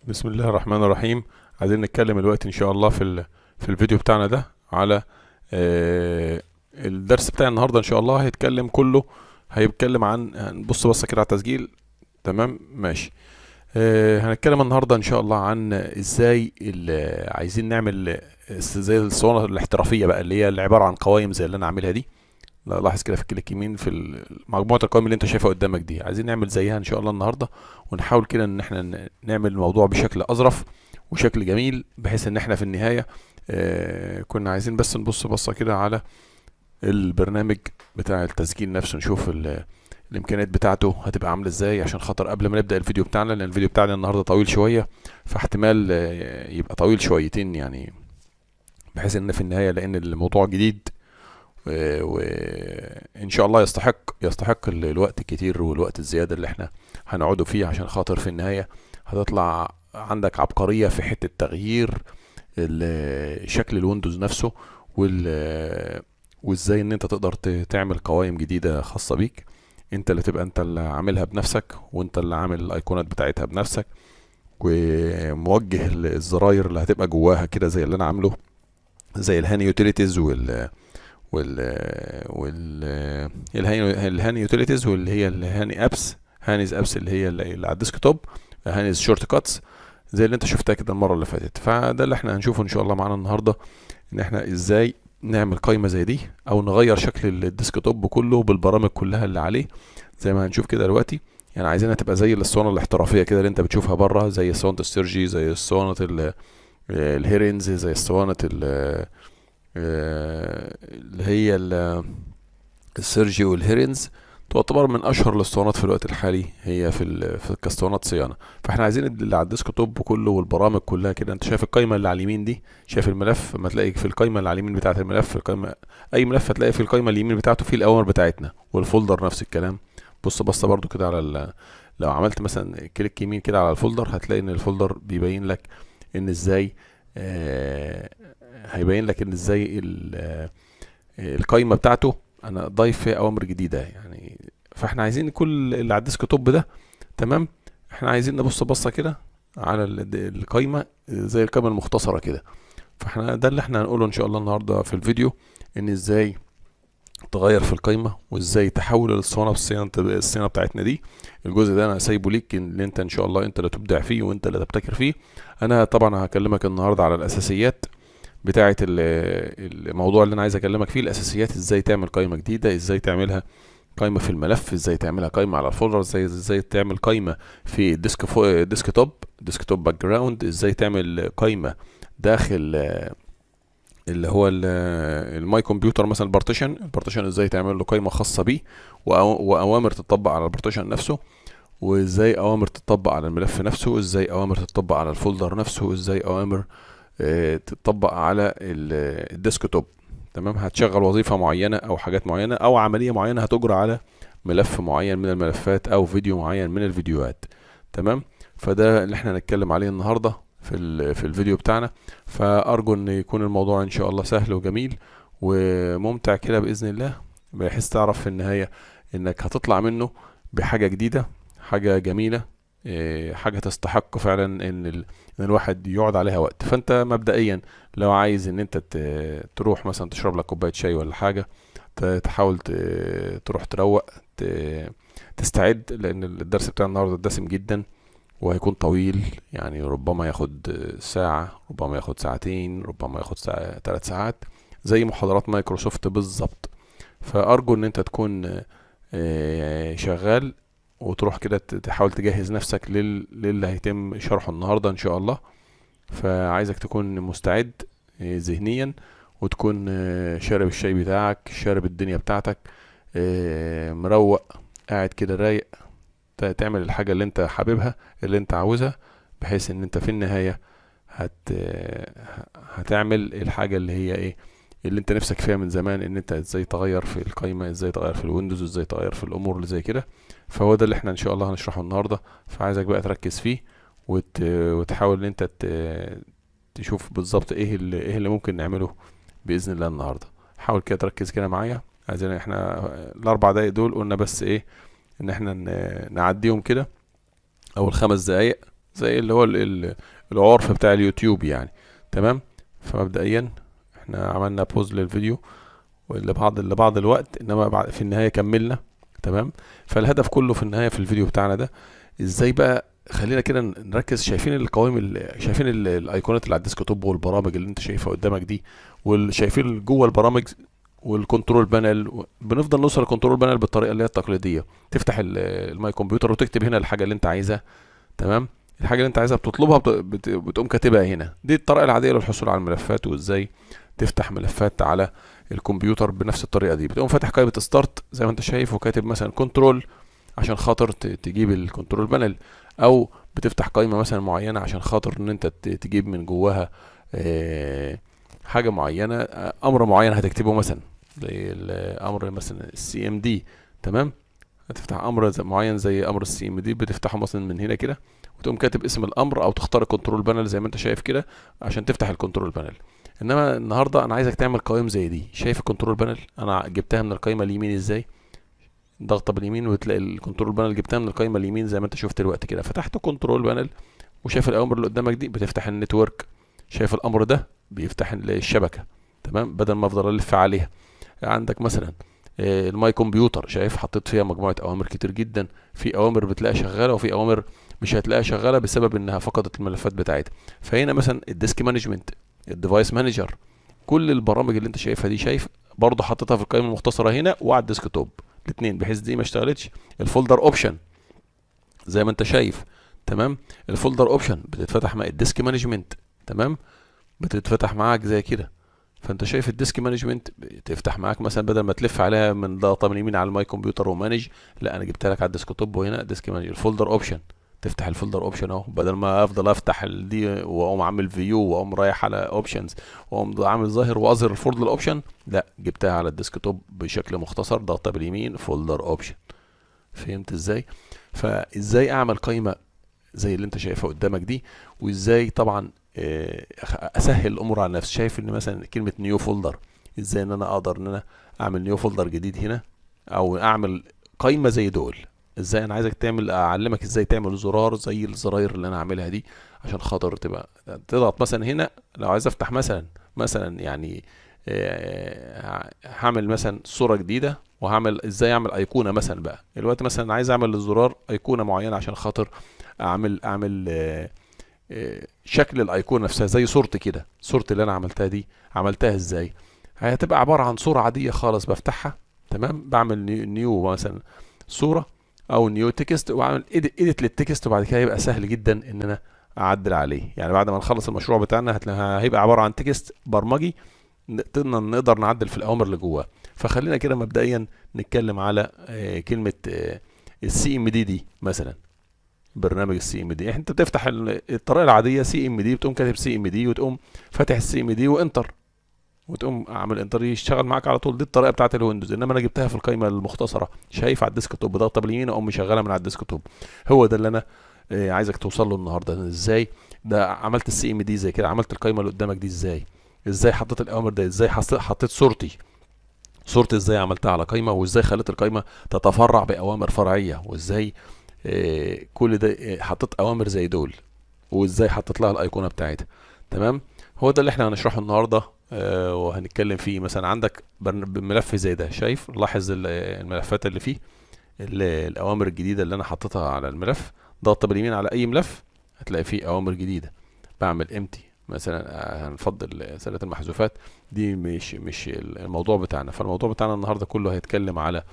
بسم الله الرحمن الرحيم. عايزين نتكلم دلوقتي ان شاء الله في الفيديو بتاعنا ده على الدرس بتاع النهارده. ان شاء الله هيتكلم كله، هيتكلم عن بص بصه كده على التسجيل. تمام ماشي. هنتكلم النهارده ان شاء الله عن ازاي عايزين نعمل زي الصوانه الاحترافيه بقى، اللي هي عباره عن قوائم زي اللي انا عاملها دي. لاحظ كده في كليك يمين في مجموعه القوائم اللي انت شايفها قدامك دي، عايزين نعمل زيها ان شاء الله النهارده، ونحاول كده ان احنا نعمل الموضوع بشكل اظرف وشكل جميل، بحيث ان احنا في النهايه كنا عايزين بس نبص بصه كده على البرنامج بتاع التسجيل نفسه، نشوف الامكانيات بتاعته هتبقى عامله ازاي، عشان خاطر قبل ما نبدا الفيديو بتاعنا، لان الفيديو بتاعنا النهارده طويل شويه، فاحتمال يبقى طويل شويتين يعني، بحيث ان في النهايه لان الموضوع جديد وان شاء الله يستحق الوقت الكتير والوقت الزياده اللي احنا هنقعده فيه، عشان خاطر في النهايه هتطلع عندك عبقريه في حته تغيير شكل الويندوز نفسه، وازاي ان انت تقدر تعمل قوائم جديده خاصه بيك، انت اللي عاملها بنفسك، وانت اللي عامل الايقونات بتاعتها بنفسك، وموجه الزراير اللي هتبقى جواها كده زي اللي انا عامله، زي الهاني يوتيليتيز وال الهاني يوتيليتيز، واللي هي الهاني ابس، هانيز ابس اللي هي اللي على الديسك توب، هانيز شورت كاتس زي اللي انت شفتها كده المره اللي فاتت. فده اللي احنا هنشوفه ان شاء الله معانا النهارده، ان احنا ازاي نعمل قائمه زي دي، او نغير شكل الديسك توب كله بالبرامج كلها اللي عليه، زي ما هنشوف كده دلوقتي. يعني عايزينها تبقى زي الاسطوانه الاحترافيه كده اللي انت بتشوفها بره، زي اسطوانه السيرجي، زي اسطوانه الهيرنز، زي اسطوانه اللي هي السيرجي والهيرنز، تعتبر من اشهر الاسطوانات في الوقت الحالي، هي في كاسطوانات صيانه. فاحنا عايزين اللي على الديسك توب كله والبرامج كلها كده. انت شايف القائمه اللي على اليمين دي، شايف الملف، ما تلاقي في القائمه اللي على اليمين بتاعه الملف، القائمه اي ملف هتلاقي في القائمه اليمين بتاعته فيه الاوامر بتاعتنا، والفولدر نفس الكلام. بص برضو كده على لو عملت مثلا كليك يمين كده على الفولدر، هتلاقي ان الفولدر بيبين لك ان ازاي هيبين لك ان ازاي القائمه بتاعته انا ضايف فيها اوامر جديده يعني. فاحنا عايزين كل اللي على الديسك توب ده، تمام، احنا عايزين نبص بصه كده على القائمه زي القائمه المختصره كده. فاحنا ده اللي احنا هنقوله ان شاء الله النهارده في الفيديو، ان ازاي تغير في القائمه، وازاي تحول الصيانه الصيانه بتاعتنا دي. الجزء ده انا سايبه ليك، ان انت ان شاء الله انت اللي تبدع فيه وانت اللي تبتكر فيه. انا طبعا هكلمك النهارده على الاساسيات بتاعه الموضوع اللي انا عايز اكلمك فيه، الاساسيات، ازاي تعمل قائمه جديده، ازاي تعملها قائمه في الملف، ازاي تعملها قائمه على الفولدر، ازاي تعمل قائمه في ديسك توب باك جراوند، ازاي تعمل قائمه داخل اللي هو الماي كمبيوتر مثلا، البارتيشن ازاي تعمل له قائمه خاصه بيه، واوامر تطبق على البارتيشن نفسه، وازاي اوامر تطبق على الملف نفسه، ازاي اوامر تطبق على الفولدر نفسه، ازاي اوامر تطبق على الديسكتوب. تمام، هتشغل وظيفة معينة او حاجات معينة او عملية معينة هتجرى على ملف معين من الملفات او فيديو معين من الفيديوهات. تمام، فده اللي احنا هنتكلم عليه النهاردة في الفيديو بتاعنا. فارجو ان يكون الموضوع ان شاء الله سهل وجميل وممتع كده باذن الله، بحيث تعرف في النهاية انك هتطلع منه بحاجة جديدة، حاجة جميلة، حاجة تستحق فعلا ان الواحد يقعد عليها وقت. فانت مبدئيا لو عايز ان انت تروح مثلا تشرب لك كوباية شاي ولا حاجة، تحاول تروح تروق، تستعد، لان الدرس بتاع النهاردة دسم جدا وهيكون طويل، يعني ربما ياخد ساعة، ربما ياخد ساعتين، ربما ياخد 3 ساعات، زي محاضرات مايكروسوفت بالظبط. فارجو ان انت تكون شغال وتروح كده تحاول تجهز نفسك للي هيتم شرحه النهاردة ان شاء الله. فعايزك تكون مستعد ذهنيا، وتكون شارب الشاي بتاعك، شارب الدنيا بتاعتك، مروق، قاعد كده رايق، تعمل الحاجة اللي انت حاببها، اللي انت عاوزها، بحيث ان انت في النهاية هتعمل الحاجة اللي هي ايه، اللي انت نفسك فيها من زمان، ان انت ازاي تغير في القائمة، ازاي تغير في الويندوز، ازاي تغير في الامور اللي زي كده. فهو ده اللي احنا ان شاء الله هنشرحه النهاردة. فعايزك بقى تركز فيه وتحاول ان انت تشوف بالظبط ايه اللي ممكن نعمله باذن الله النهاردة. حاول كده تركز كده معايا. عايزين احنا الاربع دقايق دول قلنا بس ايه، ان احنا نعديهم كده، او ال5 دقايق زي اللي هو العرف بتاع اليوتيوب يعني. تمام. فمبدئيا احنا عملنا بوز للفيديو لبعض الوقت، انما في النهايه كملنا. تمام. فالهدف كله في النهايه في الفيديو بتاعنا ده ازاي بقى، خلينا كده نركز. شايفين القوائم شايفين الايقونات اللي على الديسكتوب والبرامج اللي انت شايفها قدامك دي، وشايفين جوه البرامج والكنترول بانل. بنفضل نوصل للكنترول بانل بالطريقه اللي هي التقليديه، تفتح الماي كمبيوتر وتكتب هنا الحاجه اللي انت عايزها. تمام. الحاجه اللي انت عايزها بتطلبها بتقوم كاتبها هنا. دي الطريقه العاديه للحصول على الملفات، وازاي تفتح ملفات على الكمبيوتر بنفس الطريقه دي. بتقوم فاتح قائمه ستارت زي ما انت شايف، وكاتب مثلا كنترول عشان خاطر تجيب الكنترول بانل، او بتفتح قائمه مثلا معينه عشان خاطر ان انت تجيب من جواها حاجه معينه، امر معين هتكتبه مثلا زي الامر مثلا السي ام دي. تمام. هتفتح امر معين زي امر السي ام دي، بتفتحه مثلا من هنا كده، وتقوم كاتب اسم الامر، او تختار الكنترول بانل زي ما انت شايف كده عشان تفتح الكنترول بانل. انما النهارده انا عايزك تعمل قوائم زي دي. شايف الكنترول بانل انا جبتها من القائمه اليمين ازاي؟ ضغطه باليمين وتلاقي الكنترول بانل جبتها من القائمه اليمين زي ما انت شفت دلوقتي كده. فتحت كنترول بانل وشايف الاوامر اللي قدامك دي، بتفتح النتورك. شايف الامر ده بيفتح الشبكه. تمام. بدل ما افضل الف عليها. عندك مثلا الماي كمبيوتر، شايف حطيت فيها مجموعه اوامر كتير جدا. في اوامر بتلاقيها شغاله، وفي اوامر مش هتلاقيها شغاله بسبب انها فقدت الملفات بتاعتها. فهنا مثلا الديسك مانجمنت، الديفايس مانجر، كل البرامج اللي انت شايفها دي، شايف برضه حطيتها في القائمه المختصره هنا وعلى الديسك توب الاثنين، بحيث دي ما اشتغلتش. الفولدر اوبشن زي ما انت شايف. تمام. الفولدر اوبشن بتتفتح مع الديسك مانجمنت. تمام. بتتفتح معاك زي كده. فانت شايف الديسك مانجمنت بتفتح معاك مثلا، بدل ما تلف عليها من ضغطه من يمين على الماي كمبيوتر ومانج، لا انا جبتها لك على الديسك توب، وهنا ديسك مانج. الفولدر اوبشن تفتح الفولدر اوبشن اهو، بدل ما افضل افتح دي واقوم عامل فيو واقوم رايح على اوبشنز واقوم عامل ظاهر واظهر الفولدر اوبشن، لا جبتها على الديسك توب بشكل مختصر، ضغطه باليمين فولدر اوبشن. فهمت ازاي؟ فازاي اعمل قائمه زي اللي انت شايفها قدامك دي، وازاي طبعا اسهل الامور على نفسي. شايف ان مثلا كلمه نيو فولدر، ازاي ان انا اقدر ان انا اعمل نيو فولدر جديد هنا، او اعمل قائمه زي دول. ازاي انا عايزك اعلمك ازاي تعمل زرار زي الزراير اللي انا عاملها دي، عشان خاطر تبقى تضغط مثلا هنا لو عايز افتح مثلا يعني هعمل مثلا صوره جديده، وهعمل ازاي اعمل ايقونه مثلا. بقى دلوقتي مثلا عايز اعمل للزرار ايقونه معينه عشان خاطر اعمل شكل الايقونه نفسها زي صورتي كده. صورتي اللي انا عملتها دي عملتها ازاي؟ هتبقى عباره عن صوره عاديه خالص بفتحها. تمام. بعمل نيو مثلا صوره، او نيو تكست، واعمل ايديت للتكست، وبعد كده هيبقى سهل جدا ان انا اعدل عليه. يعني بعد ما نخلص المشروع بتاعنا هيبقى عباره عن تكست برمجي نقدر نعدل في الاوامر اللي جواه. فخلينا كده مبدئيا نتكلم على كلمه السي ام دي مثلا. برنامج السي ام دي، انت بتفتح الطريقه العاديه سي ام دي، بتقوم كاتب سي ام دي وتقوم فاتح السي ام دي وانتر، وتقوم عامل انتر يشتغل معاك على طول. دي الطريقه بتاعت الويندوز. انما انا جبتها في القائمه المختصره، شايف على الديسك توب، ضغطه باليمين اقوم مشغلها من على الديسك توب. هو ده اللي انا عايزك توصل له النهارده. ازاي ده عملت السي ام دي زي كده، عملت القائمه اللي قدامك دي ازاي حطيت الاوامر ده، ازاي حطيت صورتي ازاي عملتها على قائمه، وازاي خليت القائمه تتفرع باوامر فرعيه، وازاي كل ده حطيت اوامر زي دول، وازاي حطيت لها الايقونه بتاعتها. تمام. هو ده اللي احنا هنشرحه النهارده. وهنتكلم فيه. مثلا عندك ملف زي ده، شايف لاحظ الملفات اللي فيه، الاوامر الجديده اللي انا حطيتها على الملف. ضغط باليمين على اي ملف هتلاقي فيه اوامر جديده. بعمل امتي مثلا، هنفضل سله المحذوفات. دي مش الموضوع بتاعنا. فالموضوع بتاعنا النهارده كله هيتكلم على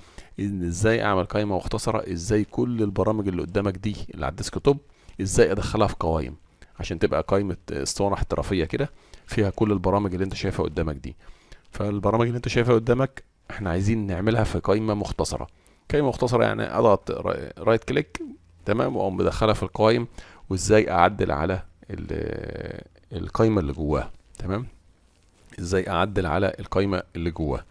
ان ازاي اعمل قائمه مختصره، ازاي كل البرامج اللي قدامك دي اللي على الديسك توب ازاي ادخلها في قوائم عشان تبقى قائمه اسطوانه احترافيه كده فيها كل البرامج اللي انت شايفها قدامك دي. فالبرامج اللي انت شايفها قدامك احنا عايزين نعملها في قائمه مختصره. قائمه مختصره يعني اضغط رايت كليك، تمام، واقوم مدخلها في القوائم، وازاي اعدل على القائمه اللي جواها. تمام. ازاي اعدل على القائمه اللي جواها.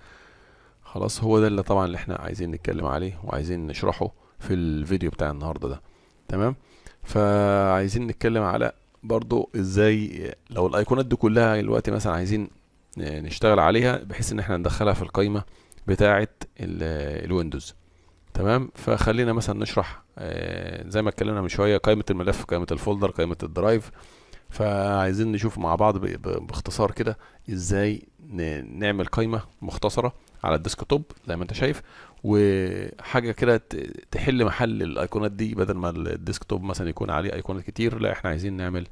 خلاص، هو ده اللي طبعا اللي احنا عايزين نتكلم عليه وعايزين نشرحه في الفيديو بتاع النهارده ده. تمام. فعايزين نتكلم على برضو ازاي لو الايقونات دي كلها دلوقتي مثلا عايزين نشتغل عليها بحيث ان احنا ندخلها في القائمه بتاعه الويندوز. تمام. فخلينا مثلا نشرح زي ما اتكلمنا من شويه، قائمه الملف، قائمه الفولدر، قائمه الدرايف. فعايزين نشوف مع بعض باختصار كده ازاي نعمل قائمه مختصره على الديسكتوب زي ما انت شايف، وحاجه كده تحل محل الايقونات دي، بدل ما الديسكتوب مثلا يكون عليه ايقونات كتير. لا، احنا عايزين نعمل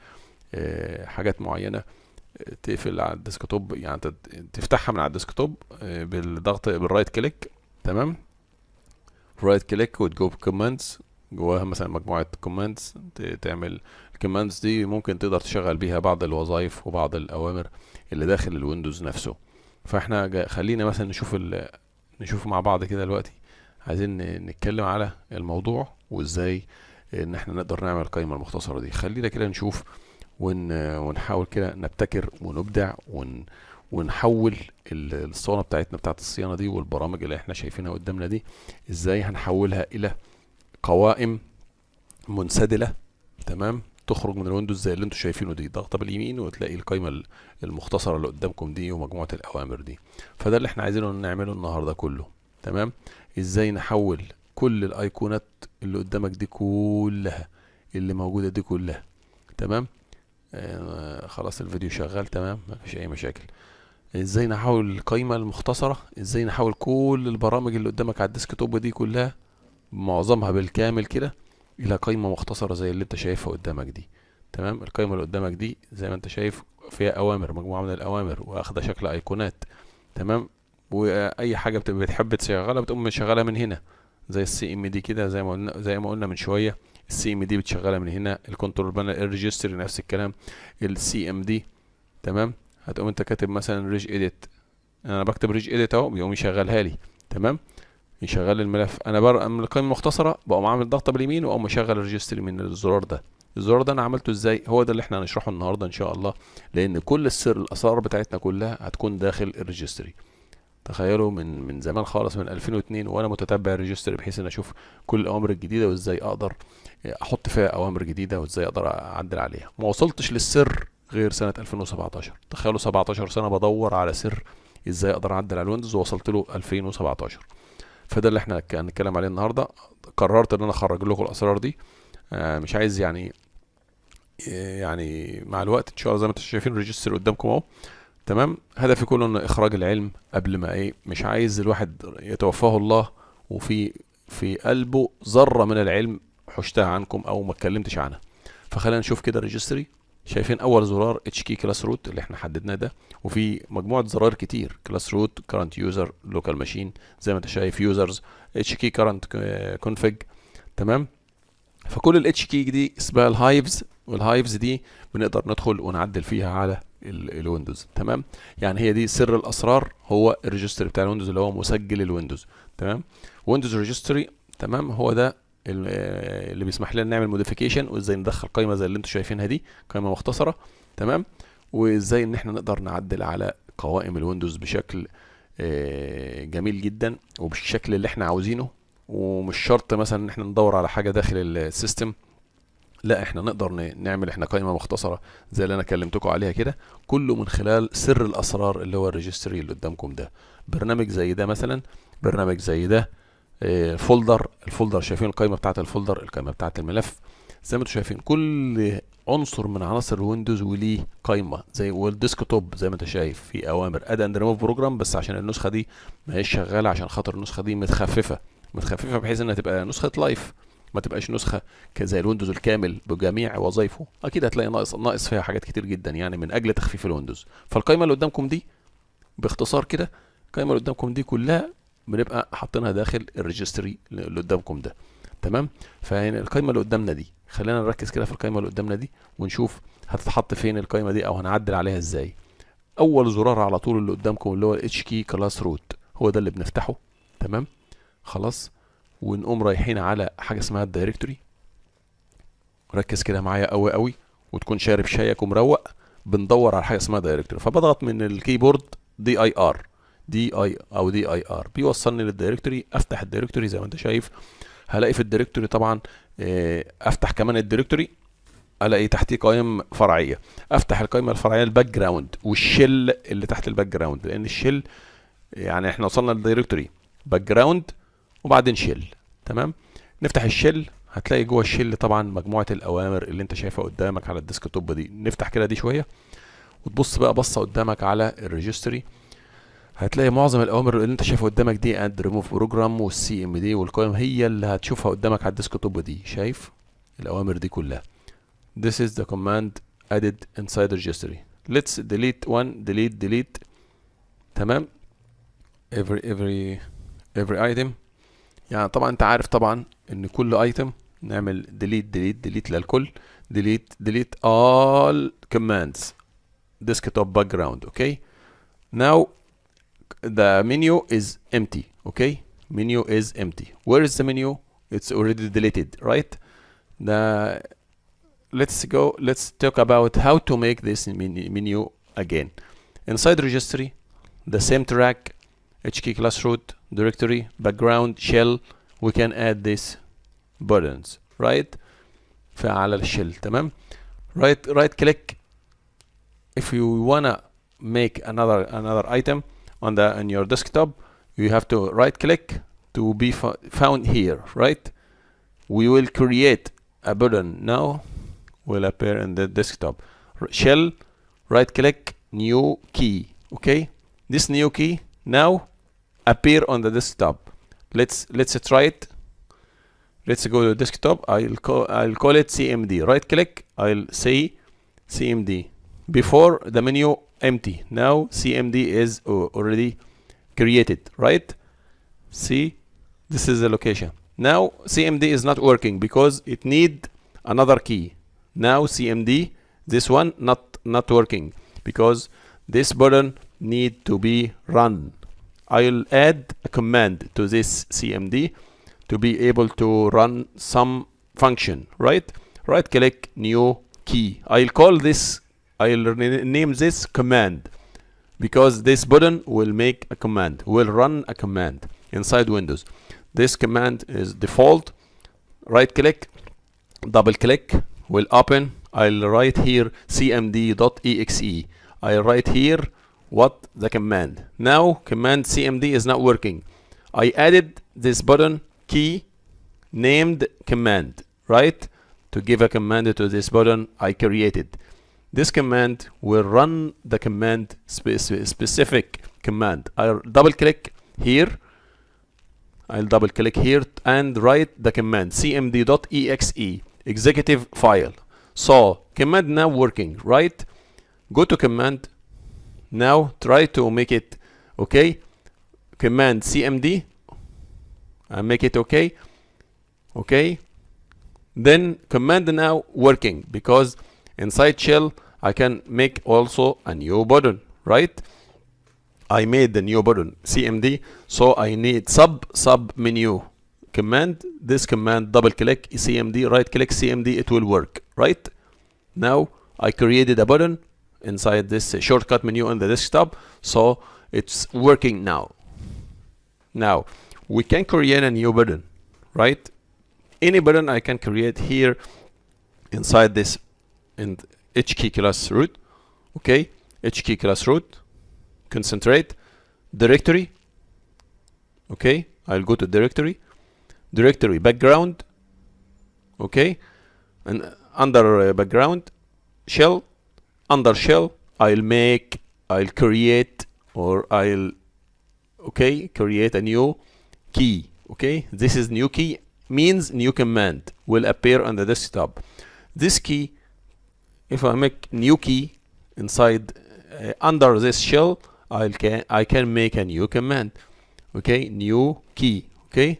حاجات معينه تقفل على الديسكتوب، يعني تفتحها من على الديسكتوب بالضغط بالرايت كليك. تمام، رايت كليك وتجو كوماندز، جواها مثلا مجموعه كوماندز تعمل الكوماندز دي ممكن تقدر تشغل بيها بعض الوظائف وبعض الاوامر اللي داخل الويندوز نفسه. فاحنا خلينا مثلا نشوف مع بعض كده دلوقتي، عايزين نتكلم على الموضوع وازاي ان احنا نقدر نعمل القائمه المختصره دي. خلينا كده نشوف ونحاول كده نبتكر ونبدع ونحول الصيانه بتاعتنا بتاعت الصيانه دي والبرامج اللي احنا شايفينها قدامنا دي، ازاي هنحولها الى قوائم منسدله. تمام، تخرج من الويندوز زي اللي انتوا شايفينه دي، ضغطه باليمين وتلاقي القائمه المختصره اللي قدامكم دي ومجموعه الاوامر دي. فده اللي احنا عايزينه نعمله النهارده كله. تمام، ازاي نحول كل الايقونات اللي قدامك دي كلها، اللي موجوده دي كلها. تمام، خلاص الفيديو شغال. تمام، مفيش اي مشاكل. ازاي نحول القائمه المختصره، ازاي نحول كل البرامج اللي قدامك على الديسكتوب دي كلها معظمها بالكامل كده الى قائمه مختصره زي اللي انت شايفها قدامك دي. تمام، القائمه اللي قدامك دي زي ما انت شايف فيها اوامر، مجموعه من الاوامر واخده شكل ايقونات. تمام، واي حاجه بتحب تشغلها بتقوم مشغلها من هنا، زي السي ام دي كده، زي ما قلنا من شويه. السي ام دي بتشغلها من هنا، الكنترول بانل، الريجستري نفس الكلام، السي ام دي. تمام، هتقوم انت كاتب مثلا ريج اديت، انا بكتب ريج اديت اهو، بيقوم يشغلها لي. تمام، يشغل الملف. انا من القائمه المختصره بقوم عامل ضغطه باليمين واقوم مشغل الريجستري من الزرار ده. الزرار ده انا عملته ازاي؟ هو ده اللي احنا هنشرحه النهارده ان شاء الله، لان كل الاسرار بتاعتنا كلها هتكون داخل الريجستري. تخيلوا من زمان خالص، من 2002 وانا متتبع الريجستري، بحيث ان اشوف كل الاوامر الجديده وازاي اقدر احط فيها اوامر جديده وازاي اقدر اعدل عليها. ما وصلتش للسر غير سنه 2017. تخيلوا 17 سنه بدور على سر ازاي اقدر اعدل على الويندوز، ووصلت له 2017. فده اللي احنا هنتكلم عليه النهارده. قررت ان انا اخرج لكم الاسرار دي، مش عايز يعني مع الوقت ان شاء الله زي ما انتم شايفين الريجستر قدامكم اهو. تمام، هدفي كله ان اخراج العلم قبل ما مش عايز الواحد يتوفاه الله وفي قلبه ذره من العلم حشتها عنكم او ما اتكلمتش عنها. فخلينا نشوف كده الريجستري. شايفين اول زرار اتش كي كلاس روت اللي احنا حددناه ده، وفي مجموعه زرار كتير، كلاس روت، كرنت يوزر، لوكال ماشين، زي ما انت شايف يوزرز، اتش كي كرنت كونفج. تمام، فكل الاتش كي دي اسمها الهايفز، والهايفز دي بنقدر ندخل ونعدل فيها على الويندوز. تمام، يعني هي دي سر الاسرار، هو الريجستري بتاع الويندوز اللي هو مسجل الويندوز. تمام، ويندوز ريجستري. تمام، هو ده اللي بيسمح لنا نعمل موديفيكيشن وازاي ندخل قائمه زي اللي انتم شايفينها دي، قائمه مختصره. تمام، وازاي ان احنا نقدر نعدل على قوائم الويندوز بشكل جميل جدا وبالشكل اللي احنا عاوزينه. ومش شرط مثلا ان احنا ندور على حاجه داخل السيستم، لا احنا نقدر نعمل احنا قائمه مختصره زي اللي انا كلمتكم عليها كده، كله من خلال سر الاسرار اللي هو الريجستري اللي قدامكم ده. برنامج زي ده مثلا، برنامج زي ده، الفولدر شايفين القائمه بتاعه الفولدر، القائمه بتاعه الملف. زي ما انتم شايفين كل عنصر من عناصر الويندوز وليه قائمه، زي والديسكتوب زي ما انت شايف في اوامر اد اند ريموف بروجرام، بس عشان النسخه دي ما هيش شغاله، عشان خاطر النسخه دي متخففه بحيث انها تبقى نسخه لايف، ما تبقاش نسخه زي الويندوز الكامل بجميع وظائفه. اكيد هتلاقي ناقص فيها حاجات كتير جدا، يعني من اجل تخفيف الويندوز. فالقائمه اللي قدامكم دي باختصار كده، القائمه اللي قدامكم دي كلها بنبقى حاطينها داخل الريجستري اللي قدامكم ده. تمام، فهنا القائمه اللي قدامنا دي، خلينا نركز كده في القائمه اللي قدامنا دي ونشوف هتتحط فين القائمه دي او هنعدل عليها ازاي. اول زرار على طول اللي قدامكم اللي هو الاتش كي كلاس روت، هو ده اللي بنفتحه. تمام، خلاص، ونقوم رايحين على حاجه اسمها الدايركتوري. ركز كده معايا قوي قوي وتكون شارب شايك ومروق. بندور على حاجه اسمها دايركتوري، فبضغط من الكيبورد دي اي ار، دي اي ار بيوصلني للدايركتوري. افتح الدايركتوري زي ما انت شايف، هلاقي في الدايركتوري طبعا افتح كمان الدايركتوري، الاقي تحتيه قائمه فرعيه. افتح القائمه الفرعيه الباك جراوند والشيل اللي تحت الباك جراوند، لان الشيل يعني احنا وصلنا للدايركتوري باك جراوند وبعدين شيل. تمام. نفتح الشيل، هتلاقي جوه الشيل طبعا مجموعه الاوامر اللي انت شايفها قدامك على الديسك توب دي. نفتح كده دي شويه وتبص بقى بصه قدامك على الريجستري، هتلاقي معظم الاوامر اللي انت شايفها قدامك دي اد ريموف بروجرام والسي ام دي والقائم هي اللي هتشوفها قدامك على الديسك توب دي. شايف الاوامر دي كلها. This is the command added inside registry. Let's delete one, delete. تمام. every item. يعني طبعا انت عارف طبعا ان كل item نعمل delete للكل. delete all commands. desktop background. Okay. Now the menu is empty. Okay. Menu is empty. Where is the menu? It's already deleted, right? Let's talk about how to make this menu again. Inside registry, the same track, HK class root, directory, background, shell, we can add these buttons, right? فعلى الشيل. تمام. right click. If you wanna make another item on your desktop, you have to right click to be found here, right? We will create a button now, will appear in the desktop. Shell, right click, new key. Okay, this new key now appear on the desktop. Let's try it. Let's go to desktop. I'll call it CMD. Right click, I'll say CMD. Before the menu empty, now CMD is already created, right? See, this is the location. Now CMD is not working because it need another key. Now CMD, this one not working because this button need to be run. I'll add a command to this CMD to be able to run some function, right? Right click, new key. I'll name this command because this button will make a command, will run a command inside Windows. This command is default. Right click, double click, will open. I'll write here cmd.exe. I'll write here what the command. Now command cmd is not working. I added this button key named command, right? To give a command to this button I created. This command will run the command specific command. I'll double click here. And write the command cmd.exe executive file. So command now working, right? Go to command. Now try to make it okay. Command cmd and make it okay. Okay. Then command now working because inside shell I can make also a new button, right? I made the new button cmd, so I need sub menu command. This command double click cmd, right click cmd, it will work, right? Now I created a button inside this shortcut menu on the desktop, so it's working now. Now we can create a new button, right? Any button I can create here inside this in HK class root. Okay, HK class root, concentrate, directory. Okay, I'll go to directory background. Okay, and under background shell, under shell I'll create create a new key. Okay, this is new key means new command will appear on the desktop. This key, if I make new key inside under this shell, I can make a new command. Okay, new key. Okay,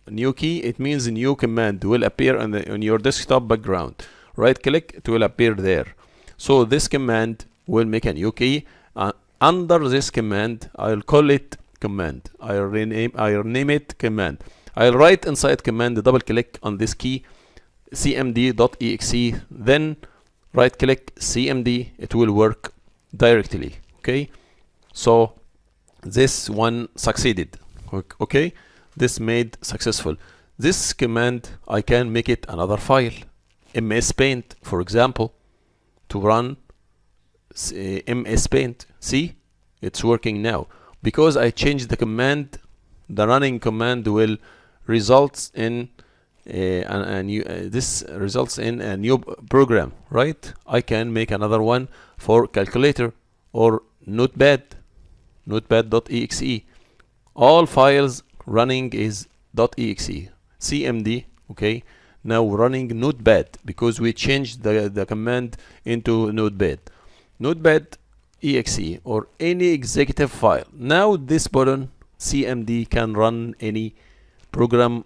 new key, it means a new command will appear on your desktop background. Right click, it will appear there. So this command will make a new key. Under this command I'll call it command. I'll name it command. I'll write inside command, double click on this key cmd.exe, then right click cmd, it will work directly. Okay, so this one succeeded. Okay, this made successful. This command I can make it another file, ms paint for example, to run ms paint. See, it's working now because I changed the command. The running command will results in a new, this results in a new program, right? I can make another one for calculator or notepad.exe. All files running is .exe. cmd, okay, now running notepad because we changed the command into notepad exe or any executive file. Now this button cmd can run any program.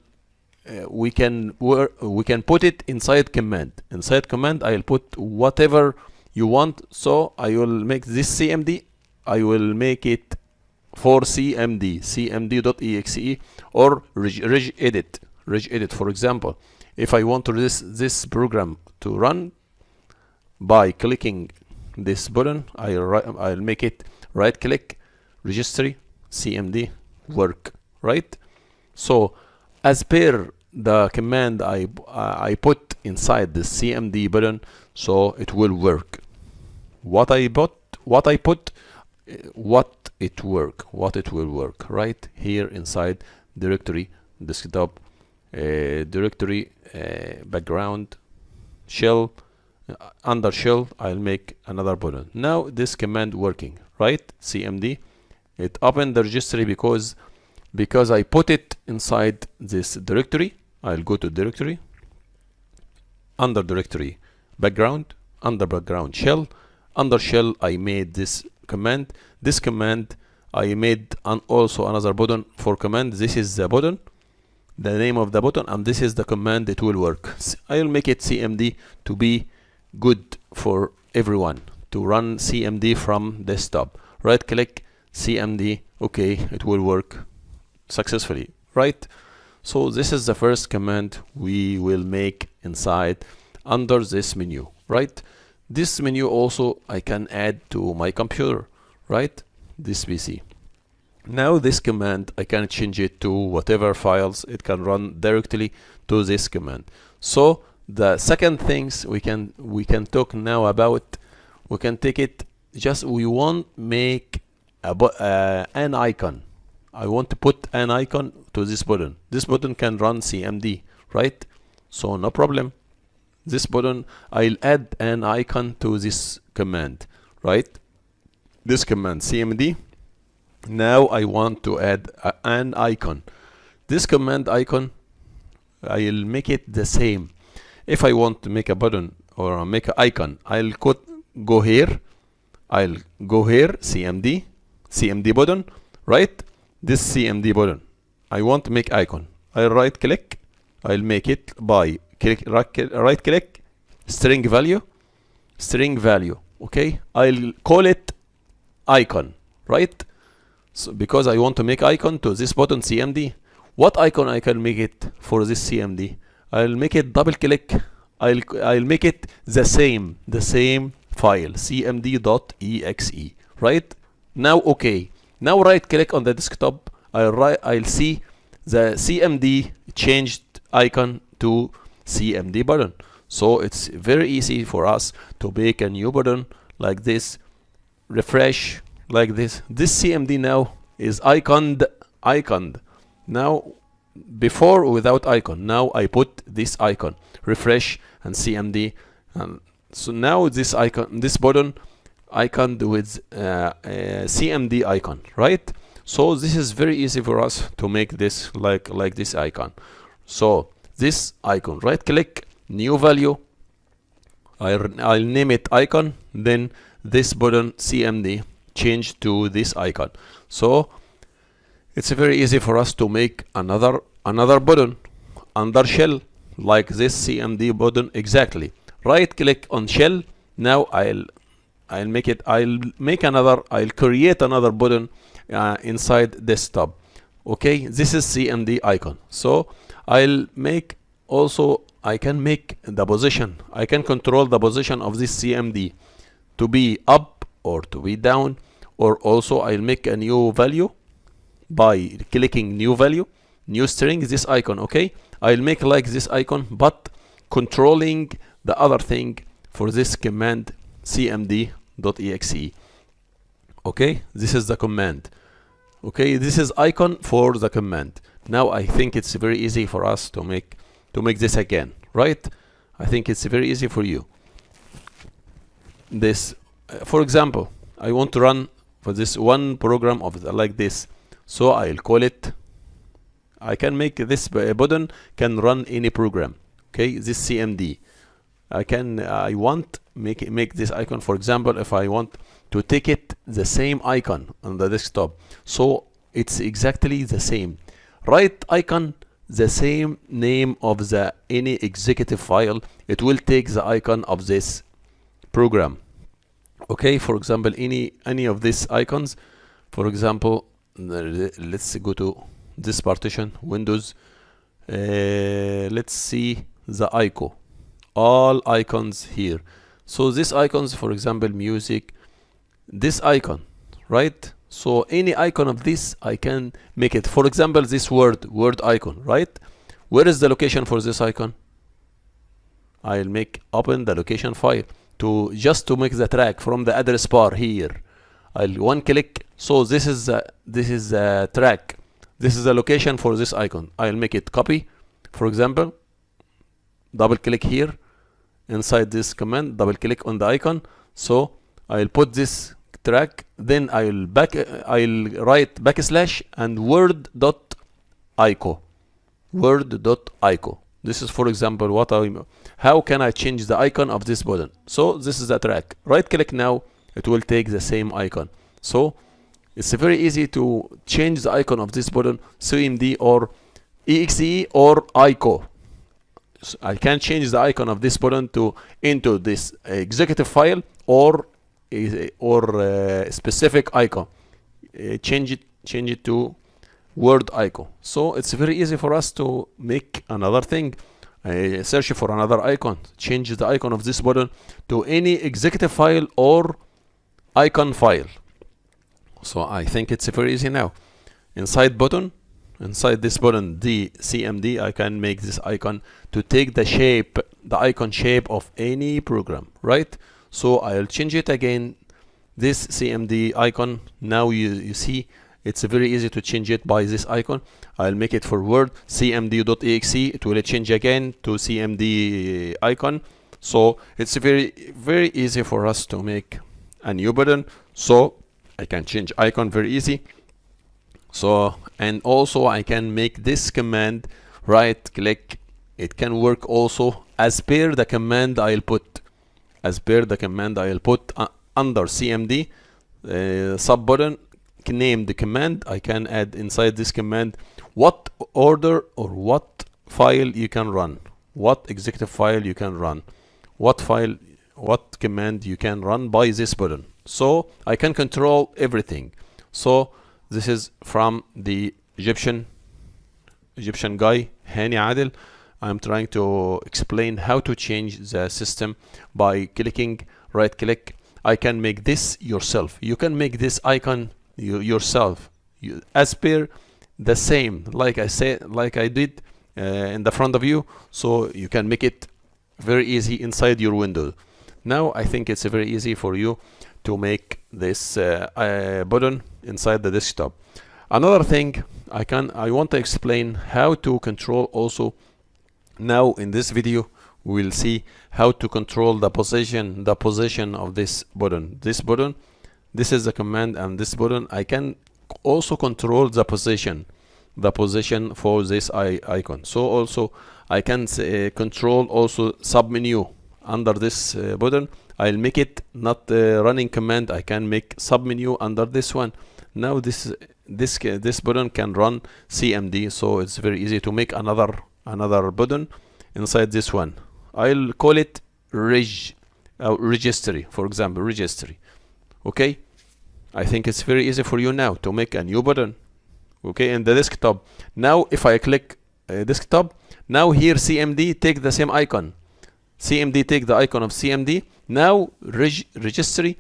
We can put it inside command. Inside command I'll put whatever you want. So I will make this cmd, I will make it for cmd.exe or regedit. For example, if I want this program to run, by clicking this button I'll make it right click, registry, cmd, work, right? So as per the command I put inside the cmd button, so it will work. What it will work right here inside directory, desktop, directory, background, shell, under shell. I'll make another button. Now this command working, right? cmd, it opened the registry because I put it inside this directory. I'll go to directory, under directory, background, under background, shell, under shell I made this command. This command I made also another button for command. This is the button, the name of the button, and this is the command. It will work. I'll make it cmd to be good for everyone to run cmd from desktop. Right click, cmd, okay, it will work successfully, right? So this is the first command we will make inside under this menu, right? This menu also I can add to my computer, right? This PC. Now this command I can change it to whatever files. It can run directly to this command. So the second things we can talk now about, we can take it, just we want make an icon. I want to put an icon to this button. This button can run cmd, right? So no problem. This button I'll add an icon to this command, right? This command cmd. Now I want to add an icon. This command icon I'll make it the same. If I want to make a button or make an icon, I'll go here, cmd button, right? This cmd button I want to make icon. I'll right click, I'll make it by right click, string value, okay? I'll call it icon, right? So because I want to make icon to this button cmd, what icon I can make it for this cmd? I'll make it double click, I'll make it the same file, cmd.exe, right? Now okay, now right click on the desktop, I'll see the cmd changed icon to cmd button. So it's very easy for us to make a new button like this, refresh like this. This cmd now is iconed. Now before without icon, now I put this icon, refresh and cmd, and so now this icon, this button iconed with cmd icon, right? So this is very easy for us to make this like this icon. So this icon, right click, new value, I'll name it icon, then this button cmd change to this icon. So it's very easy for us to make another button under shell like this cmd button exactly. Right click on shell. Now I'll create another button inside desktop. Okay, this is cmd icon. So I'll make also, I can make the position, I can control the position of this cmd to be up or to be down, or also I'll make a new value by clicking new value, new string, this icon. Okay, I'll make like this icon, but controlling the other thing for this command cmd.exe. okay, this is the command. Okay, this is icon for the command. Now I think it's very easy for us to make this again, right? I think it's very easy for you. This, for example, I want to run for this one program of like this, so I'll call it. I can make this button can run any program. Okay, this CMD. I want make this icon. For example, if I want to take it the same icon on the desktop, so it's exactly the same. Right icon, the same name of the any executive file. It will take the icon of this program. Okay, for example, any of these icons. For example, let's go to this partition, Windows. Let's see the icon. All icons here. So these icons, for example, music, this icon, right? So any icon of this, I can make it. For example, this word icon, right? Where is the location for this icon? I'll open the location file just to make the track from the address bar here. I'll one click. So this is the track. This is the location for this icon. I'll make it copy. For example, double click here inside this command, double click on the icon. So I'll put this track, then I'll write backslash and word.ico. This is, for example, how can I change the icon of this button? So this is the track. Right click now, it will take the same icon. So it's very easy to change the icon of this button, CMD or exe or ico. So I can change the icon of this button into this executive file or specific icon. Change it to word icon. So it's very easy for us to make another thing. Search for another icon. Change the icon of this button to any executive file or icon file. So I think it's very easy now. Inside this button, the CMD, I can make this icon to take the icon shape of any program, right? So I'll change it again. This CMD icon, now you see it's very easy to change it by this icon. I'll make it for Word, cmd.exe. It will change again to CMD icon. So it's very, very easy for us to make a new button. So I can change icon very easy. So, and also I can make this command, right click. It can work also as per the command I'll put. Under CMD sub button name the command. I can add inside this command what order or what file you can run, what executive file you can run, what command you can run by this button. So I can control everything. So this is from the Egyptian guy, Hanyadelusa. I'm trying to explain how to change the system by clicking, right click. I can make this yourself. You can make this icon yourself as per the same, like I did in the front of you. So you can make it very easy inside your window. Now I think it's very easy for you to make this button inside the desktop. Another thing I want to explain how to control also. Now in this video we'll see how to control the position of this button. This is the command, and this button I can also control the position for this icon. So also I can control also submenu under this button. I'll make it not running command. I can make submenu under this one. Now this button can run CMD, so it's very easy to make another button inside this one. I'll call it registry, for example, registry. Okay, I think it's very easy for you now to make a new button. Okay, in the desktop. Now if I click desktop, now here CMD take the same icon. CMD take the icon of CMD. Now registry,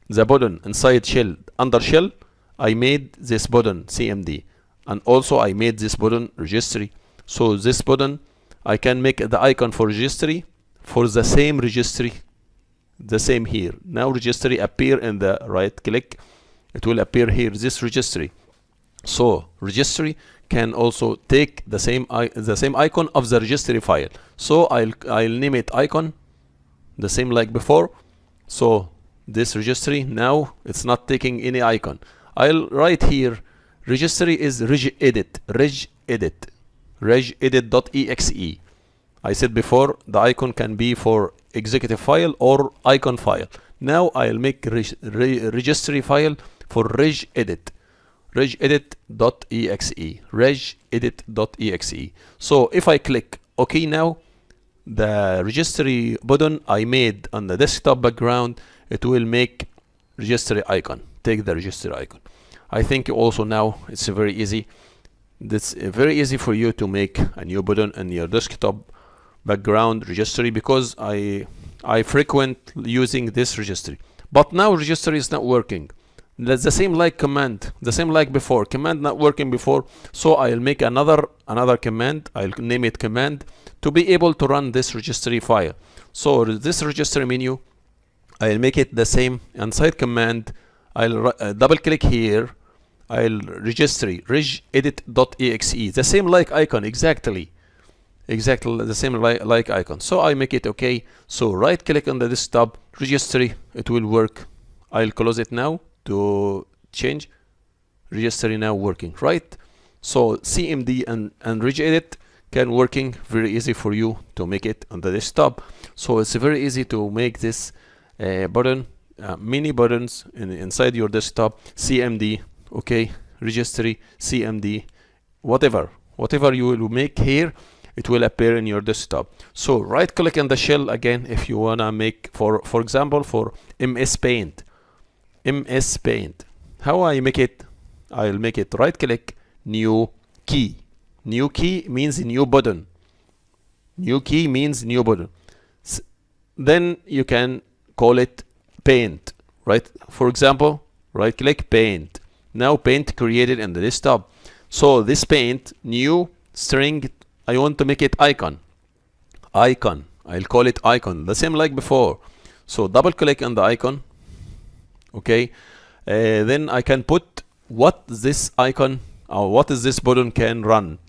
the button inside shell, under shell, I made this button CMD, and also I made this button registry. So this button I can make the icon for registry for the same registry, the same here. Now registry appear in the right click, it will appear here, this registry. So registry can also take the same icon of the registry file. So I'll name it icon, the same like before. So this registry, now it's not taking any icon. I'll write here registry is regedit, regedit.exe. I said before the icon can be for executive file or icon file. Now I'll make registry file for regedit, regedit.exe. So if I click OK now, the registry button I made on the desktop background, it will make registry icon, take the registry icon. I think also now it's very easy. It's very easy for you to make a new button in your desktop background registry, because I frequent using this registry. But now registry is not working. That's the same like command, the same like before. Command not working before, so I'll make another command. I'll name it command to be able to run this registry file. So this registry menu, I'll make it the same inside command. I'll double click here. I'll registry regedit.exe, the same like icon, exactly the same like icon. So I make it okay. So right click on the desktop registry, it will work. I'll close it now to change. Registry now working, right? So CMD and regedit can working very easy for you to make it on the desktop. So it's very easy to make this button, many buttons inside your desktop. CMD, okay, registry, CMD, whatever you will make here, it will appear in your desktop. So right click on the shell again if you wanna make, for example, for MS Paint. How I make it? I'll make it right click, new key. New key means new button. New key means new button. Then you can call it paint, right? For example, right click paint. Now paint created in the desktop. So this paint, new string, I want to make it icon. I'll call it icon, the same like before. So double click on the icon. Okay, then I can put what this icon or what is this button can run.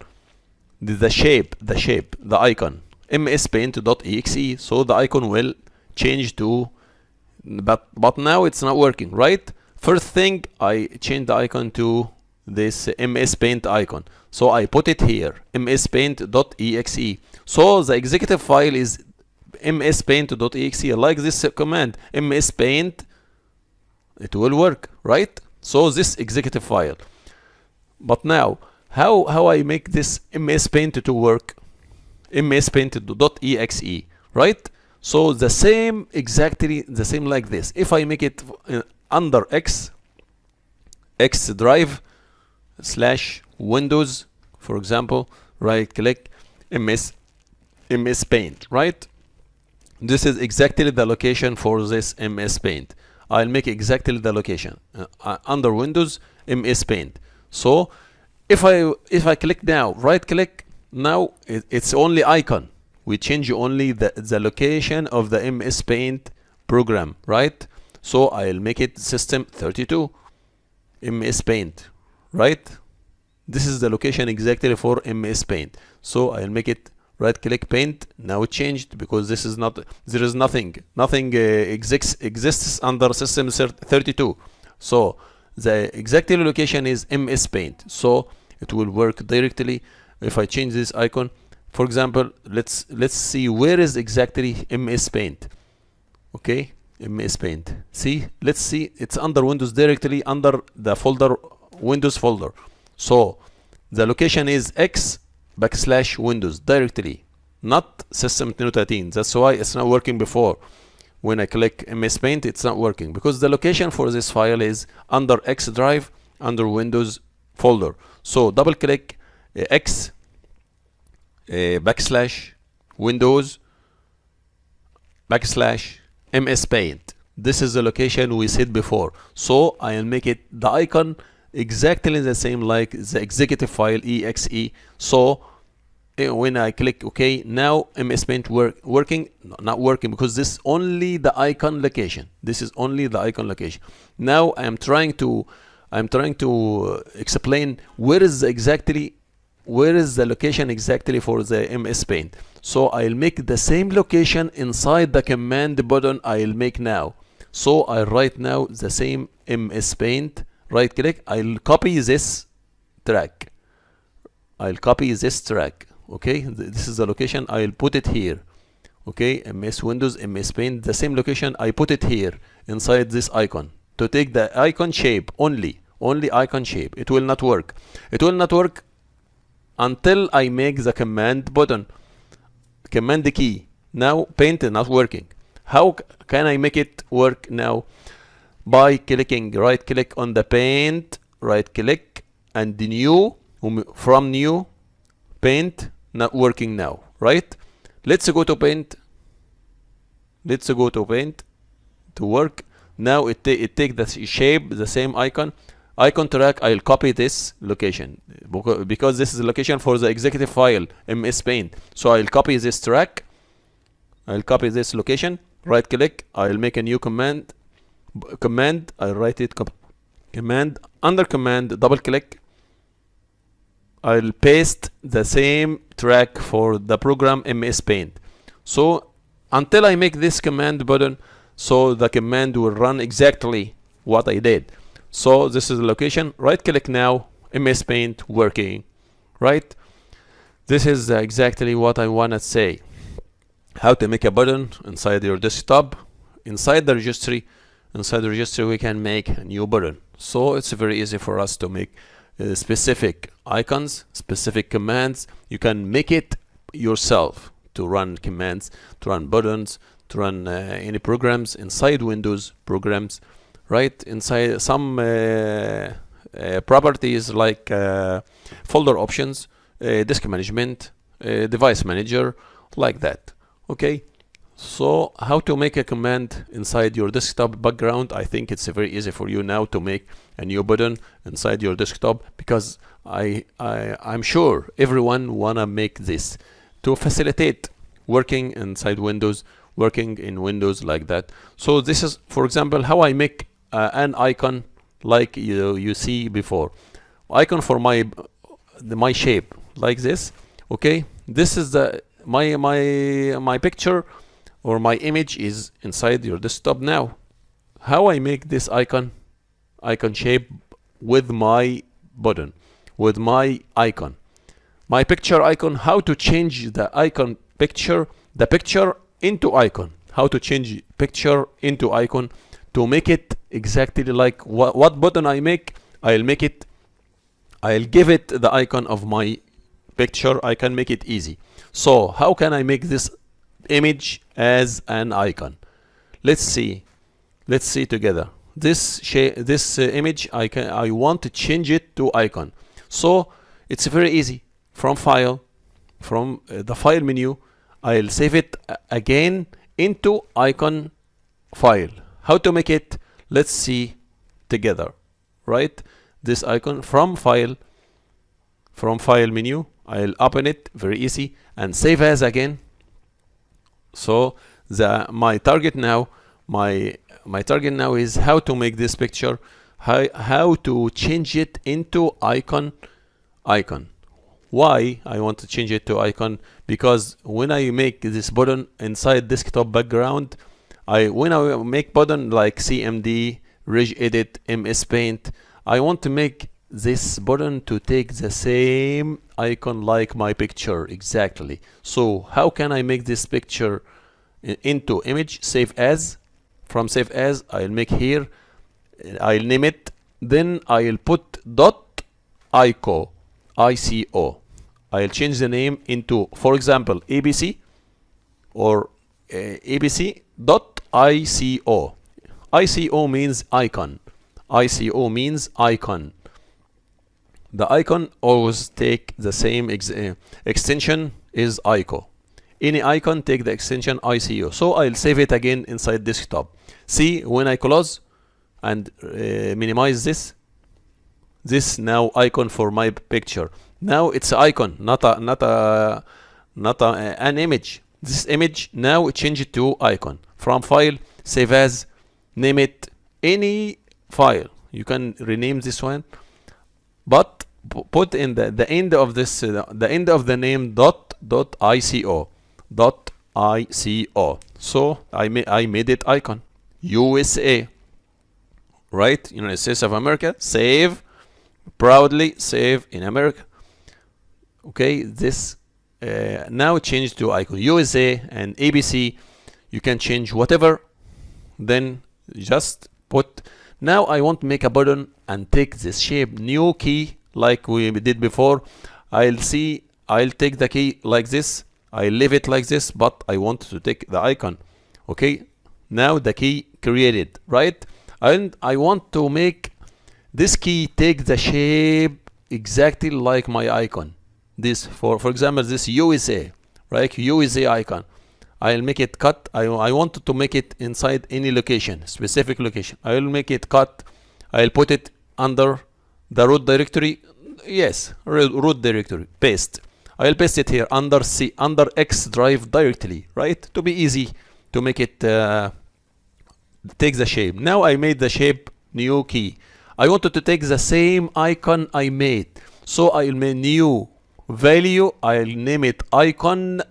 The shape, the icon, mspaint.exe. So the icon will change to, but now it's not working, right? First thing, I change the icon to this MS Paint icon. So I put it here, mspaint.exe. So the executive file is mspaint.exe. Like this command, mspaint, it will work, right? So this executive file. But now, how I make this mspaint to work? mspaint.exe, right? So the same, exactly the same like this. If I make it under X drive / Windows, for example, right click MS Paint, right? This is exactly the location for this MS Paint. I'll make exactly the location under Windows MS Paint. So if I click now, right click, now it's only icon. We change only the location of the MS Paint program, right? So I'll make it system 32 MS Paint, right? This is the location exactly for MS Paint. So I'll make it right click paint. Now it changed because this is not, there is nothing exists under system 32. So the exactly location is MS Paint. So it will work directly. If I change this icon, for example, let's see where is exactly MS Paint. Okay, MS Paint. See, let's see, it's under Windows directly, under the folder Windows folder. So the location is X / Windows directly, not system 32. That's why it's not working before. When I click MS Paint, it's not working because the location for this file is under X drive, under Windows folder. So double click X / Windows / MS Paint. This is the location we said before. So I'll make it the icon exactly the same like the executive file exe. So when I click OK, now MS Paint working, not working because this is only the icon location. This is only the icon location. Now I'm trying to explain where is exactly where is the location exactly for the MS Paint. So I'll make the same location inside the command button I'll make now. So I'll write now the same MS Paint, right click, I'll copy this track. I'll copy this track. Okay, this is the location, I'll put it here. Okay, MS Windows, MS Paint, the same location, I put it here inside this icon to take the icon shape only icon shape. It will not work. It will not work until I make the command button, command key. Now Paint is not working. How can I make it work now? By clicking right click on the Paint, right click and new, from new, Paint, not working now, right? Let's go to Paint. Let's go to Paint to work. Now it take the shape, the same icon track. I'll copy this location because this is the location for the executive file MS Paint. So I'll copy this track. I'll copy this location. Right click. I'll make a new command. I'll write it command under command. Double click. I'll paste the same track for the program MS Paint. So until I make this command button, so the command will run exactly what I did. So this is the location. Right click now, MS Paint working, right? This is exactly what I want to say. How to make a button inside your desktop. Inside the registry we can make a new button. So it's very easy for us to make specific icons, specific commands. You can make it yourself to run commands, to run buttons, to run any programs inside Windows programs, right? Inside some properties like folder options, disk management, device manager, like that. Okay, so how to make a command inside your desktop background? I think it's very easy for you now to make a new button inside your desktop, because I'm sure everyone wanna make this to facilitate working inside Windows, working in Windows like that. So this is, for example, how I make an icon like you see before. Icon for my shape like this. Okay, this is the my picture or my image is inside your desktop now. How I make this icon shape with my button, with my icon, my picture icon. How to change the icon picture, the picture into icon. How to change picture into icon to make it exactly like what button I make. I'll give it the icon of my picture. I can make it easy. So how can I make this image as an icon? Let's see together. This image I want to change it to icon. So it's very easy. From the file menu, I'll save it again into icon file. How to make it? Let's see together, right? This icon from file menu, I'll open it, very easy, and save as again. So my target now is how to make this picture, how to change it into icon. Why I want to change it to icon? Because when I make this button inside desktop background, when I make button like CMD, Regedit, MS Paint, I want to make this button to take the same icon like my picture exactly. So how can I make this picture into image? Save as. From save as, I'll make here, I'll name it, then I'll put .ico, ICO. I'll change the name into, for example, ABC or ABC.ico. ICO means icon. ICO means icon. The icon always take the same extension is ICO. Any icon take the extension ICO. So I'll save it again inside desktop. See, when I close and minimize this now icon for my picture. Now it's an icon, not an image. This image now change it to icon. From file, save as, name it any file. You can rename this one, but put in the end of this the end of the name .ico. So I made it icon USA, right? United States of America. Save, proudly save in America. Okay, this now changed to icon USA and ABC. You can change whatever, then just put. Now I want to make a button and take this shape, new key like we did before. I'll take the key like this, I leave it like this, but I want to take the icon. Okay, now the key created, right? And I want to make this key take the shape exactly like my icon. This, for example, this USA, right? USA icon. I'll make it cut. I wanted to make it inside any location, specific location. I will make it cut. I'll put it under the root directory. Yes, root directory. Paste. I'll paste it here under C, under X drive directly, right? To be easy to make it take the shape. Now I made the shape, new key. I wanted to take the same icon I made. So I'll make new value. I'll name it icon.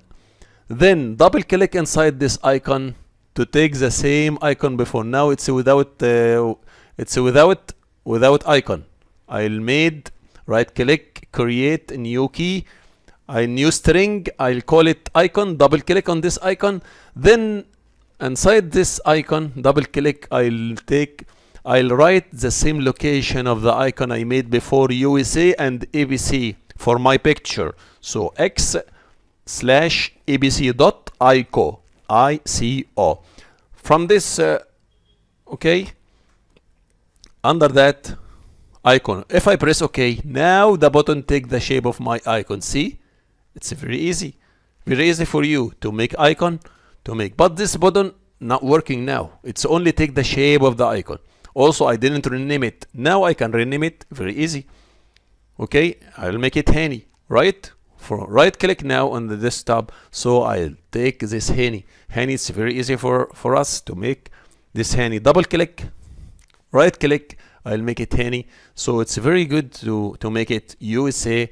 Then double click inside this icon to take the same icon before. Now it's without icon. I'll made right click, create a new key, a new string. I'll call it icon. Double click on this icon. Then inside this icon, double click. I'll write the same location of the icon I made before, USA and ABC for my picture. So x/abc.ico, ICO. From this, okay, under that icon, if I press OK, now the button take the shape of my icon. See, it's very easy for you to make icon, but this button not working now. It's only take the shape of the icon. Also, I didn't rename it. Now I can rename it very easy. Okay, I'll make it Hani, right? For right click now on the desktop, so I'll take this Hani. Hani, it's very easy for us to make this Hani. Double click, right click, I'll make it Hani. So it's very good to make it USA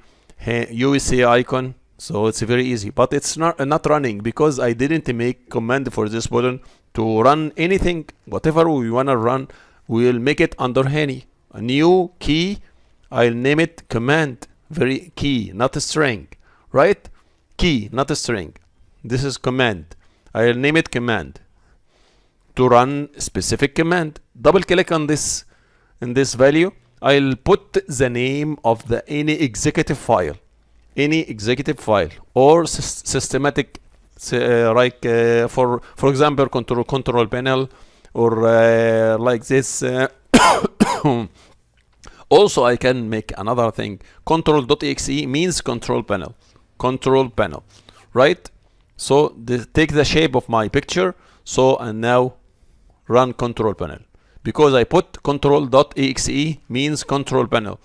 icon. So it's very easy, but it's not running because I didn't make command for this button to run anything. Whatever we wanna run, we'll make it under Hani. A new key, I'll name it command. Very key, not a string. Right? Key, not a string. This is command. I'll name it command. To run specific command. Double click on this, in this value. I'll put the name of any executive file. Any executive file or systematic, like for example, control panel or like this. Also, I can make another thing. Control.exe means control panel. Control panel, right? So take the shape of my picture. So and now run control panel because I put control.exe means control panel.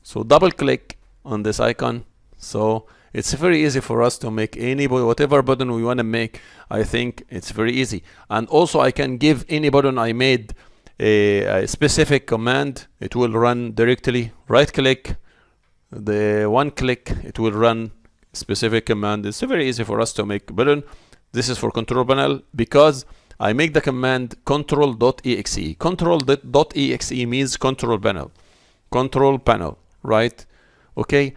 So double click on this icon. So it's very easy for us to make whatever button we want to make. I think it's very easy. And also I can give any button I made a specific command. It will run directly. Right click, the one click, it will run specific command. It's very easy for us to make button. This is for control panel because I make the command control.exe. Control.exe means control panel. Control panel, right? Okay.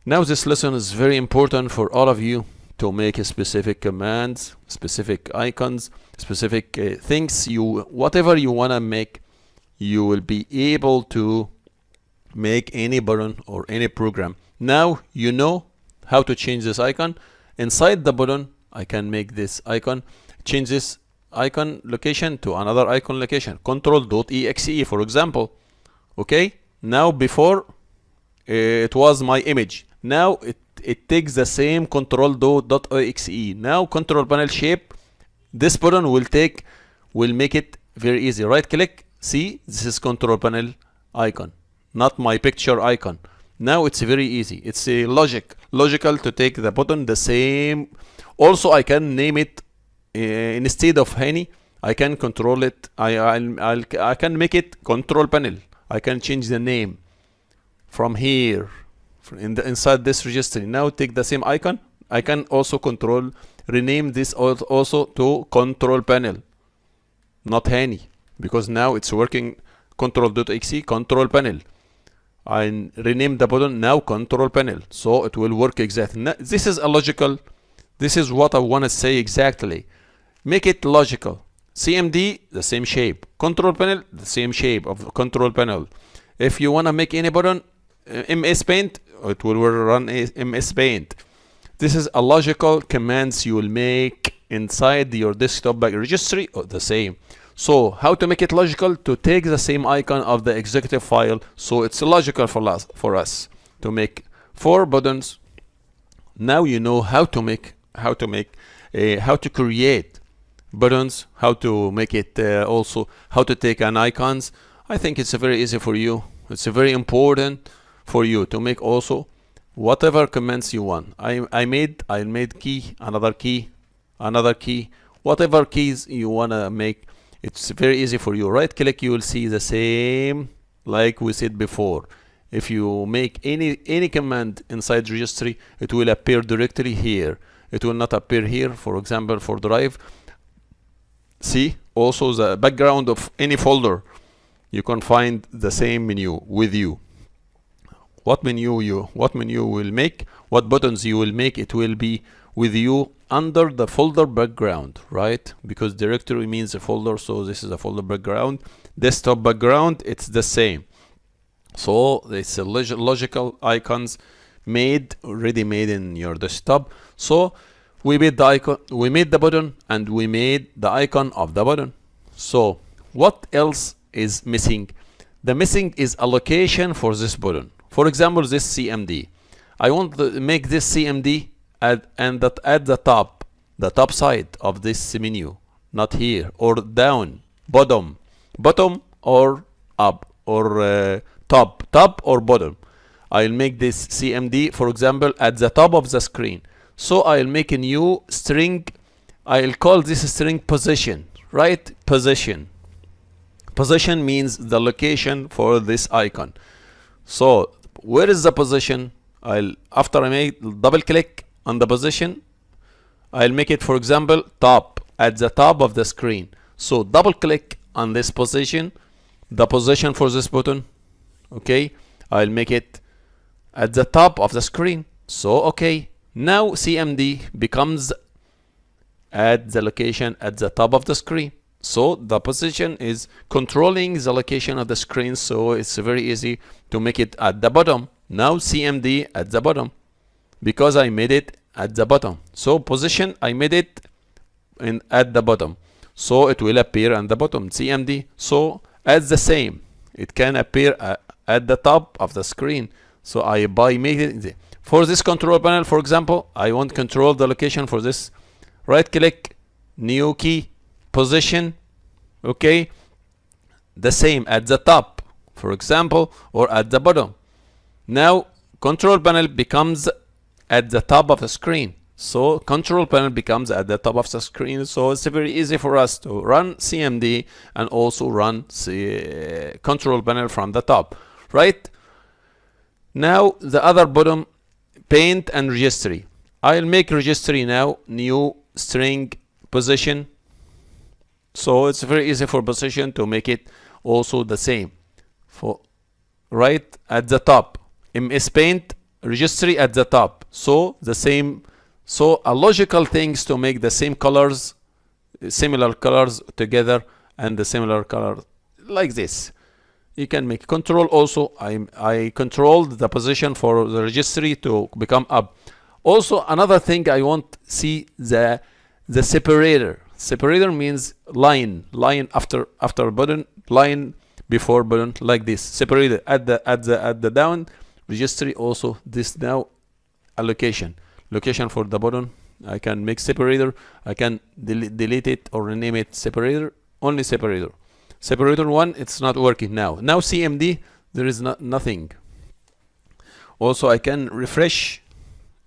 Now this lesson is very important for all of you to make specific commands, specific icons, specific things. Whatever you want to make, you will be able to make any button or any program. Now you know how to change this icon. Inside the button, I can make this icon, change this icon location to another icon location. Control.exe, for example. Okay. Now before it was my image. Now it takes the same control.exe. Now control panel shape. This button will make it very easy. Right click. See, this is control panel icon, not my picture icon. Now it's very easy. It's a logical to take the button the same. Also, I can name it instead of Hani. I can control it. I can make it control panel. I can change the name. from here inside this registry. Now take the same icon. I can also rename this also to control panel, not Hani, because now it's working control.exe control panel. I rename the button now control panel, so it will work exactly. Now, this is a logical. This is what I want to say exactly. Make it logical. CMD, the same shape. Control panel, the same shape of control panel. If you want to make any button, MS Paint, it will run MS Paint. This is a logical commands you will make inside your desktop registry, or the same. So how to make it logical? To take the same icon of the executive file, so it's logical for us to make 4 buttons. Now you know how to create buttons, how to make it also how to take an icons. I think it's very easy for you. It's very important for you to make also whatever commands you want. I made key, another key, whatever keys you wanna make. It's very easy for you. Right click, you will see the same like we said before. If you make any command inside registry, it will appear directly here. It will not appear here. For example, for drive, see also the background of any folder. You can find the same menu with you. What menu will make, what buttons you will make, it will be with you under the folder background, right? Because directory means a folder, so this is a folder background. Desktop background, it's the same. So it's a logical icons already made in your desktop. So we made the icon, we made the button, and we made the icon of the button. So what else is missing? The missing is a location for this button. For example, this CMD. I want to make this CMD at the top side of this menu, not here, or down, bottom or up, or top or bottom. I'll make this CMD, for example, at the top of the screen. So I'll make a new string. I'll call this string position, right? Position means the location for this icon. So where is the position? After I make double click on the position, I'll make it, for example, top, at the top of the screen. So double click on this position, the position for this button. Okay, I'll make it at the top of the screen. So okay, now CMD becomes at the location at the top of the screen. So the position is controlling the location of the screen, so it's very easy to make it at the bottom. Now CMD at the bottom, because I made it at the bottom. So position, I made it at the bottom, so it will appear at the bottom. CMD, so as the same, it can appear at the top of the screen. So I made it for this control panel. For example, I want control the location for this. Right click, new key, position. Okay, the same at the top, for example, or at the bottom. Now control panel becomes at the top of the screen. So control panel becomes at the top of the screen. So it's very easy for us to run CMD and also run control panel from the top, right? Now the other bottom, paint and registry. I'll make registry now, new string position. So it's very easy for position to make it also the same. For right at the top, MS Paint, registry at the top. So the same. So a logical things to make the same colors, similar colors together, and the similar color like this. You can make control also. I controlled the position for the registry to become up. Also another thing I want see the separator. Separator means line after button, line before button, like this. Separator at the down registry. Also this now allocation for the button. I can make separator. I can delete it or rename it separator. Only separator. Separator 1, it's not working now. Now CMD, there is nothing. Also I can refresh.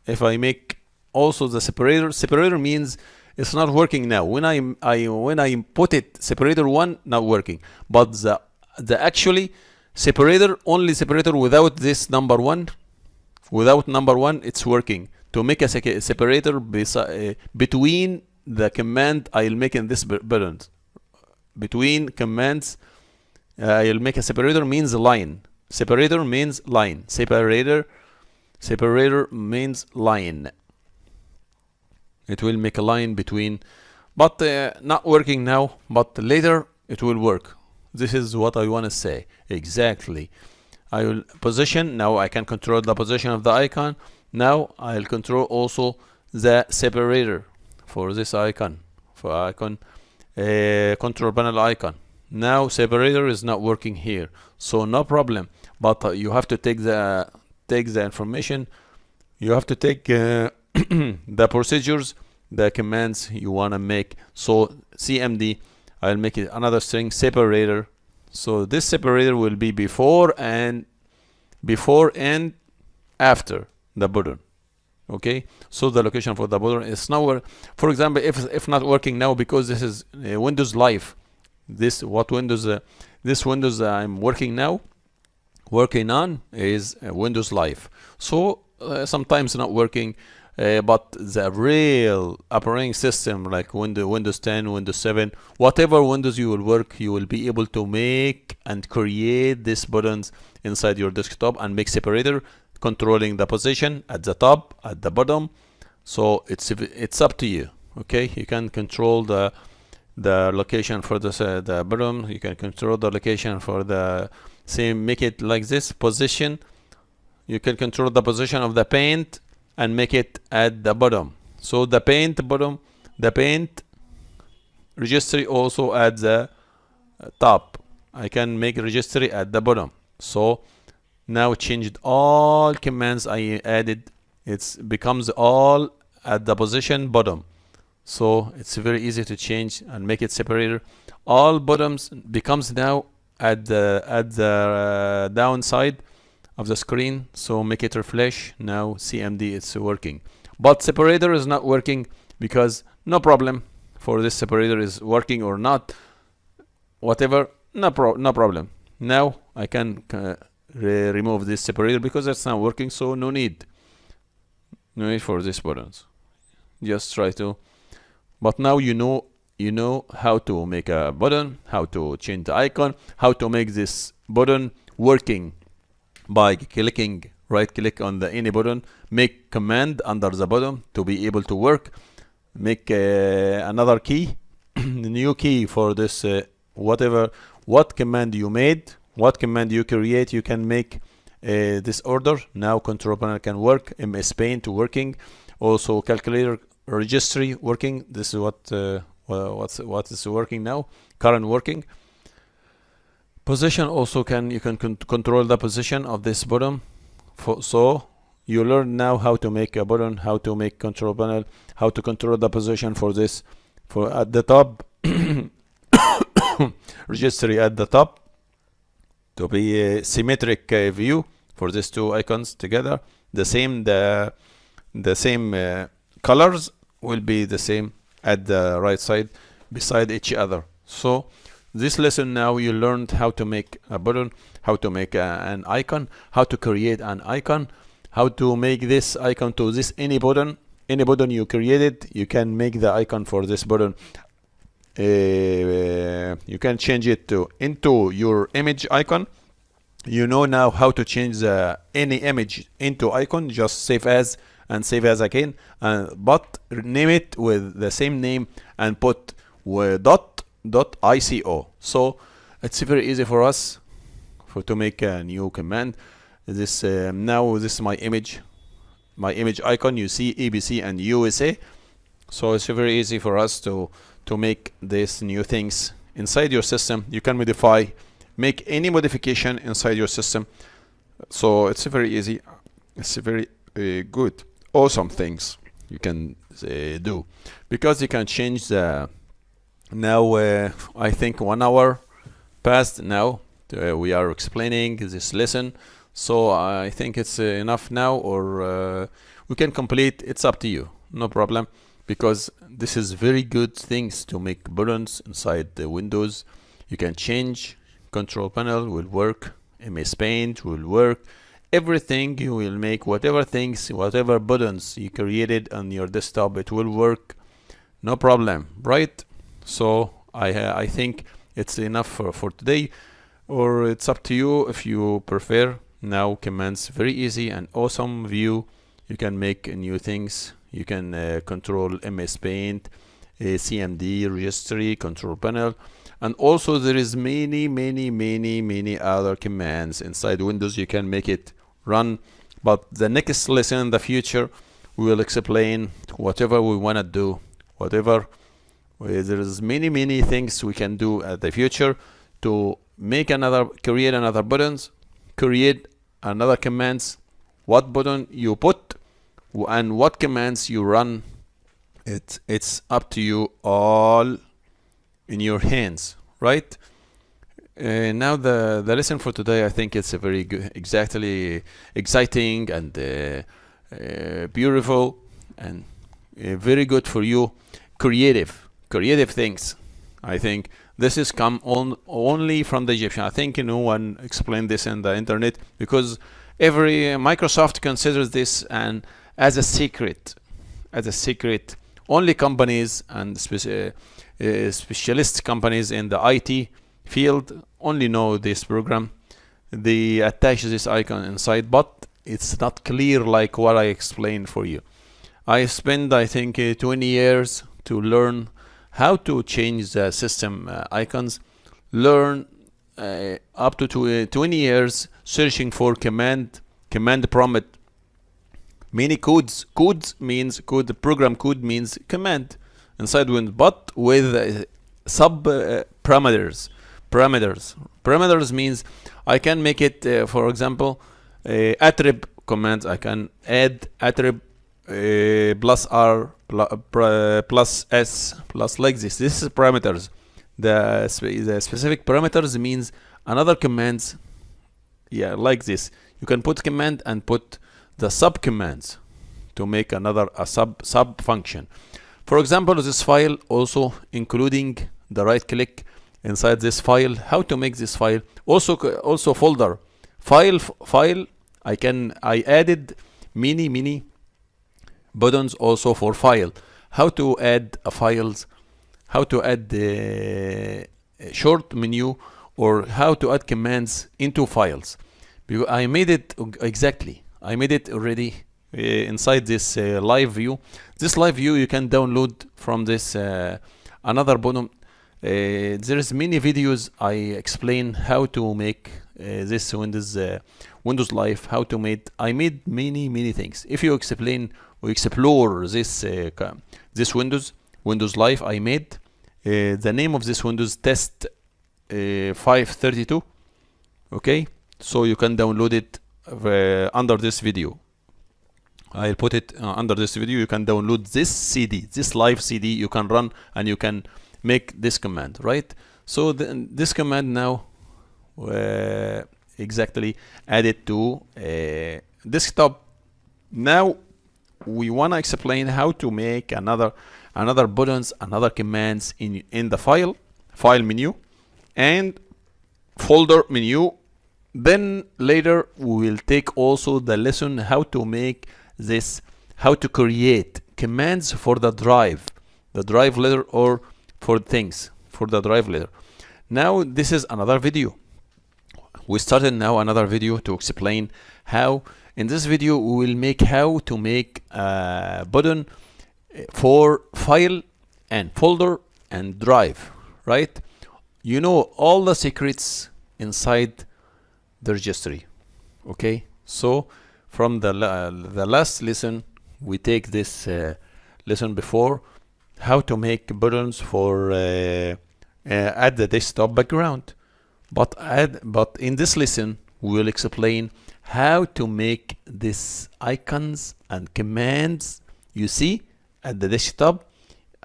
If I make also the separator means it's not working now. When I put it separator 1, not working. But the actually Separator, only separator without this number one. Without number one, it's working. To make a separator between the command I'll make in this button. Between commands, I'll make a separator means line. Separator means line. Separator means line. It will make a line between, but not working now, but later it will work. This is what I want to say. Exactly. I will position. Now I can control the position of the icon. Now I'll control also the separator for this icon. For icon, control panel icon. Now separator is not working here, so no problem. But you have to take the information. You have to take the procedures, the commands you wanna make. So cmd, I'll make it another string separator. So this separator will be before and after the button. Okay, so the location for the button is now, for example, if not working now because this is Windows Live. This Windows I'm working on is Windows Live. So sometimes not working, but the real operating system like Windows 10, Windows 7, whatever Windows you will work, you will be able to make and create these buttons inside your desktop and make separator, controlling the position at the top, at the bottom. So it's up to you. Okay, you can control the location for the bottom. You can control the location for the same. Make it like this position. You can control the position of the paint and make it at the bottom. So the paint bottom, the paint registry also at the top. I can make registry at the bottom. So now changed all commands I added. It becomes all at the position bottom. So it's very easy to change and make it separator. All bottoms becomes now at the downside of the screen. So make it refresh. Now cmd it's working, but separator is not working because no problem for this separator is working or not, whatever, no problem. Now I can remove this separator because it's not working, so no need for these buttons. Just try to, but now you know how to make a button, how to change the icon, how to make this button working by clicking right click on the any button, make command under the button to be able to work, make another key new key for this what command you made, what command you create, you can make this order. Now control panel can work, MS Paint working, also calculator registry working. This is what is working now, current working. Position also you can control the position of this button. So you learn now how to make a button, how to make control panel, how to control the position for this, for at the top registry at the top to be a symmetric view for these two icons together. The same colors will be the same at the right side beside each other. So this lesson now you learned how to make a button, how to make an icon, how to create an icon, how to make this icon to this any button you created. You can make the icon for this button. You can change it into your image icon. You know now how to change any image into icon. Just save as and save as again, but name it with the same name and put .ico. So it's very easy for us to make a new command. This now this is my image icon. You see ABC and USA. So it's very easy for us to make these new things inside your system. You can modify, make any modification inside your system. So it's very easy. It's very good, awesome things you can do, because you can change the. Now I think 1 hour passed now. We are explaining this lesson, so I think it's enough now, or we can complete. It's up to you, no problem, because this is very good things to make buttons inside the Windows. You can change, control panel will work, MS Paint will work. Everything you will make, whatever things, whatever buttons you created on your desktop, it will work, no problem, right? So I think it's enough for today, or it's up to you if you prefer. Now commands, very easy and awesome view. You can make new things. You can control MS Paint, CMD, Registry, control panel, and also there is many other commands inside Windows. You can make it run, but the next lesson in the future we will explain whatever we want to do, whatever there is many things we can do at the future to make another, create another buttons, create another commands, what button you put and what commands you run. It's up to you, all in your hands, right? Now the lesson for today, I think it's a very good, exactly exciting and beautiful and very good for you. Creative things. I think this is come on only from the Egyptian. I think no one explained this in the internet, because every Microsoft considers this and as a secret, only companies and specialist companies in the IT field only know this program. They attach this icon inside, but it's not clear like what I explained for you. I spent, I think, 20 years to learn how to change the system icons. Learn up to 20 years searching for command prompt. Many codes means code. The program code means command inside Windows, but with sub parameters. Parameters means I can make it, for example, attrib commands. I can add attrib plus R plus S plus like this. This is parameters. The specific parameters means another commands. Yeah, like this. You can put command and put the sub commands to make another sub function. For example, this file also including the right click inside this file. How to make this file? Also folder file. I added many buttons also for file. How to add files? How to add the short menu, or how to add commands into files? Because I made it exactly. I made it already inside this live view. This live view you can download from this another bottom. There is many videos I explain how to make this Windows Live. How to make. I made many things. If you explore this Windows Live I made. The name of this Windows Test 532. Okay, so you can download it under this video. I'll put it under this video. You can download this CD, this live CD. You can run and you can make this command, right? So this command now exactly added to desktop. Now we want to explain how to make another buttons, another commands in the file menu and folder menu. Then later we will take also the lesson how to make this, how to create commands for the drive letter, or for things for the drive letter. Now this is another video. We started now another video to explain how. In this video we will make how to make a button for file and folder and drive, right? You know all the secrets inside the registry. Okay, so from the last lesson we take this lesson before, how to make buttons for add the desktop background, but in this lesson we will explain how to make these icons and commands you see at the desktop,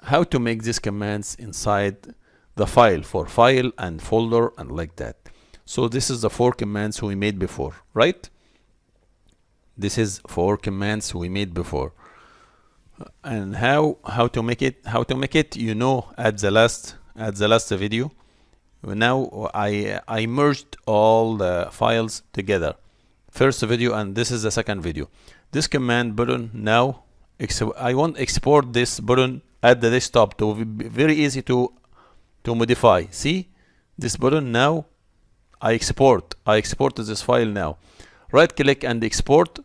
how to make these commands inside the file for file and folder and like that. So this is the 4 commands we made before, right? This is 4 commands we made before. And how to make it, you know, at the last video Now I merged all the files together. First video and this is the second video. This command button now, I want to export this button at the desktop to be very easy to modify. See this button now, I exported this file now. Right click and export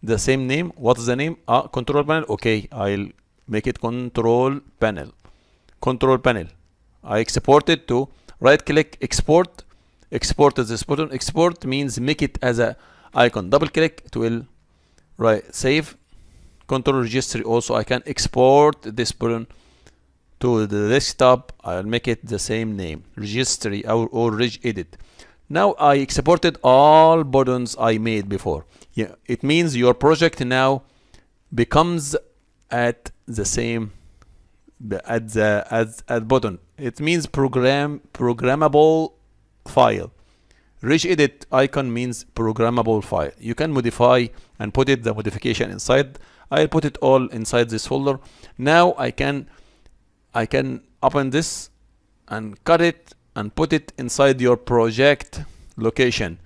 the same name. What is the name? Control panel. Okay, I'll make it control panel. I export it to right click, export this button. Export means make it as a icon. Double click, it will save. Control registry also, I can export this button to the desktop. I'll make it the same name, registry or reg edit. Now I exported all buttons I made before. Yeah, it means your project now becomes at the same at button. It means programmable file. Reg edit icon means programmable file. You can modify and put the modification inside. I'll put it all inside this folder. Now I can open this and cut it and put it inside your project location.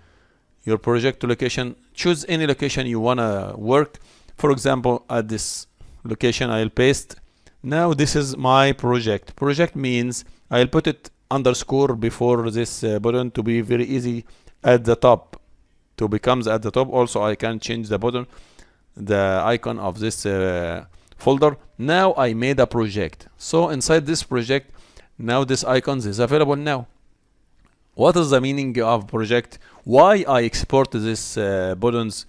Your project location, choose any location you wanna work. For example, at this location I'll paste. Now this is my project. Project means I'll put it underscore before this button to be very easy at the top, to becomes at the top. Also I can change the button, the icon of this folder. Now I made a project. So inside this project, now this icons is available now. What is the meaning of project? Why I export this buttons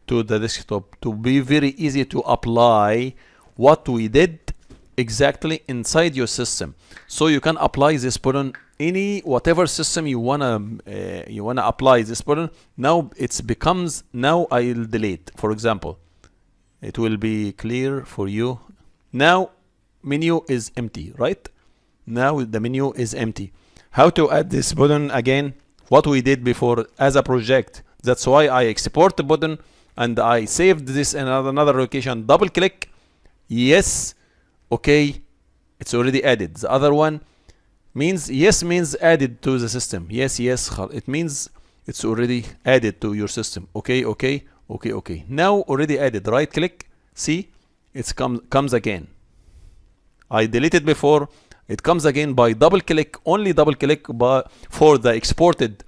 to the desktop? To be very easy to apply what we did exactly inside your system. So you can apply this button whatever system you wanna apply this button. Now it becomes, now I'll delete, for example. It will be clear for you. Now menu is empty, right? Now the menu is empty. How to add this button again? What we did before as a project. That's why I export the button and I saved this in another location. Double click. Yes. Okay. It's already added. The other one means yes means added to the system. Yes. It means it's already added to your system. Okay. Now already added. Right click. See, it comes again. I deleted before. It comes again by double click. Only double click for the exported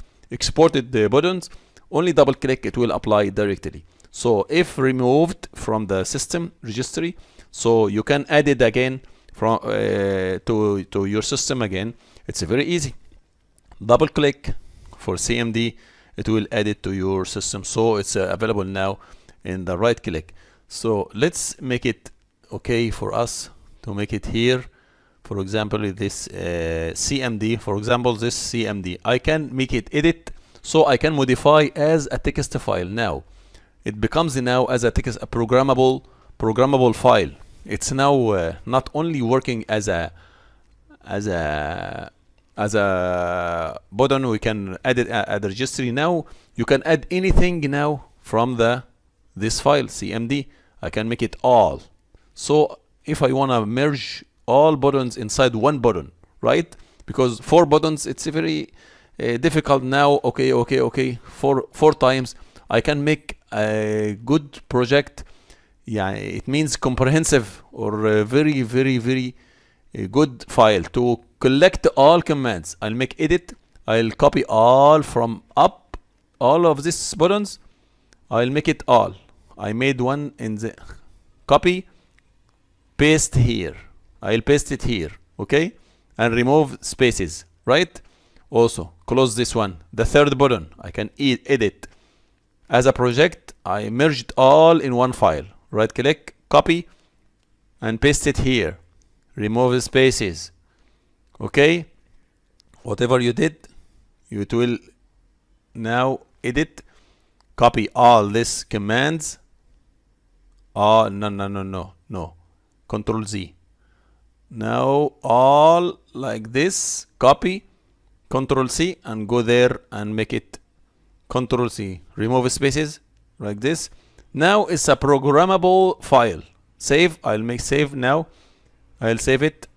buttons. Only double click, it will apply directly. So if removed from the system registry, so you can add it again from to your system again. It's very easy. Double click for CMD, it will add it to your system. So it's available now in the right click. So let's make it okay for us to make it here. For example, this CMD, for example, this CMD, I can make it edit, so I can modify as a text file. Now it becomes now as a text, a programmable file. It's now not only working as a button. We can add it at the registry. Now you can add anything now from this file CMD. I can make it all. So if I wanna merge all buttons inside one button, right? Because 4 buttons, it's very difficult now. Okay. Four times I can make a good project. Yeah, it means comprehensive or a very good file to collect all commands. I'll make edit. I'll copy all from up, all of these buttons. I'll make it all. I made one in the copy, paste here. I'll paste it here, okay? And remove spaces, right? Also, close this one. The third button, I can edit. As a project, I merged all in one file. Right click, copy, and paste it here. Remove the spaces, okay? Whatever you did, it will now edit. Copy all these commands. Oh, no. Control Z. Now all like this, copy, Control C, and go there and make it Control C. Remove spaces like this. Now it's a programmable file. Save. I'll make save now. I'll save it.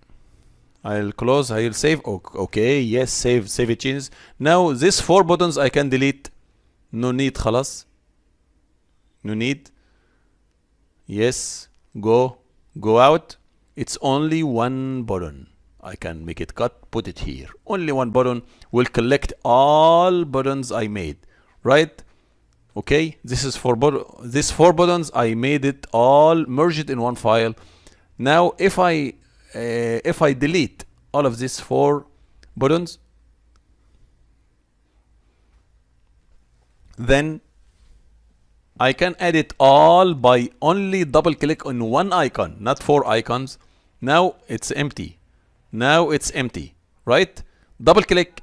I'll close, I'll save. Okay, yes, save it changes. Now this 4 buttons I can delete. No need خلاص. No need. Yes, go out. It's only 1 button. I can make it cut, put it here. Only 1 button will collect all buttons I made, right? Okay, this is this 4 buttons. I made it all merged in 1 file. Now if I delete all of these 4 buttons, then I can add it all by only double click on 1 icon, not 4 icons. Now it's empty. Right? Double click.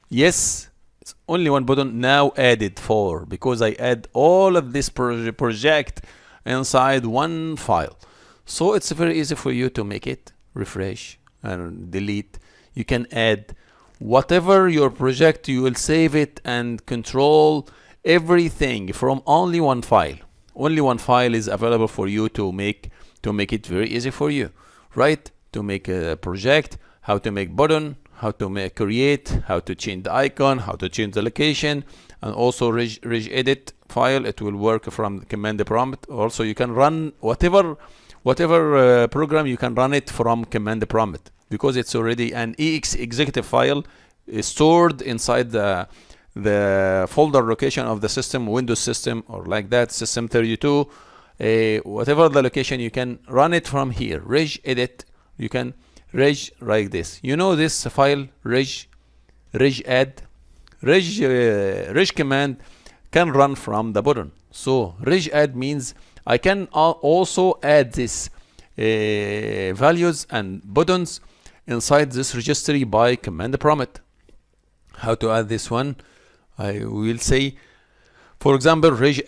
Yes, it's only 1 button. Now added 4 because I add all of this project inside 1 file. So it's very easy for you to make it. Refresh and delete. You can add whatever your project, you will save it and control everything from only 1 file. Only 1 file is available for you to make it very easy for you, right? To make a project, how to make button, how to create, how to change the icon, how to change the location, and also regedit file. It will work from command prompt. Also, you can run whatever program, you can run it from command prompt because it's already an ex executive file stored inside the folder location of the system, Windows system, or like that, system 32. Whatever the location, you can run it from here. Regedit. You can like this. You know this file reged command can run from the button. So reged means I can also add this values and buttons inside this registry by command prompt. How to add this one? I will say, for example, reged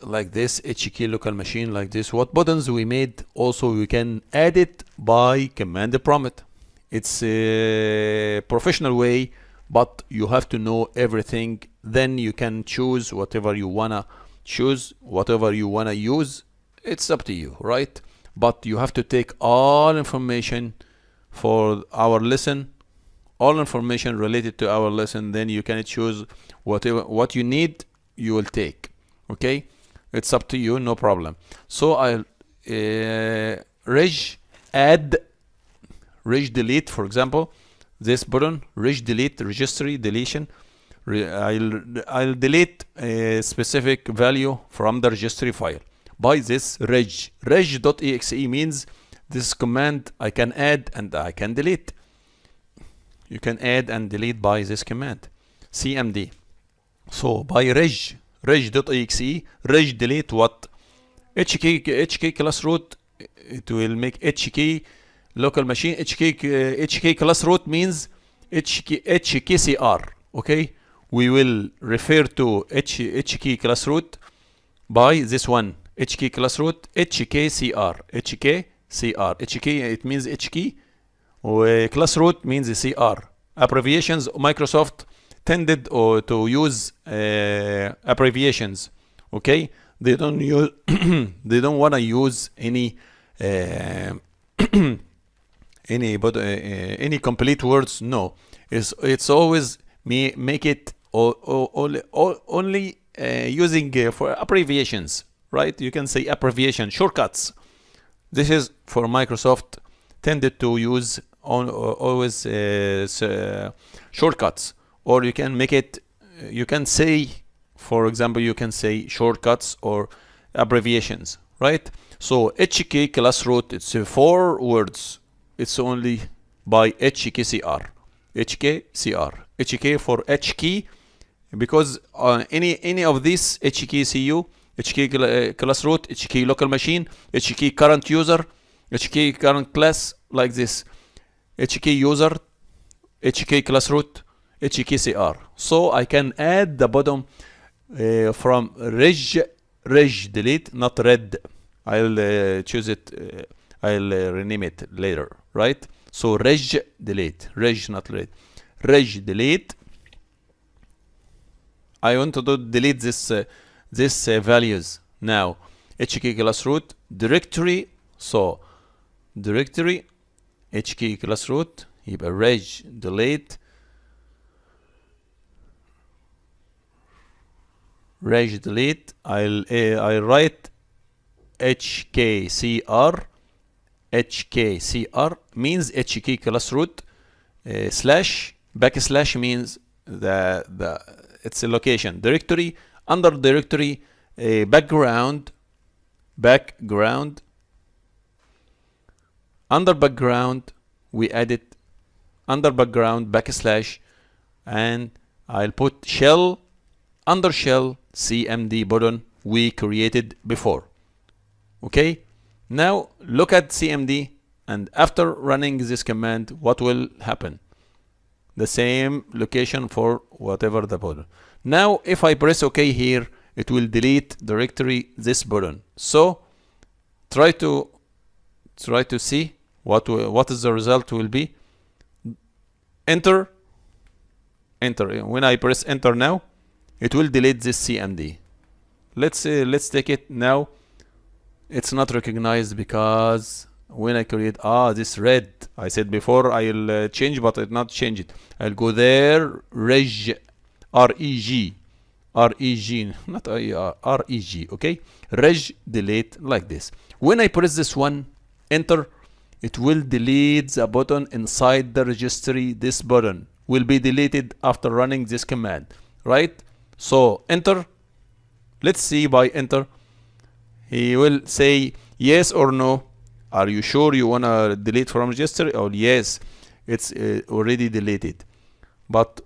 like this, HK local machine like this. What buttons we made? Also, we can add it by command prompt. It's a professional way, but you have to know everything. Then you can choose whatever you wanna choose, whatever you wanna use. It's up to you, right? But you have to take all information for our lesson, all information related to our lesson. Then you can choose what you need. You will take. Okay, it's up to you, no problem. So I'll delete, for example, this button, delete, registry, deletion. I'll delete a specific value from the registry file by this reg.exe means this command I can add and I can delete. You can add and delete by this command cmd. So by reg.exe, delete what? HK class root. It will make HK local machine. HK class root means HKCR. Okay, we will refer to HK class root by this one. HK class root HKCR. HK it means HK. Class root means CR. Abbreviations, Microsoft tended to use abbreviations. Okay, they don't use they don't want to use any complete words. No, it's always make it only using for abbreviations, right? You can say abbreviation shortcuts. This is for Microsoft tended to use always shortcuts. Or you can make it, you can say, for example, you can say shortcuts or abbreviations, right? So HK class root, it's 4 words. It's only by HKCR. HK for HK, because any of these HKCU, HK class root, HK local machine, HK current user, HK current class, like this. HK user, HK class root, HKCR. So I can add the bottom from reg delete, not red. I'll choose it. I'll rename it later, right? So reg delete, not red. Reg delete. I want to delete this values now. HK class root directory. So directory key class root يبقى reg delete I'll write hkcr means key class root slash backslash means it's a location directory under directory background under background we added under background backslash and I'll put shell under shell cmd button we created before. Okay, now look at cmd and after running this command what will happen? The same location for whatever the button. Now if I press OK here it will delete directory this button. So try to see what is the result will be. Enter. When I press enter now it will delete this cmd. Let's take it now. It's not recognized because when I create this red, I said before I'll change but it not change it. I'll go there reg not reg, okay, reg delete like this. When I press this one enter it will delete the button inside the registry. This button will be deleted after running this command, right? So enter. Let's see by enter he will say yes or no. Are you sure you wanna delete from registry? Or yes, it's already deleted, but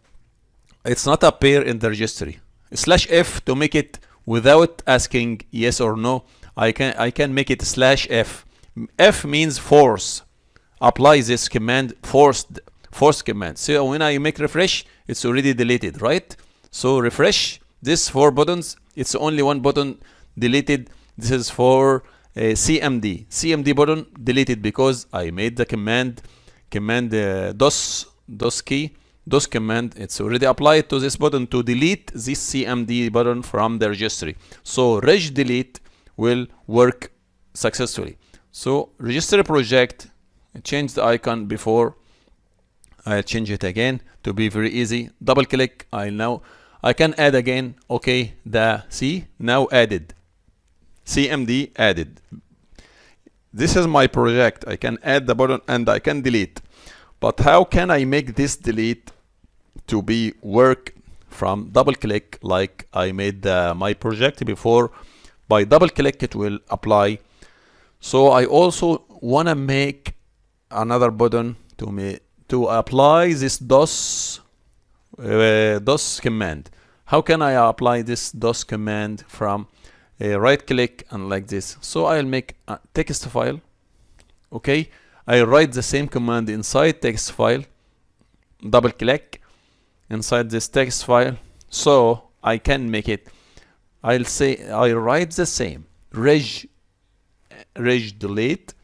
it's not appear in the registry. /f to make it without asking yes or no. I can make it /f. F means force. Apply this command, force command. So when I make refresh, it's already deleted, right? So refresh this 4 buttons. It's only one button deleted. This is for cmd button deleted because I made the command dos command. It's already applied to this button to delete this cmd button from the registry. So reg delete will work successfully. So registry project, change the icon before. I'll change it again to be very easy. Double click. I can add again. Okay, now added. cmd added. This is my project. I can add the button and I can delete. But how can I make this delete to be work from double click like I made my project before? By double click it will apply. So I also want to make another button to apply this dos command. How can I apply this dos command from right click and like this? So I'll make a text file. Okay, I write the same command inside text file, double click inside this text file, so I can make it. I'll say I write the same reg delete.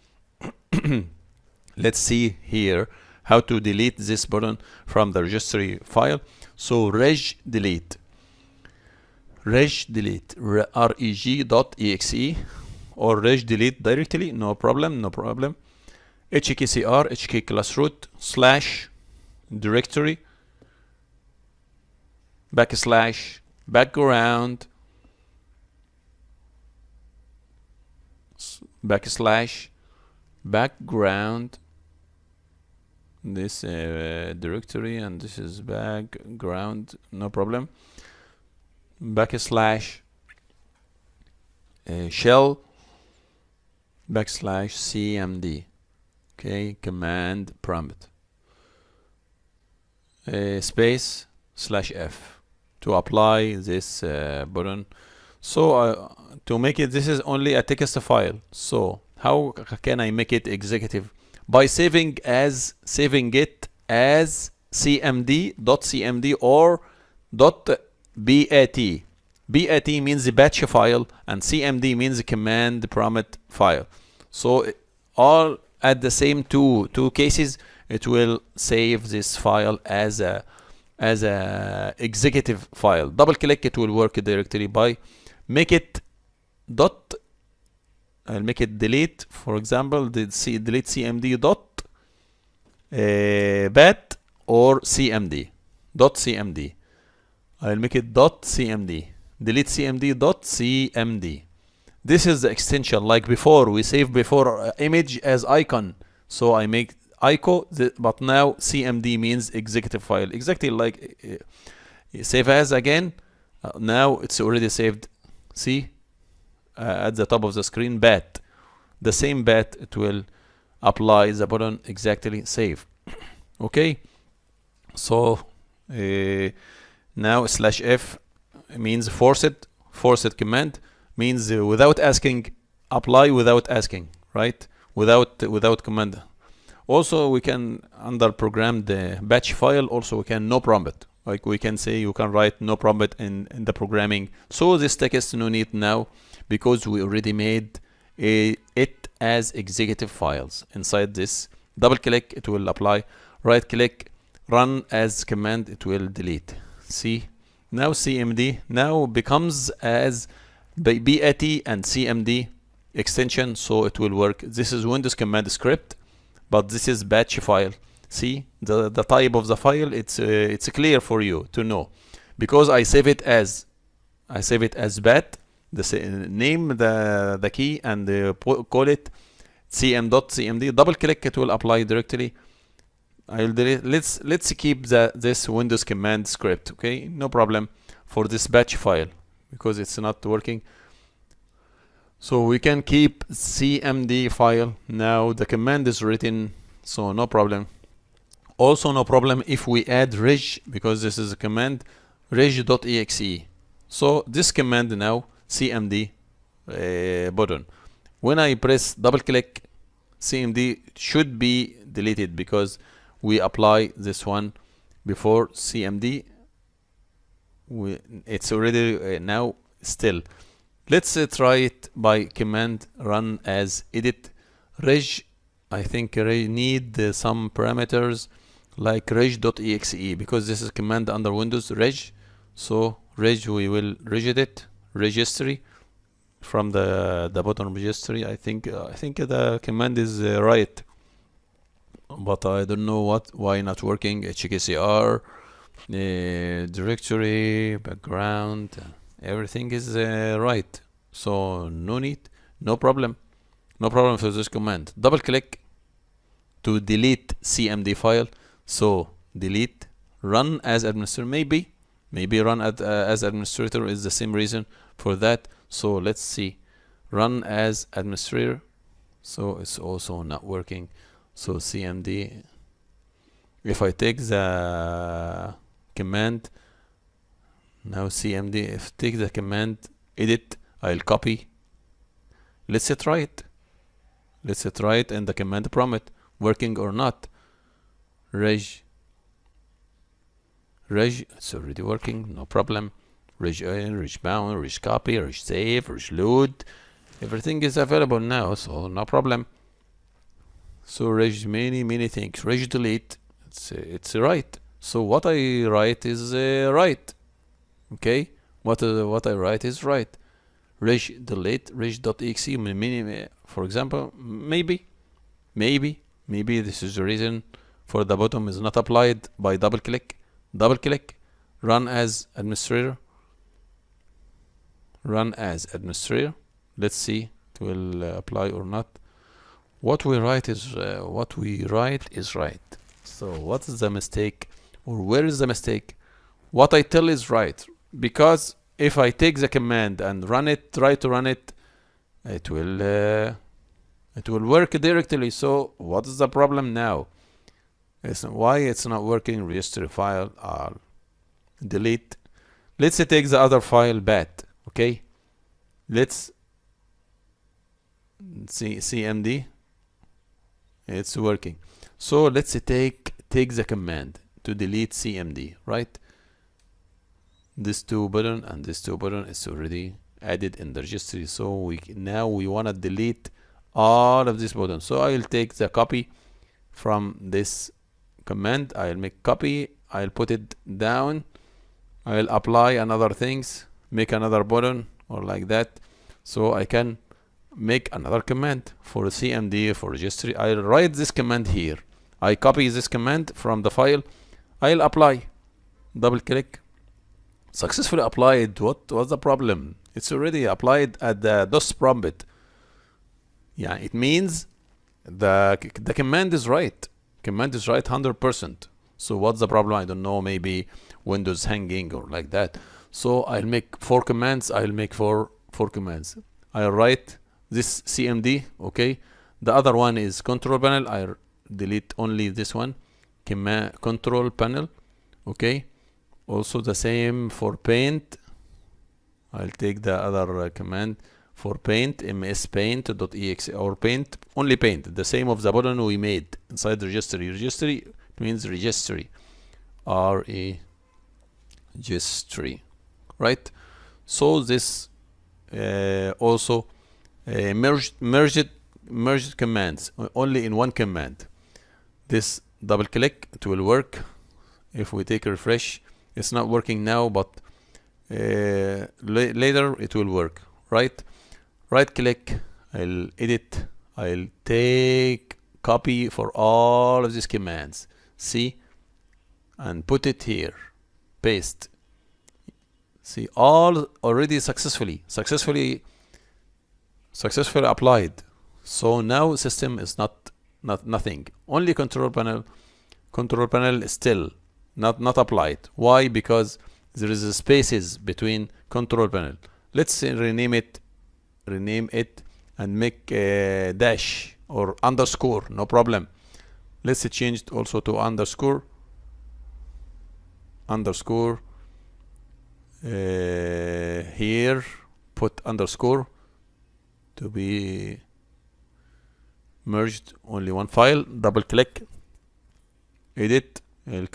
Let's see here how to delete this button from the registry file. So reg delete reg.exe or reg delete directly, no problem. hkcr hk class root / directory background this directory, and this is background, no problem, shell /cmd. Okay, command prompt space /f to apply this button. So to make it, this is only a text file. So how can I make it executive? By saving it as cmd.cmd or .bat. BAT means the batch file and CMD means the command prompt file. So all at the same two cases, it will save this file as a executive file. Double click, it will work directly. By make it I'll make it delete, for example, delete CMD dot bat or cmd dot cmd. I'll make it dot cmd. Delete cmd dot cmd. This is the extension. Like before, we saved before image as icon, so I make ICO, but now cmd means executive file, exactly like save as again. Now it's already saved. See, at the top of the screen, bat, the same bat, it will apply the button exactly save. Okay, so now /f means forced command, means without asking, apply without asking, right? Without command. Also, we can under program the batch file. Also, we can no prompt. Like we can say you can write no prompt in the programming. So this text no need now because we already made it as executive files inside this. Double click, it will apply. Right click, run as command, it will delete. See, now cmd now becomes as BAT and cmd extension, so it will work. This is Windows command script, but this is batch file. See, the type of the file, it's clear for you to know because I save it as bat, the name, the key, and call it cm.cmd. Double click, it will apply directly. I'll delete. Let's keep this Windows command script. Okay, no problem for this batch file because it's not working. So we can keep cmd file. Now the command is written, so no problem. Also no problem if we add reg, because this is a command, reg.exe. So this command now cmd button. When I press double click, cmd should be deleted because we apply this one before cmd. It's already now still. Let's try it by command run as edit reg. I think reg need some parameters like reg.exe because this is command under Windows reg. So reg, we will regedit registry from the bottom registry. I think the command is right, but I don't know why not working. HKCR directory background, everything is right, so no problem for this command. Double click to delete cmd file. So delete, run as administrator. Maybe run as administrator is the same reason for that. So let's see, run as administrator. So it's also not working. So cmd, if I take the command now cmd, if take the command edit, I'll copy. Let's try it in the command prompt, working or not. Reg, it's already working, no problem. Reg in, reg bound, reg copy, reg save, reg load, everything is available now, so no problem. So reg many things. Reg delete, it's right. So what I write is right. Okay, what I write is right. Reg delete, reg.exe, for example. Maybe this is the reason for the bottom is not applied by double click, run as administrator. Let's see it will apply or not. What we write is right. So what is the mistake, or where is the mistake? What I tell is right, because if I take the command and try to run it, it will work directly. So what is the problem now? Why it's not working? Registry file, delete. Let's take the other file, bat. Okay, let's see cmd. It's working. So let's take the command to delete cmd. Right, this two button and this two button is already added in the registry. So we want to delete all of this button. So I'll take the copy from this command. I'll make copy, I'll put it down, I'll apply another things, make another button or like that. So I can make another command for cmd, for registry. I'll write this command here. I copy this command from the file. I'll apply. Double click. Successfully applied. What was the problem? It's already applied at the DOS prompt. Yeah, it means the command is right. Command is right 100%. So what's the problem? I don't know. Maybe Windows hanging or like that. So I'll make 4 commands. I'll make four commands. I'll write this CMD. Okay. The other one is control panel. I'll delete only this one. Command control panel. Okay. Also the same for paint. I'll take the other command for paint, mspaint.exe or paint, only paint, the same of the button we made inside registry. Registry, it means registry, registry, right? So this also merged commands only in one command. This double click, it will work. If we take a refresh, it's not working now, but later it will work, right? Right click, I'll edit, I'll take copy for all of these commands, see, and put it here, paste. See, all already successfully applied. So now system is not nothing, only control panel is still not applied. Why? Because there is spaces between control panel. Let's rename it and make a dash or underscore, no problem. Let's change it also to underscore here, put underscore to be merged only one file. Double click, edit, I'll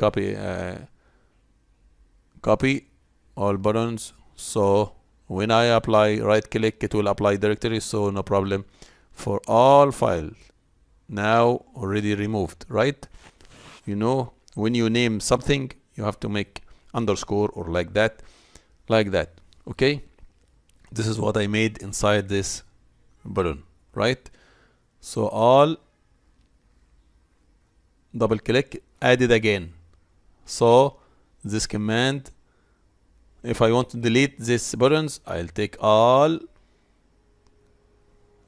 copy all buttons. So when I apply, right click, it will apply directory, so no problem for all files. Now already removed, right? You know, when you name something, you have to make underscore or like that. Okay, this is what I made inside this button, right? So all, double click, added again. So this command, if I want to delete these buttons, I'll take all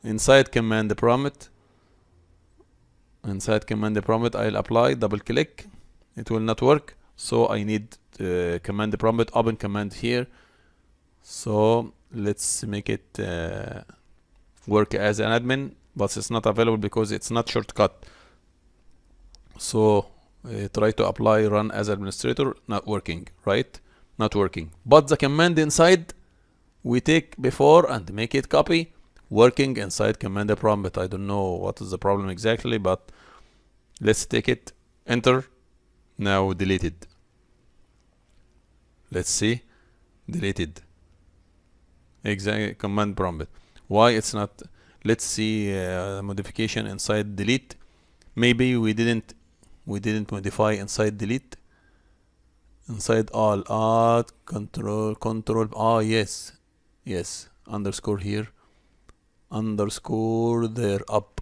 inside command prompt. I'll apply, double click, it will not work. So I need command prompt, open command here. So let's make it work as an admin, but it's not available because it's not shortcut. So try to apply run as administrator, not working, right? Not working. But the command inside we take before and make it copy, working inside command prompt. I don't know what is the problem exactly, but let's take it, enter. Now deleted. Let's see, deleted. Exactly, command prompt. Why it's not? Let's see modification inside delete. Maybe we didn't modify inside delete. Inside all, control, yes, underscore here, underscore there, up.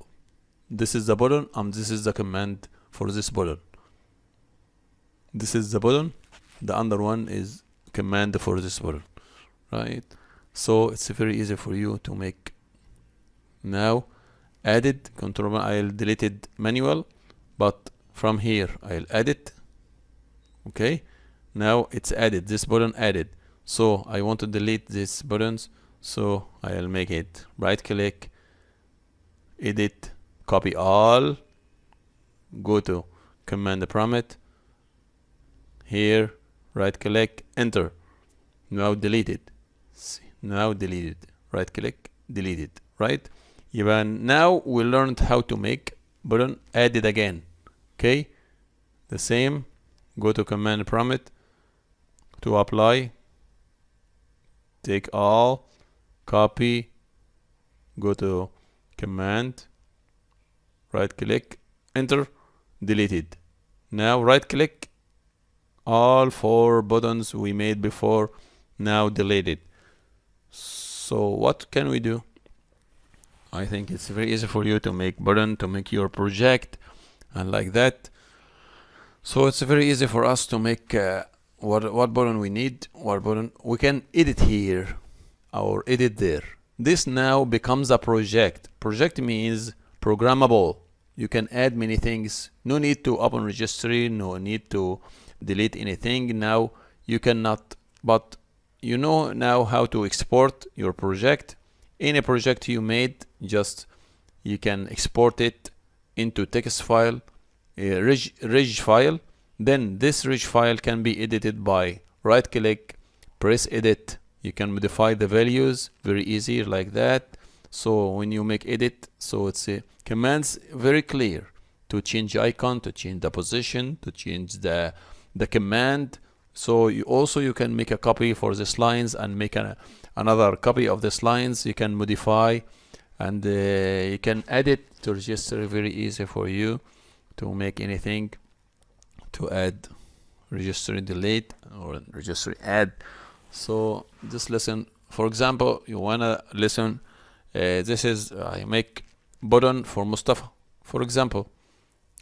This is the button, this is the command for this button. This is the button, the other one is command for this button, right? So it's very easy for you to make. Now, added, control, I'll delete it manual, but from here, I'll edit, okay? Now it's added, this button added. So I want to delete these buttons. So I'll make it right click, edit, copy all, go to command prompt, here, right click, enter. Now deleted. Now deleted. Right click, deleted, right? Even now we learned how to make button added again. Okay? The same, go to command prompt. To apply, take all, copy, go to command, right click, enter, deleted. Now right click, all 4 buttons we made before, now deleted. So what can we do? I think it's very easy for you to make button, to make your project, and like that. So it's very easy for us to make what button we need, what button we can edit here or edit there. This now becomes a project. Project means programmable. You can add many things. No need to open registry, no need to delete anything. Now you cannot, but you know now how to export your project. Any project you made, just you can export it into text file, a reg file. Then this reg file can be edited by right click, press edit. You can modify the values very easy like that. So when you make edit, so it's commands very clear to change icon, to change the position, to change the command. So you can make a copy for these lines and make another copy of these lines. You can modify and you can edit to register. Very easy for you to make anything, to add registry delete or registry add. So this lesson, for example, you wanna listen, this is I make button for Mustafa, for example.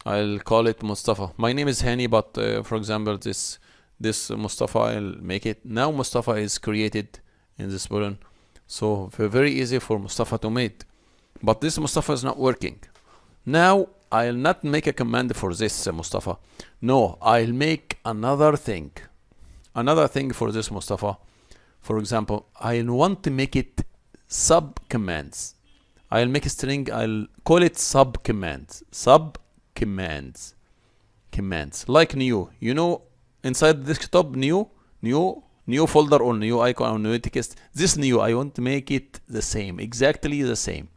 I'll call it Mustafa. My name is Hani, but for example this Mustafa, I'll make it. Now Mustafa is created in this button. So very easy for Mustafa to make. But this Mustafa is not working. Now I'll not make a command for this Mustafa. No, I'll make another thing. Another thing for this Mustafa. For example, I want to make it sub commands. I'll make a string, I'll call it sub commands. Sub commands. Commands. Like new. You know, inside the desktop, new folder or new icon or new text. This new, I want to make it the same, exactly the same.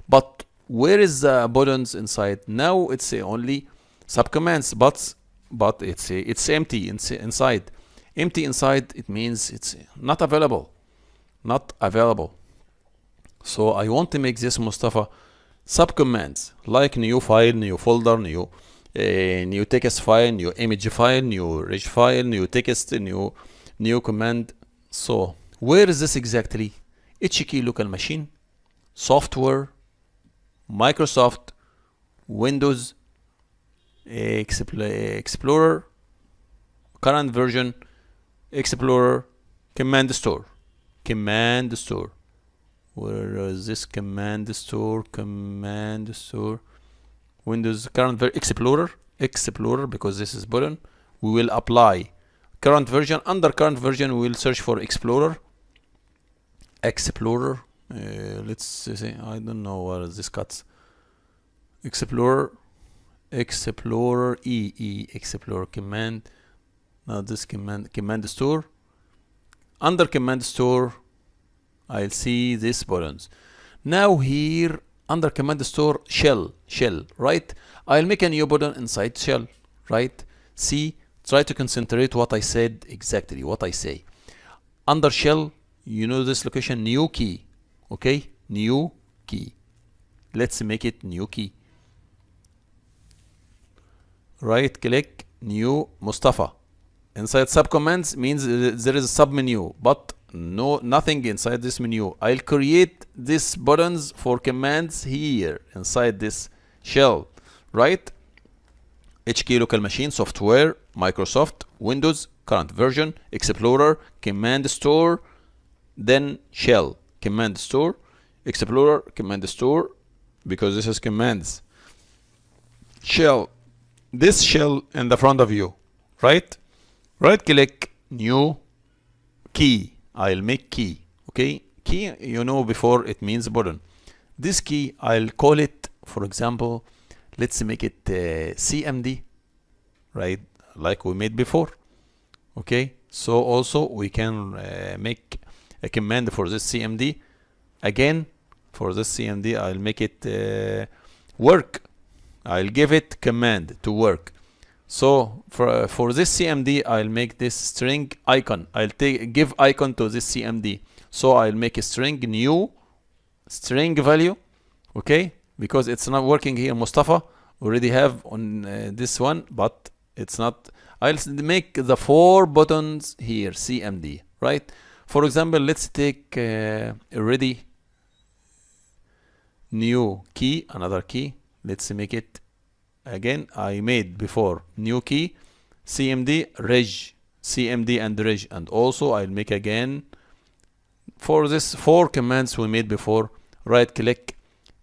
But where is the buttons inside? Now it's only sub commands, but it's empty inside. Empty inside, it means it's not available. Not available. So I want to make this Mustafa sub commands like new file, new folder, new text file, new image file, new reg file, new text, new command. So where is this exactly? HK local machine, software, Microsoft, Windows, Explorer, current version, Explorer, command store. Command store. Where is this command store? Command store. Windows current Explorer, because this is button. We will apply current version. Under current version, we will search for Explorer. Let's see. I don't know where is this cuts. Explorer Explorer command. Now this command store. Under command store, I'll see these buttons. Now here under command store, shell, right? I'll make a new button inside shell, right? See, try to concentrate what I said, exactly what I say. Under shell, you know this location, new key, okay? New key. Let's make it new key. Right click, new Mustafa. Inside sub commands means there is a sub menu, but nothing inside this menu. I'll create these buttons for commands here inside this shell, right? HK local machine, software, Microsoft, Windows, current version, Explorer, command store, then shell, command store, Explorer, command store, because this is commands. Shell, this shell in the front of you, right? Right click, new key. I'll make key, okay? Key, you know before it means button. This key, I'll call it, for example, let's make it CMD, right? Like we made before, okay? So also we can make a command for this CMD. Again, for this CMD, I'll make it work. I'll give it command to work. So for this CMD, I'll make this string icon. I'll give icon to this CMD. So I'll make a string new string value, okay? Because it's not working here. Mustafa already have on this one, but it's not. I'll make the 4 buttons here, CMD, right? For example, let's take already new key, another key. Let's make it again I made before new key cmd reg cmd and reg, and also I'll make again for this 4 commands we made before, right click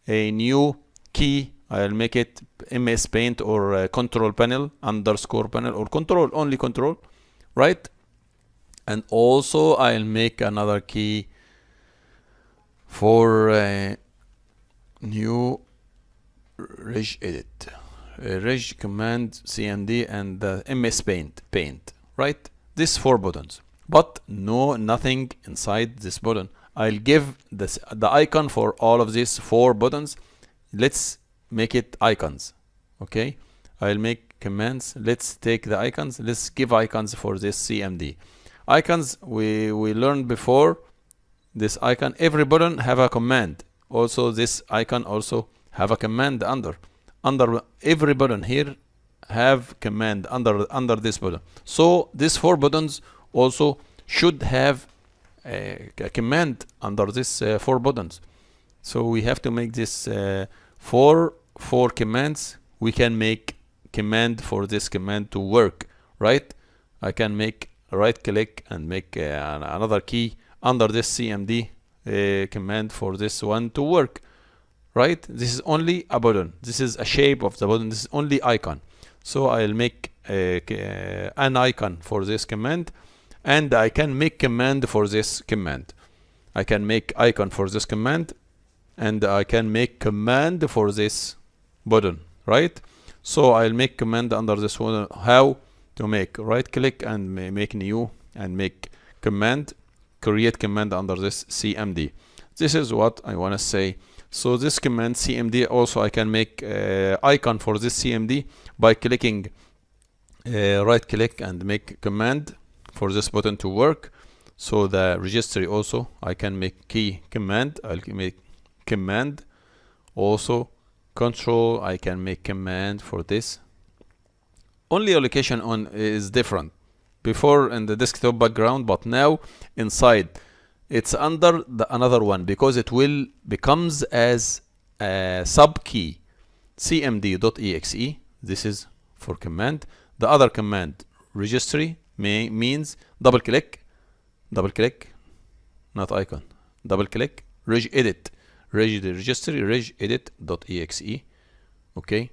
a new key, I'll make it ms paint or control panel underscore panel or control, only control, right? And also I'll make another key for new reg edit, reg command cmd and ms paint, right? These 4 buttons, but nothing inside this button. I'll give the icon for all of these 4 buttons. Let's make it icons. Okay, I'll make commands. Let's take the icons. Let's give icons for this cmd. Icons we learned before. This icon, every button have a command. Also this icon also have a command under every button here have command under this button. So these 4 buttons also should have a command under this 4 buttons. So we have to make this 4 commands. We can make command for this command to work, right? I can make right click and make another key under this cmd command for this one to work, right? This is only a button. This is a shape of the button. This is only icon. So I'll make an icon for this command, and I can make command for this command. I can make icon for this command, and I can make command for this button, right? So I'll make command under this one. How to make? Right click and make new and make command, create command under this cmd. This is what I want to say. So this command cmd also I can make icon for this cmd by clicking right click and make command for this button to work. So the registry also I can make key command. I'll make command also control. I can make command for this. Only allocation on is different. Before in the desktop background, but now inside it's under the another one because it will becomes as a sub key cmd.exe. This is for command. The other command registry means double click, not icon, double click, reg edit, registry reg edit.exe. Okay.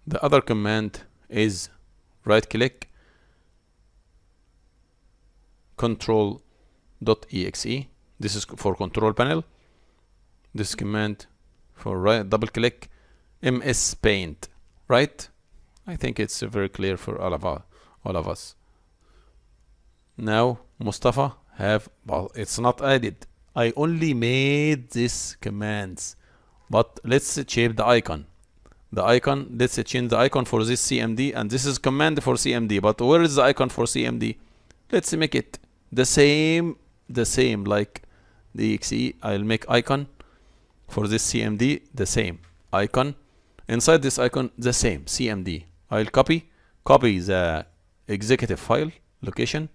The other command is right click control.exe. This is for control panel. This command for right double click ms paint, right? I think it's very clear for all of us. Now Mustafa have, well, it's not added. I only made these commands, but let's change the icon. Let's change the icon for this cmd, and this is command for cmd, but where is the icon for cmd? Let's make it the same like the exe. I'll make icon for this cmd, the same icon. Inside this icon, the same cmd. I'll copy the executive file location,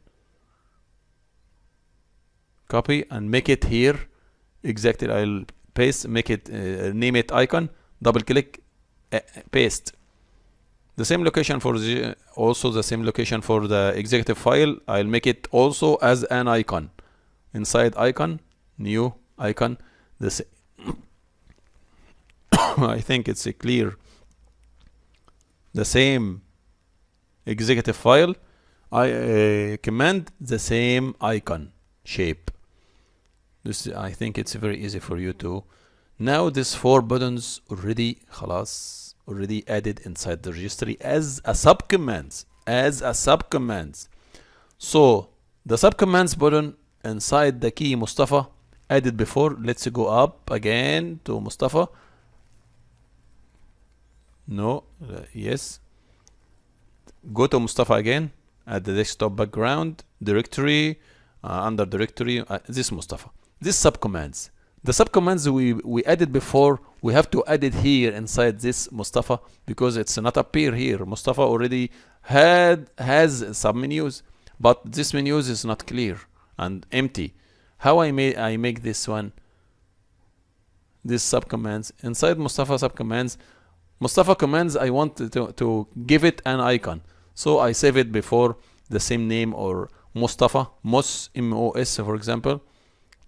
copy and make it here exactly. I'll paste, make it name it icon, double click, paste. The same location for the, also the same location for the executive file. I'll make it also as an icon. Inside icon, new icon, the same. I think it's clear. The same executive file, I command the same icon shape. This, I think it's very easy for you to. Now these 4 buttons already خلاص already added inside the registry as a subcommands. So the subcommands button inside the key Mustafa added before. Let's go up again to Mustafa. No, yes. Go to Mustafa again at the desktop background directory, under directory. This Mustafa. This subcommands. The subcommands we added before, we have to add it here inside this Mustafa because it's not appear here. Mustafa already has some menus, but this menus is not clear and empty. How I make this one? This subcommands inside Mustafa subcommands. Mustafa commands, I want to give it an icon. So I save it before the same name, or Mustafa, Mos, M-O-S, for example,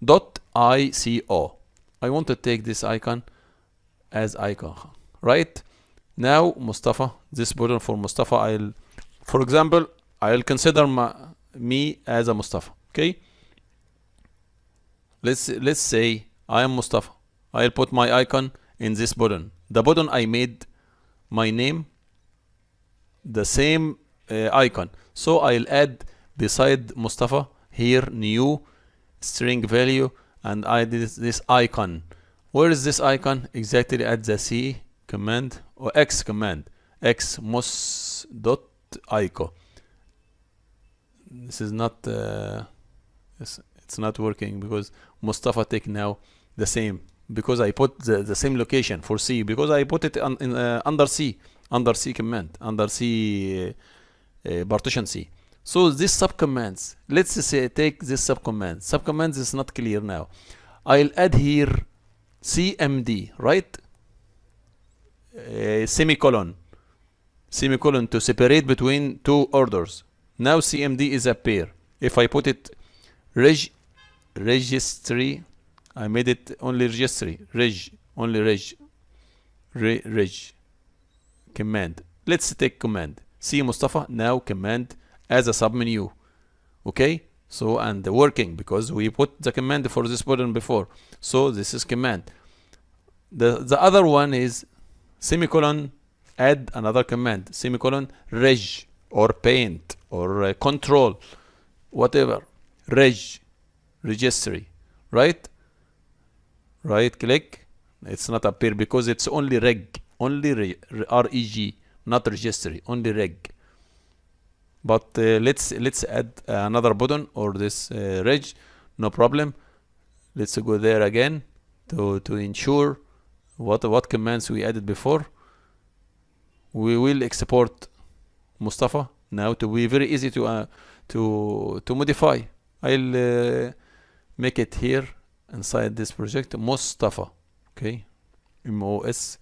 .ico. I want to take this icon as icon, right? Now Mustafa, this button for Mustafa, for example, I'll consider me as a Mustafa, okay? Let's say I am Mustafa. I'll put my icon in this button. The button I made my name, the same icon. So I'll add beside Mustafa here new string value, and I did this icon. Where is this icon? Exactly at the C command or X command. X mos.ico. This is not it's not working because Mustafa take now the same, because I put the same location for C, because I put it under C command, under C partition C. So this subcommands, let's say take this subcommand. Subcommands is not clear now. I'll add here CMD, right? Semicolon to separate between two orders. Now CMD is a pair. If I put it registry, I made it only registry, reg command. Let's take command. See Mustafa, now command as a submenu. Okay? So, and working because we put the command for this button before. So this is command. The other one is semicolon, add another command, semicolon, reg or paint or control, whatever, registry, right? Right click, it's not appear because it's only reg, reg, not registry, only reg. But let's add another button or this reg, no problem. Let's go there again to ensure what commands we added before. We will export Mustafa now to be very easy to modify. I'll make it here inside this project Mustafa, okay, MOS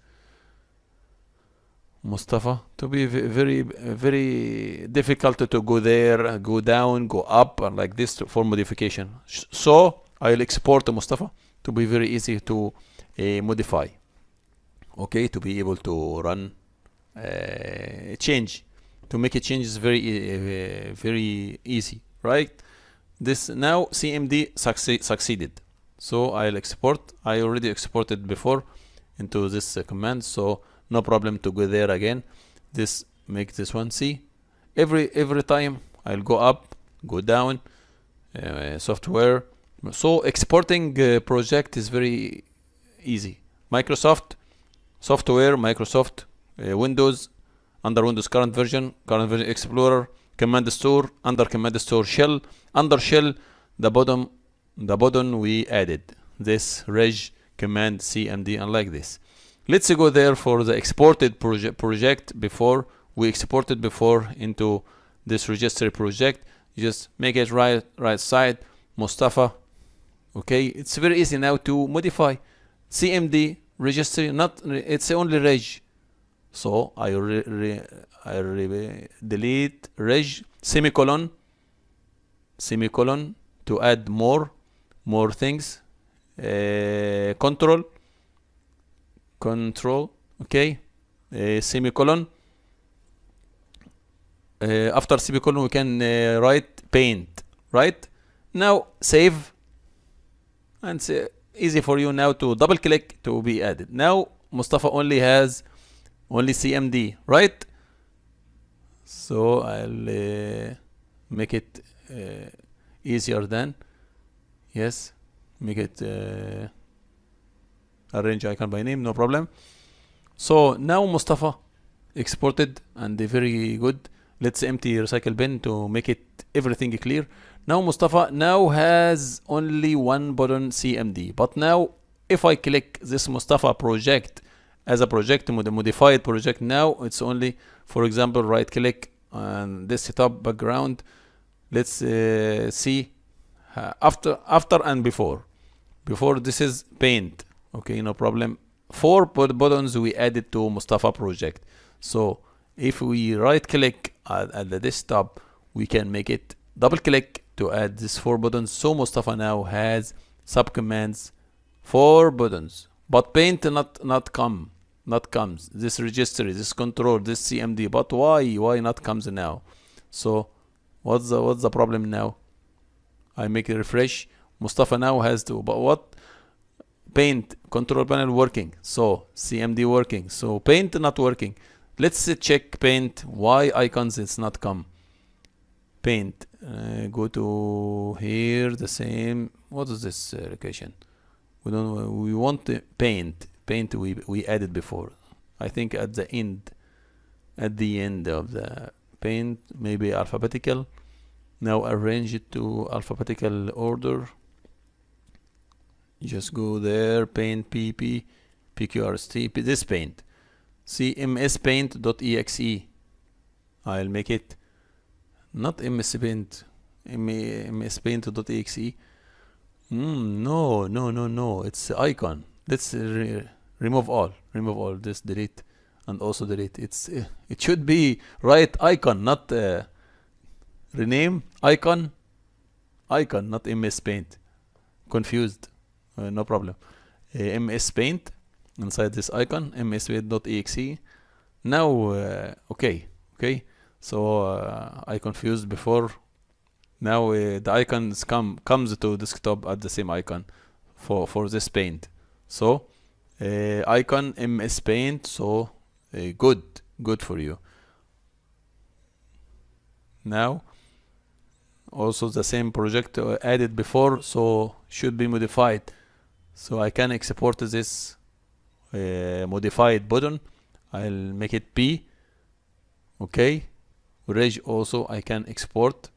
Mustafa, to be very difficult to go there, go down, go up, and like this for modification. So I'll export Mustafa to be very easy to modify, okay, to be able to run change, to make it changes very easy, right? This now CMD succeeded. So I'll export. I already exported before into this command, so no problem to go there again. This make this one. See, every time I'll go up, go down, software. So exporting project is very easy. Microsoft software, Microsoft Windows, under Windows current version Explorer, command store, under command store shell, under shell the button we added this reg command CMD, and like this. Let's go there for the exported project before we exported before into this registry project. Just make it right side Mustafa. Okay, it's very easy now to modify CMD registry, not it's only reg. So I delete reg semicolon to add more things. Control, okay, semicolon. After semicolon we can write paint, right? Now save, and it's easy for you now to double click to be added. Now Mustafa only has CMD, right? So I'll make it easier then. Yes, make it arrange icon by name, no problem. So now Mustafa exported and very good. Let's empty recycle bin to make it everything clear. Now Mustafa now has only one button CMD, but now if I click this Mustafa project as a project, modified project, now it's only, for example, right click on desktop background. Let's see after and before this is paint, okay, no problem. 4 buttons we added to Mustafa project. So if we right click at the desktop, we can make it double click to add these 4 buttons. So Mustafa now has sub commands 4 buttons, but paint not comes. This registry, this control, this CMD, but why not comes now? So what's the problem now? I make a refresh. Mustafa now has to, but what? Paint control panel working, so CMD working, so paint not working. Let's check paint. Why icons it's not come? Paint, go to here, the same. What is this location? We want the paint we added before. I think at the end of the paint, maybe alphabetical. Now arrange it to alphabetical order. Just go there, paint pp pqrst, this paint, cmspaint.exe. I'll make it not mspaint, mspaint.exe. No, it's icon. Let's remove all this, delete, and also delete. It should be right icon, not rename icon, not mspaint. Confused. No problem. MS Paint inside this icon, mspaint.exe. Now, okay. So I confused before. Now the icons comes to desktop at the same icon for this paint. So icon MS Paint. So good for you. Now also the same project added before, so should be modified. So I can export this modified button. I'll make it P. Okay. Reg also I can export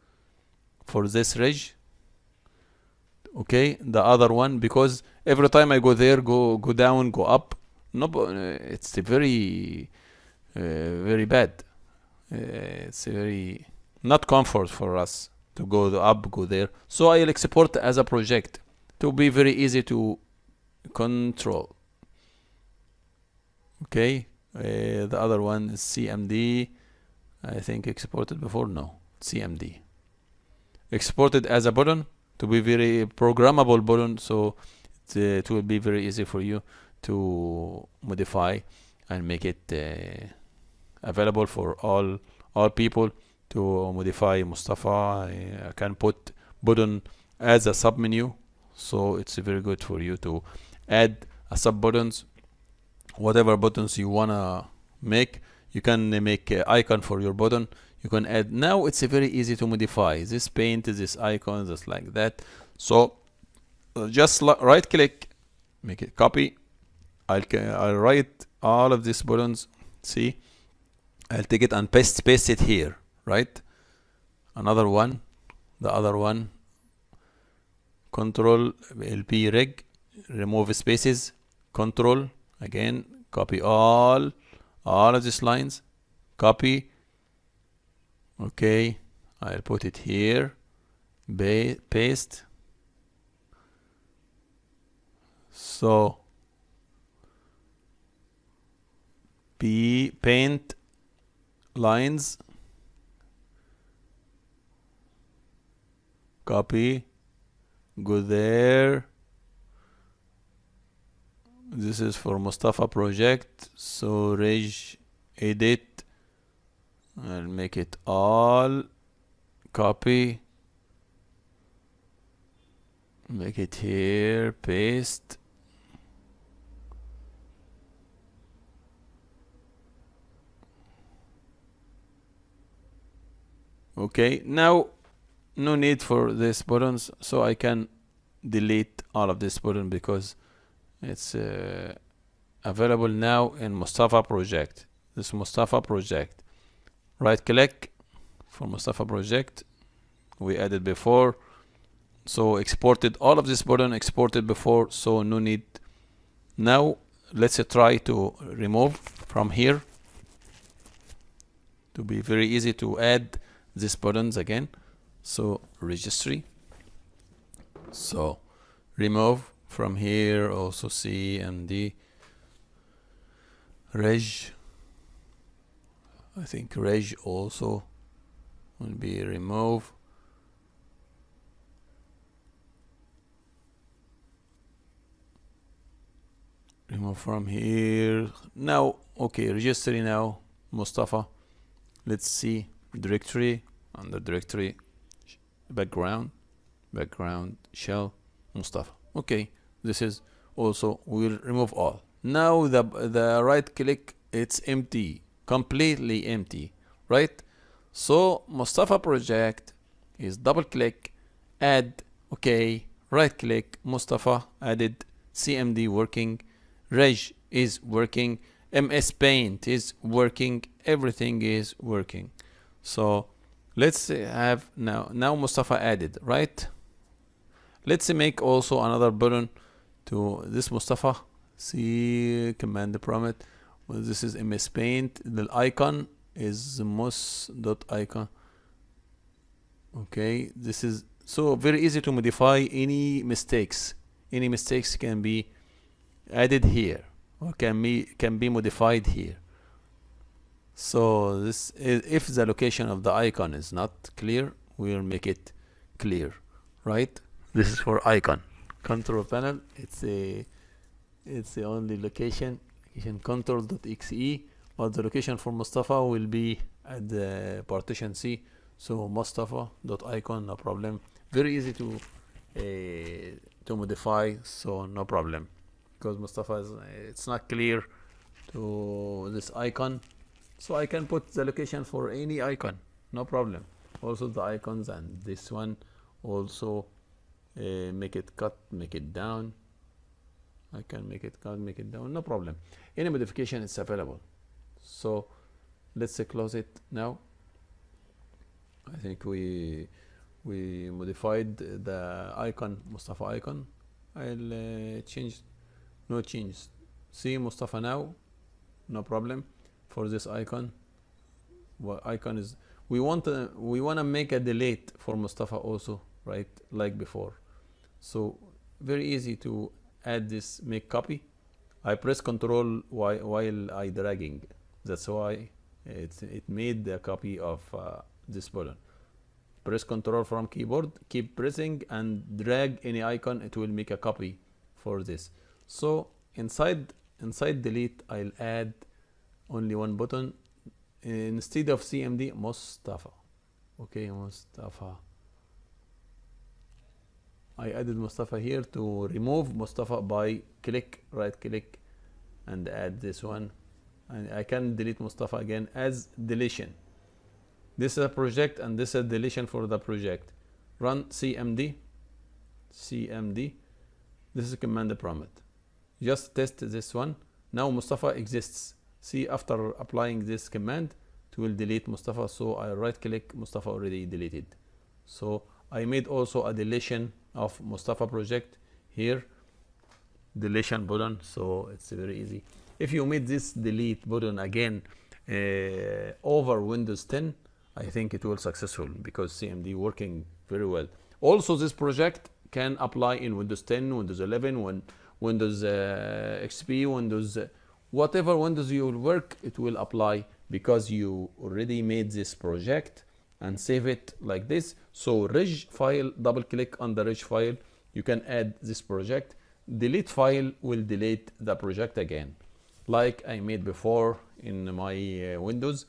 for this reg. Okay. The other one, because every time I go there, go down, go up. No, it's very bad. It's very not comfort for us to go up, go there. So I'll export as a project to be very easy to control. Okay. The other one is CMD. I think exported before. No, CMD. Exported as a button to be very programmable button, so it will be very easy for you to modify and make it available for all people to modify Mustafa. I can put button as a sub menu, so it's very good for you to add a sub buttons. Whatever buttons you wanna make, you can make an icon for your button. You can add. Now it's very easy to modify this paint, this icon, just like that. So just right click, make it copy. I'll write all of these buttons. See, I'll take it and paste it here. Right. Another one, the other one. Control LP reg, remove spaces. Control again, copy all of these lines. Copy. Okay, I'll put it here. Paste. So paint lines. Copy. Go there. This is for Mustafa project. So reg edit. I'll make it all. Copy. Make it here. Paste. Okay, now no need for these buttons, so I can delete all of this button because it's available now in Mustafa project. This Mustafa project. Right click for Mustafa project. We added before. So exported all of this button, exported before, so no need. Now let's try to remove from here to be very easy to add these buttons again. So registry. So remove from here, also C and D. Reg, I think Reg also will be removed. Remove from here. Now, okay, registry now, Mustafa. Let's see, directory, under directory, background shell, Mustafa. Okay, this is also, we'll remove all. Now the right click, it's empty, completely empty, right? So Mustafa project is double click, add, okay, right click, Mustafa added, CMD working, Reg is working, MS Paint is working, everything is working. So let's have now Mustafa added, right? Let's make also another button to this Mustafa. See command prompt. Well, this is MS Paint. The icon is mus.icon. Okay, this is so very easy to modify any mistakes. Any mistakes can be added here or can be modified here. So this is, if the location of the icon is not clear, we'll make it clear, right? This is for icon. Control panel, it's the only location control.exe, but the location for Mustafa will be at the partition C. So Mustafa.icon, no problem. Very easy to modify, so no problem. Because Mustafa is, it's not clear to this icon, so I can put the location for any icon, no problem. Also the icons and this one also make it cut, make it down. I can make it cut, make it down, no problem. Any modification is available. So let's close it now. I think we modified the icon, Mustafa icon. I'll change, no change. See Mustafa now, no problem. For this icon, what icon is, we want to make a delete for Mustafa also, right, like before. So very easy to add this, make copy. I press control while I dragging, that's why it made the copy of this button. Press control from keyboard, keep pressing and drag any icon, it will make a copy for this. So inside delete, I'll add only one button instead of CMD, Mustafa. Okay, Mustafa. I added Mustafa here to remove Mustafa by right click and add this one, and I can delete Mustafa again as deletion. This is a project and this is a deletion for the project. Run CMD. This is a command prompt. Just test this one. Now Mustafa exists. See, after applying this command, it will delete Mustafa. So I right click, Mustafa already deleted. So I made also a deletion of Mustafa project here, deletion button. So it's very easy. If you made this delete button again over Windows 10, I think it will successful because CMD working very well. Also, this project can apply in Windows 10, Windows 11, Windows XP, Windows, whatever Windows you will work, it will apply because you already made this project and save it like this. So reg file, double click on the reg file, you can add this project. Delete file will delete the project again, like I made before in my Windows.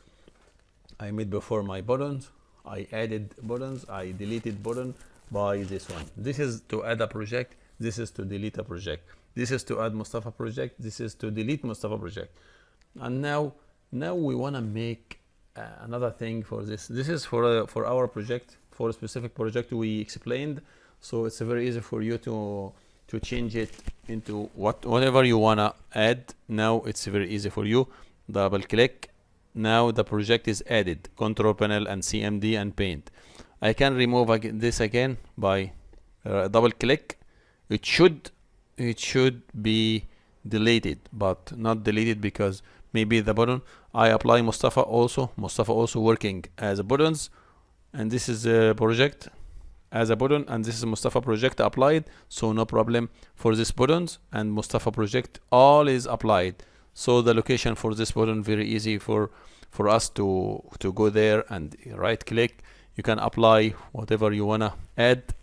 I made before my buttons, I added buttons, I deleted button by this one. This is to add a project, this is to delete a project. This is to add Mustafa project, this is to delete Mustafa project. And now we want to make another thing for this. This is for our project, for a specific project we explained. So it's very easy for you to change it into whatever you want to add. Now it's very easy for you. Double click. Now the project is added. Control panel and CMD and paint. I can remove this again by double click. It should be deleted, but not deleted because maybe the button. I apply Mustafa also working as a buttons, and this is a project as a button, and this is Mustafa project applied, so no problem for this buttons and Mustafa project all is applied. So the location for this button very easy for us to go there and right click. You can apply whatever you wanna add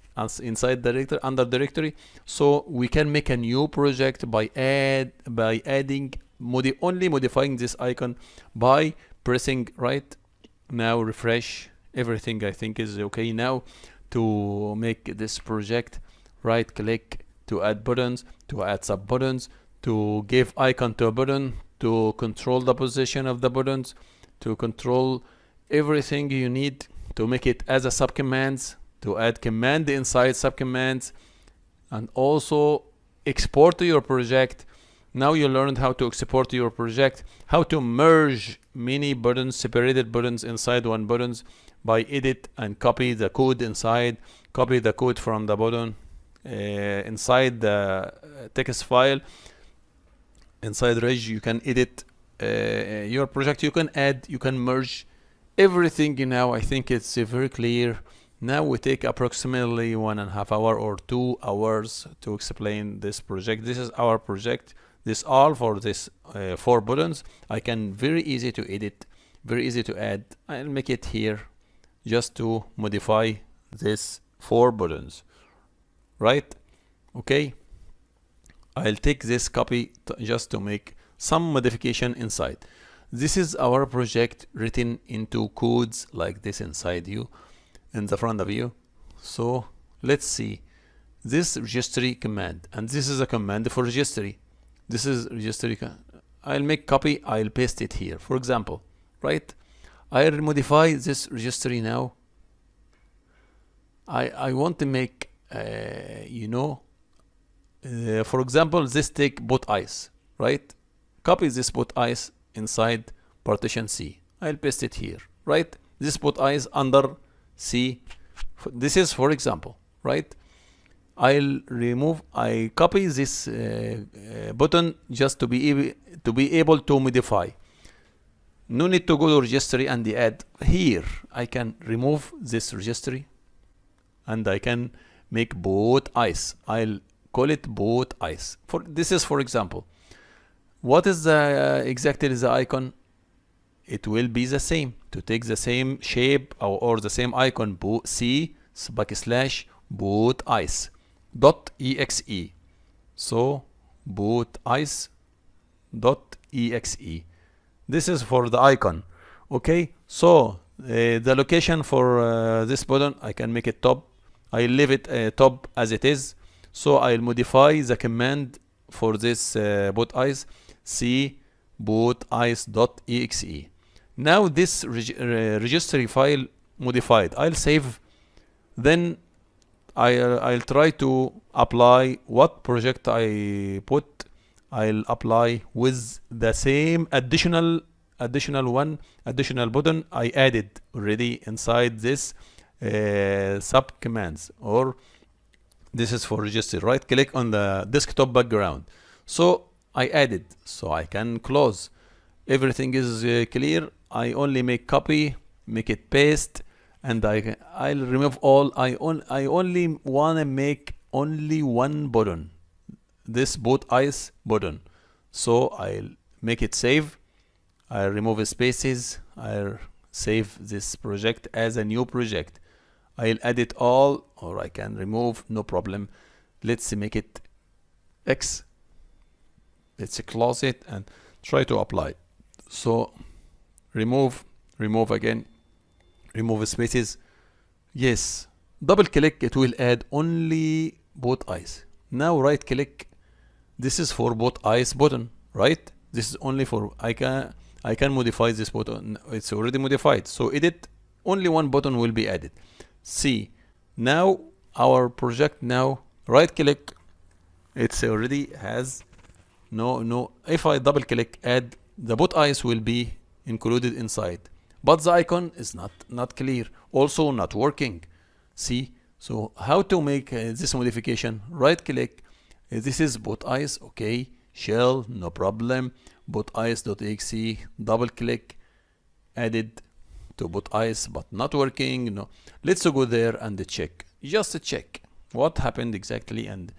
inside directory, under directory. So we can make a new project by adding only modifying this icon by pressing right. Now refresh, everything I think is okay now. To make this project, right click to add buttons, to add sub buttons, to give icon to a button, to control the position of the buttons, to control everything you need, to make it as a sub commands, to add command inside sub commands, and also export to your project. Now you learned how to export to your project, how to merge many buttons, separated buttons inside one buttons by edit and copy the code inside, copy the code from the button inside the text file. Inside Reg you can edit your project, you can add, you can merge everything. Now I think it's very clear. Now we take approximately 1.5 hours or 2 hours to explain this project. This is our project. This all for this 4 buttons. I can very easy to edit, very easy to add. I'll make it here just to modify this 4 buttons, right? Okay. I'll take this copy just to make some modification inside. This is our project written into codes like this inside you, in the front of you. So let's see this registry command, and this is a command for registry. This is registry. I'll make copy, I'll paste it here, for example, right? I'll modify this registry now. I want to make for example, this take boot ice, right? Copy this boot ice inside partition C. I'll paste it here, right? This boot ice under C. This is for example, right? I'll remove, I copy this button just to be able to modify. No need to go to registry and add. Here I can remove this registry and I can make boot ice. I'll call it boot ice. For this is for example. What is the exactly the icon? It will be the same. To take the same shape or the same icon, boot C / boot ice .exe. So boot ice .exe. This is for the icon. Okay, so the location for this button, I can make it top. I leave it top as it is. So I'll modify the command for this boot ice, C boot ice.exe. Now this registry file modified. I'll save. Then I'll try to apply what project I put. I'll apply with the same additional button I added already inside this sub commands, or this is for registry. Right click on the desktop background. So I added, so I can close. Everything is clear. I only make copy, make it paste, and I'll remove all. I only wanna make only one button, this boot ice button. So I'll make it save. I'll remove spaces. I'll save this project as a new project. I'll edit all, or I can remove, no problem. Let's make it X. Let's close it and try to apply. So remove again, remove spaces. Yes, double click, it will add only boot ice. Now right click, this is for boot ice button, right? This is only for, I can modify this button. It's already modified. So edit, only one button will be added. See, now our project, now right click, it's already has no. If I double click, add, the boot ice will be included inside, but the icon is not clear, also not working. See, so how to make this modification? Right click, this is boot ice, okay, shell, no problem, boot ice.exe, double click, added to boot ice, but not working. No, let's go there and check, just check what happened exactly and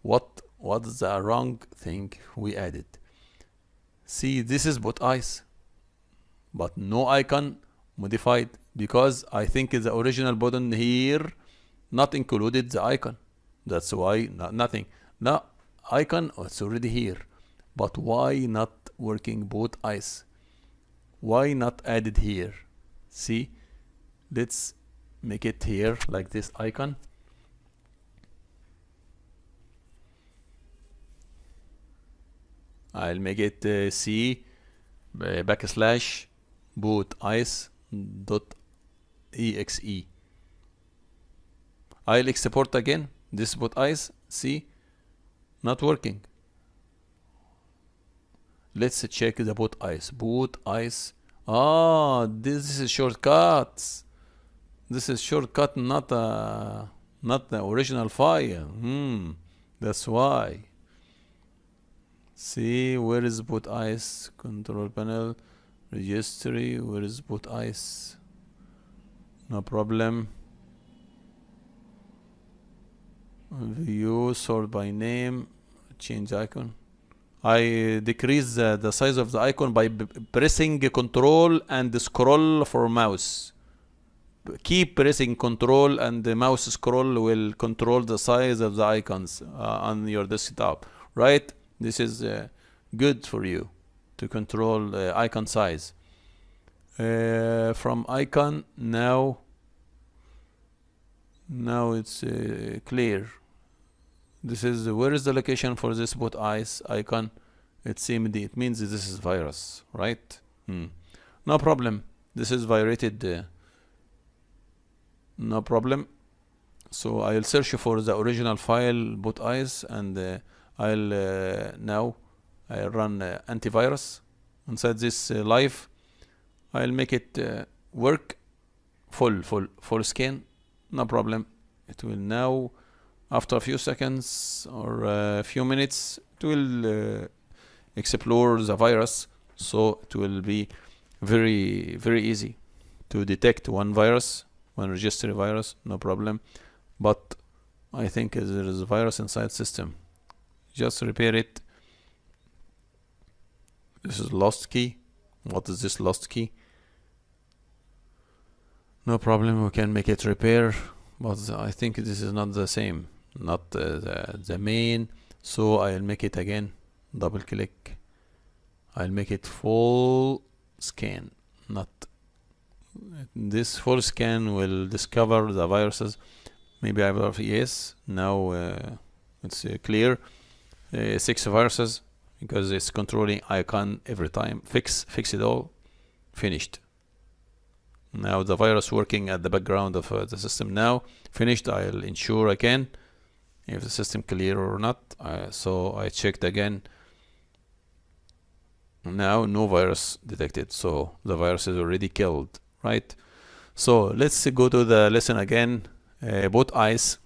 what's the wrong thing we added. See, this is boot ice, but no icon modified, because I think the original button here not included the icon. That's why nothing. Now icon, it's already here, but why not working boot ice? Why not added here? See, let's make it here like this icon. I'll make it C backslash boot ice dot exe. I'll export again this boot ice. See, not working. Let's check the boot ice. Boot ice. Ah, this is shortcuts. This is shortcut, not the original file. That's why. See, where is boot ice? Control panel, registry. Where is boot ice? No problem. View, sort by name, change icon. I decrease the size of the icon by pressing control and scroll for mouse. Keep pressing control and the mouse scroll will control the size of the icons on your desktop, right? This is good for you to control icon size. From icon, now it's clear. This is where is the location for this boot ice icon? It's CMD. It means this is virus, right? No problem. This is violated. No problem. So I'll search for the original file boot ice, and I'll now run antivirus inside this live. I'll make it work full scan. No problem. It will now, after a few seconds or a few minutes, it will explore the virus. So it will be very easy to detect one registry virus, no problem. But I think there is a virus inside system. Just repair it. This is lost key. What is this lost key? No problem, we can make it repair, but I think this is not the same, not the main. So I'll make it again, double click. I'll make it full scan. Not this full scan will discover the viruses. Maybe I will, yes, now it's clear. 6 viruses, because it's controlling icon every time. Fix it all, finished. Now the virus working at the background of the system now finished. I'll ensure again if the system clear or not. So I checked again. Now no virus detected, so the virus is already killed, right? So let's go to the lesson again. Boot ice.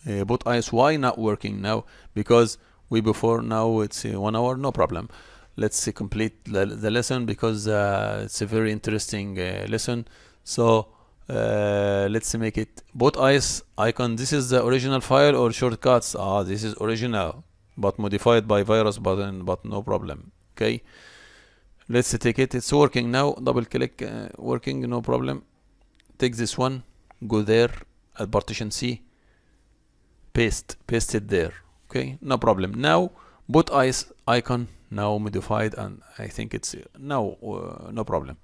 Boot ice, why not working now? Because before now it's 1 hour, no problem. Let's complete the lesson, because it's a very interesting lesson. So let's make it boot ice icon. This is the original file or shortcuts? This is original, but modified by virus button, but no problem. Okay, let's take it. It's working now. Double click, working, no problem. Take this one, go there at partition C, paste it there. Okay, no problem. Now boot ice icon now modified, and I think it's now no problem.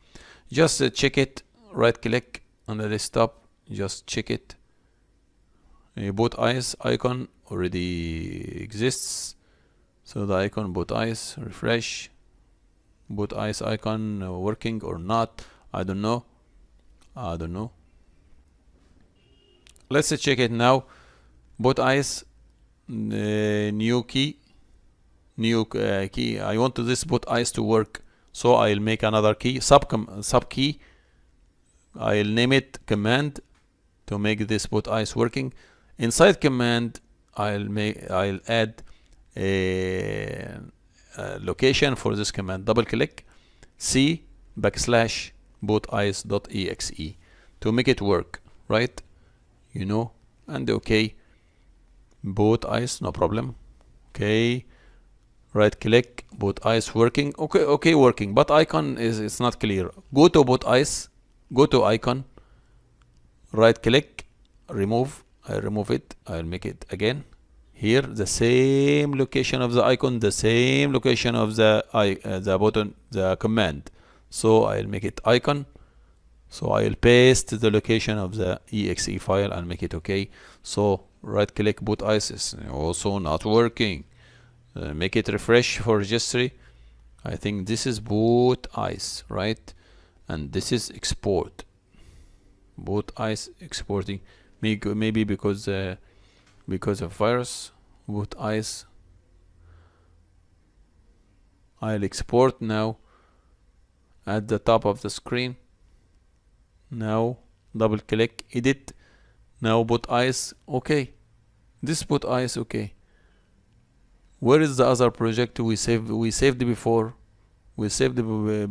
Just check it, right click on the desktop, just check it. Boot ice icon already exists, so the icon boot ice, refresh. Boot ice icon working or not, I don't know. Let's check it now. Boot ice, new key. I want this boot ice to work, so I'll make another key, sub key. I'll name it command to make this boot ice working. Inside command, I'll add a location for this command. Double click, C backslash boot ice dot exe to make it work, right? And okay, boot ice, no problem. Okay. right click, boot ice working. Okay, working, but icon is it's not clear. Go to boot ice, go to icon, right click, remove. I remove it. I'll make it again. Here the same location of the icon, the same location of the button, the command. So I'll make it icon. So I'll paste the location of the exe file and make it okay. So right click, boot ice is also not working. Make it refresh for registry. I think this is boot ice, right? And this is export. Boot ice exporting. Maybe because of virus. Boot ice. I'll export now at the top of the screen. Now double click, edit. Now boot ice, okay. This boot ice, okay. Where is the other project we saved? We saved before. We saved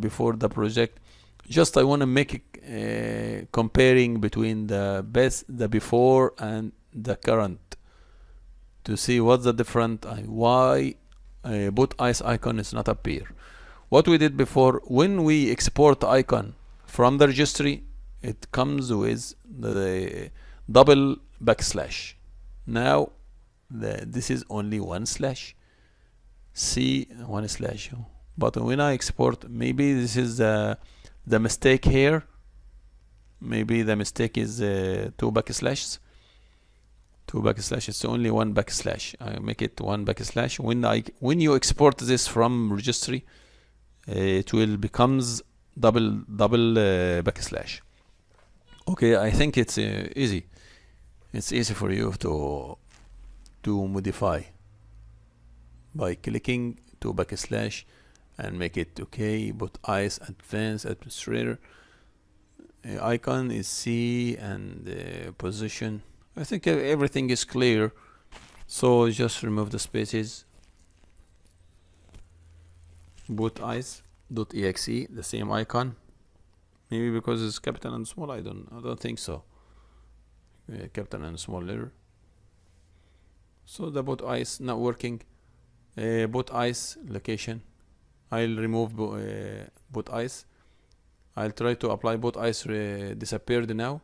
before the project. Just I want to make it comparing between the before and the current to see what's the difference. Why boot ice icon is not appear. What we did before, when we export the icon from the registry, it comes with the double backslash. Now this is only one slash. See, one slash. But when I export, maybe this is the mistake here. Maybe the mistake is two backslashes. Two backslash. It's only one backslash. I make it one backslash. When you export this from registry, it will becomes double backslash. Okay, I think it's easy. It's easy for you to modify by clicking to backslash and make it okay. Boot ice advanced administrator. Icon is C and position. I think everything is clear. So just remove the spaces. Boot ice.exe, the same icon. Maybe because it's capital and small. I don't think so. Capital and small letter. So the boot ice not working. Boot ice location. I'll remove boot ice. I'll try to apply boot ice disappeared now.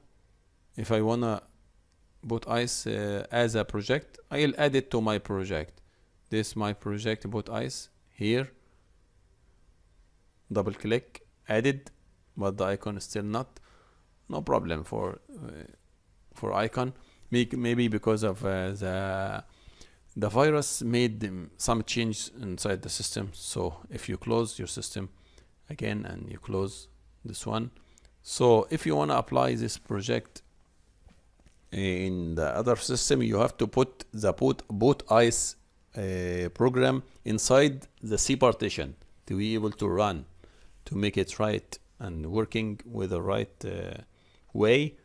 If I wanna boot ice as a project, I'll add it to my project. This my project boot ice here. Double click, added, but the icon is still not. No problem for icon. Maybe because of the virus made some change inside the system. So if you close your system again and you close this one, so if you want to apply this project in the other system, you have to put the boot ice program inside the C partition to be able to run, to make it right and working with the right way.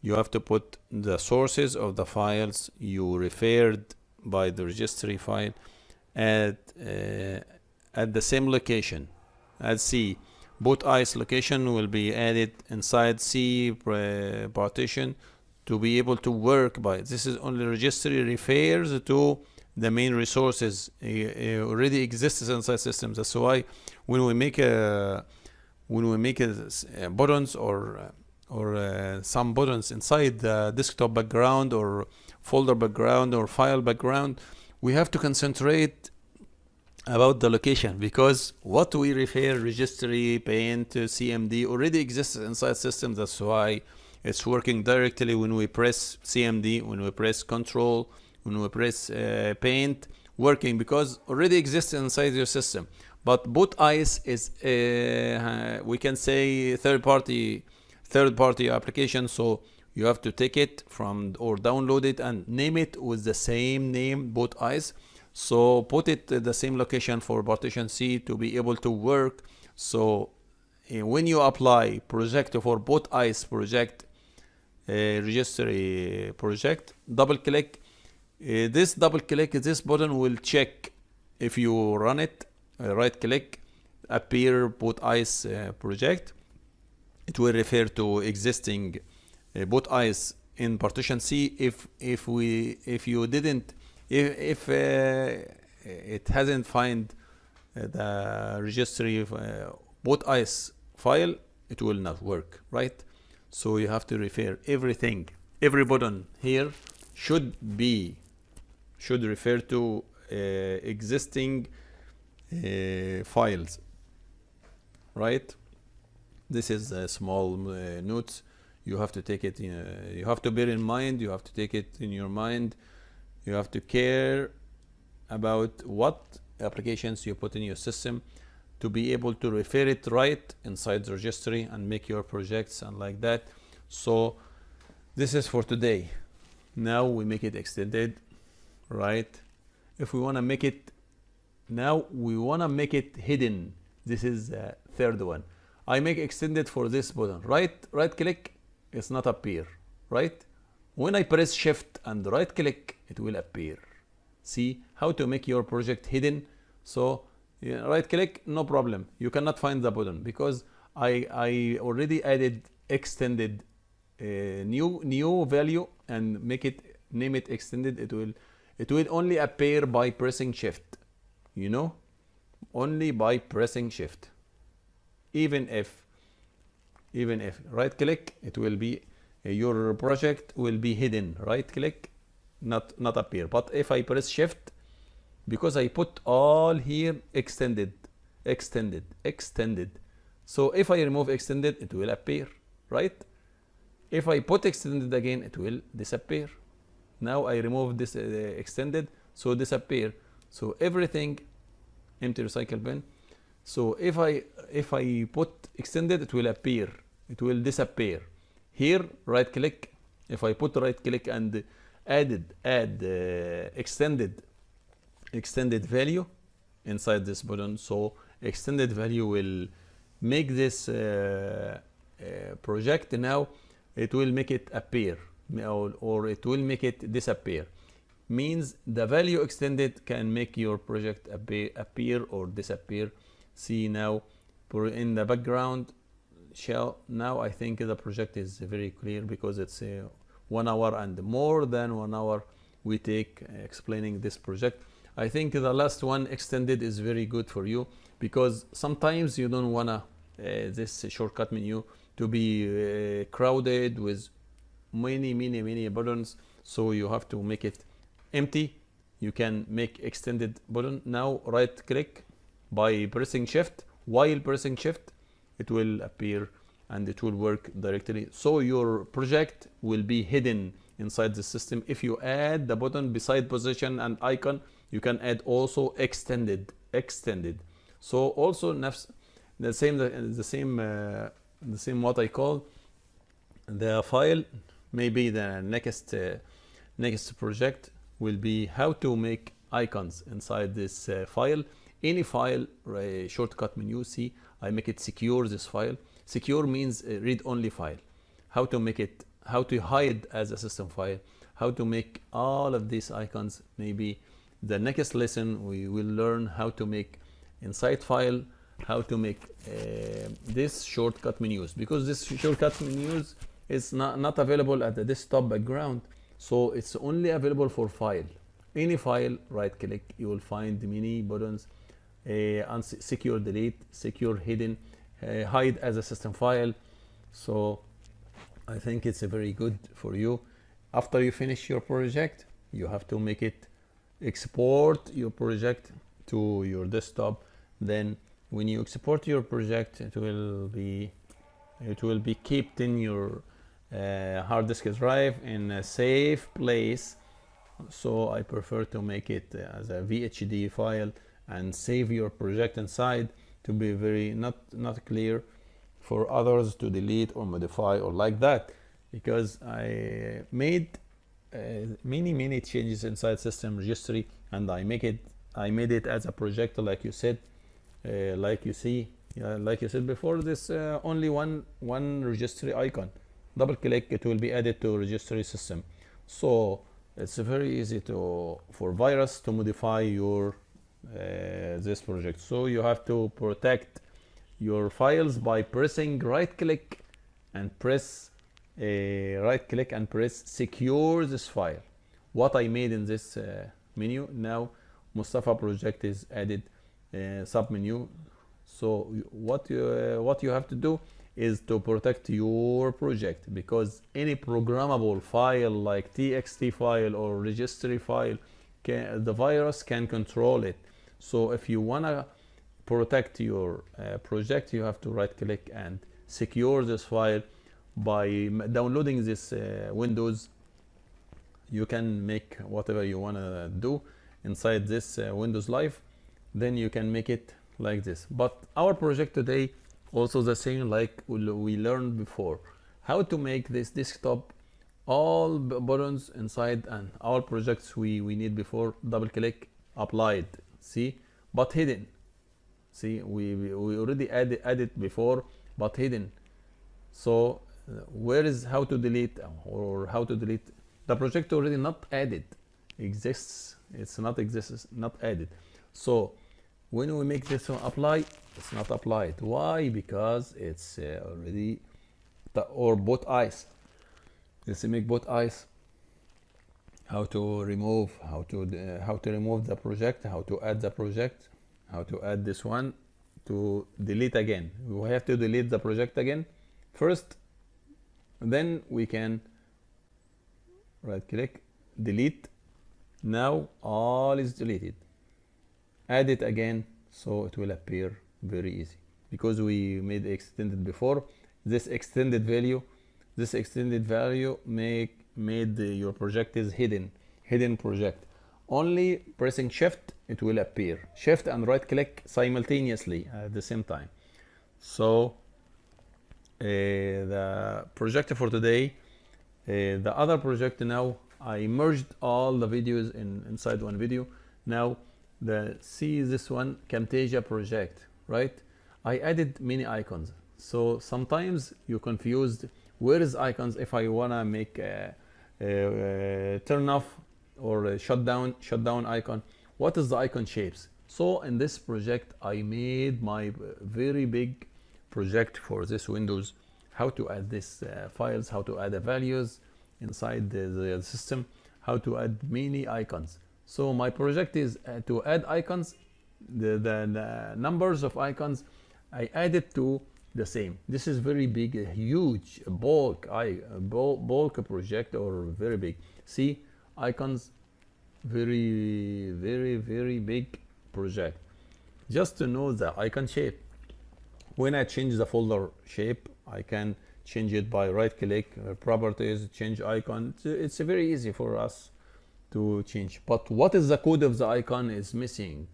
You have to put the sources of the files you referred by the registry file at the same location as C. Boot ice location will be added inside C partition to be able to work by. This is only registry refers to the main resources already exists inside systems. That's why when we make buttons or some buttons inside the desktop background or folder background or file background, we have to concentrate about the location, because what we refer registry, paint, CMD already exists inside systems. That's why it's working directly when we press CMD, when we press control, when we press paint, working because already exists inside your system. But boot ice is we can say third party application, so you have to take it from or download it and name it with the same name, boot ice. So put it at the same location for partition C to be able to work. So when you apply project for boot ice project, registry project, double click. This button will check if you run it. Right click, appear boot ice project. It will refer to existing boot ice in partition C. If it hasn't find the registry boot ice file, it will not work, right? So you have to refer everything, every button here should refer to existing files, right? This is a small notes. You have to take it, you have to bear in mind, you have to take it in your mind. You have to care about what applications you put in your system to be able to refer it right inside the registry and make your projects and like that. So this is for today. Now we make it extended, right? If we want to make it, now we want to make it hidden. This is the third one. I make extended for this button. Right click, it's not appear, right? When I press shift and right click, it will appear. See how to make your project hidden. So right click, no problem. You cannot find the button because I already added extended new value and make it, name it extended. It will only appear by pressing shift, you know, only by pressing shift. Even if right click, it will be your project will be hidden. Right click, not appear. But if I press shift, because I put all here extended. So if I remove extended, it will appear, right? If I put extended again, it will disappear. Now I remove this extended, so disappear. So everything empty recycle bin. So if I put extended, it will appear, it will disappear. Here right click, if I put right click and add extended value inside this button, so extended value will make this project, now it will make it appear or it will make it disappear. Means the value extended can make your project appear or disappear. See now in the background shell, now I think the project is very clear because it's 1 hour and more than 1 hour we take explaining this project. I think the last one extended is very good for you because sometimes you don't wanna this shortcut menu to be crowded with many buttons, so you have to make it empty. You can make extended button. Now right click by pressing shift, while pressing shift it will appear and it will work directly. So your project will be hidden inside the system. If you add the button beside position and icon, you can add also extended. So also the same what I call the file. Maybe the next project will be how to make icons inside this file. Any file shortcut menu. See, I make it secure this file. Secure means read-only file. How to make it, how to hide as a system file, how to make all of these icons. Maybe the next lesson we will learn how to make inside file, how to make this shortcut menus, because this shortcut menus is not available at the desktop background, so it's only available for file. Any file, right click, you will find many buttons. Secure delete, secure hidden, hide as a system file. So I think it's very good for you. After you finish your project, you have to make it export your project to your desktop. Then when you export your project, it will be kept in your hard disk drive in a safe place. So I prefer to make it as a VHD file and save your project inside to be very not clear for others to delete or modify or like that, because I made many changes inside system registry, and I made it as a project like you said, like you said before. This only one registry icon. Double click, it will be added to registry system. So it's very easy for virus to modify your this project. So you have to protect your files by pressing right click and press secure this file. What I made in this menu. Now Mustafa project is added, submenu. So what you have to do is to protect your project, because any programmable file like txt file or registry file, the virus can control it. So if you wanna protect your project, you have to right click and secure this file by downloading this Windows. You can make whatever you wanna do inside this Windows Live, then you can make it like this. But our project today also the same like we learned before, how to make this desktop all buttons inside, and our projects we need before, double click, applied, see, but hidden. See, we already added before, but hidden. So where is how to delete, or how to delete the project already not added, exists, it's not exists, not added. So when we make this one apply, it's not applied. Why? Because it's already or both eyes. Let's make both eyes. How to remove the project, how to add the project, how to add this one, to delete again. We have to delete the project again first, then we can right click, delete. Now all is deleted. Add it again, so it will appear very easy, because we made extended before. This extended value made your project is hidden project. Only pressing shift it will appear, shift and right click simultaneously at the same time. So the project for today, the other project, now I merged all the videos inside one video. Now see this one, Camtasia project, right? I added many icons, so sometimes you're confused where is icons. If I wanna make a turn off or a shut down icon, what is the icon shapes? So in this project I made my very big project for this Windows, how to add this files, how to add the values inside the system, how to add many icons. So my project is to add icons, the numbers of icons I added to the same. This is very big, a huge bulk project, or very big. See, icons, very big project. Just to know the icon shape, when I change the folder shape, I can change it by right click, properties, change icon. It's very easy for us to change, but what is the code of the icon is missing.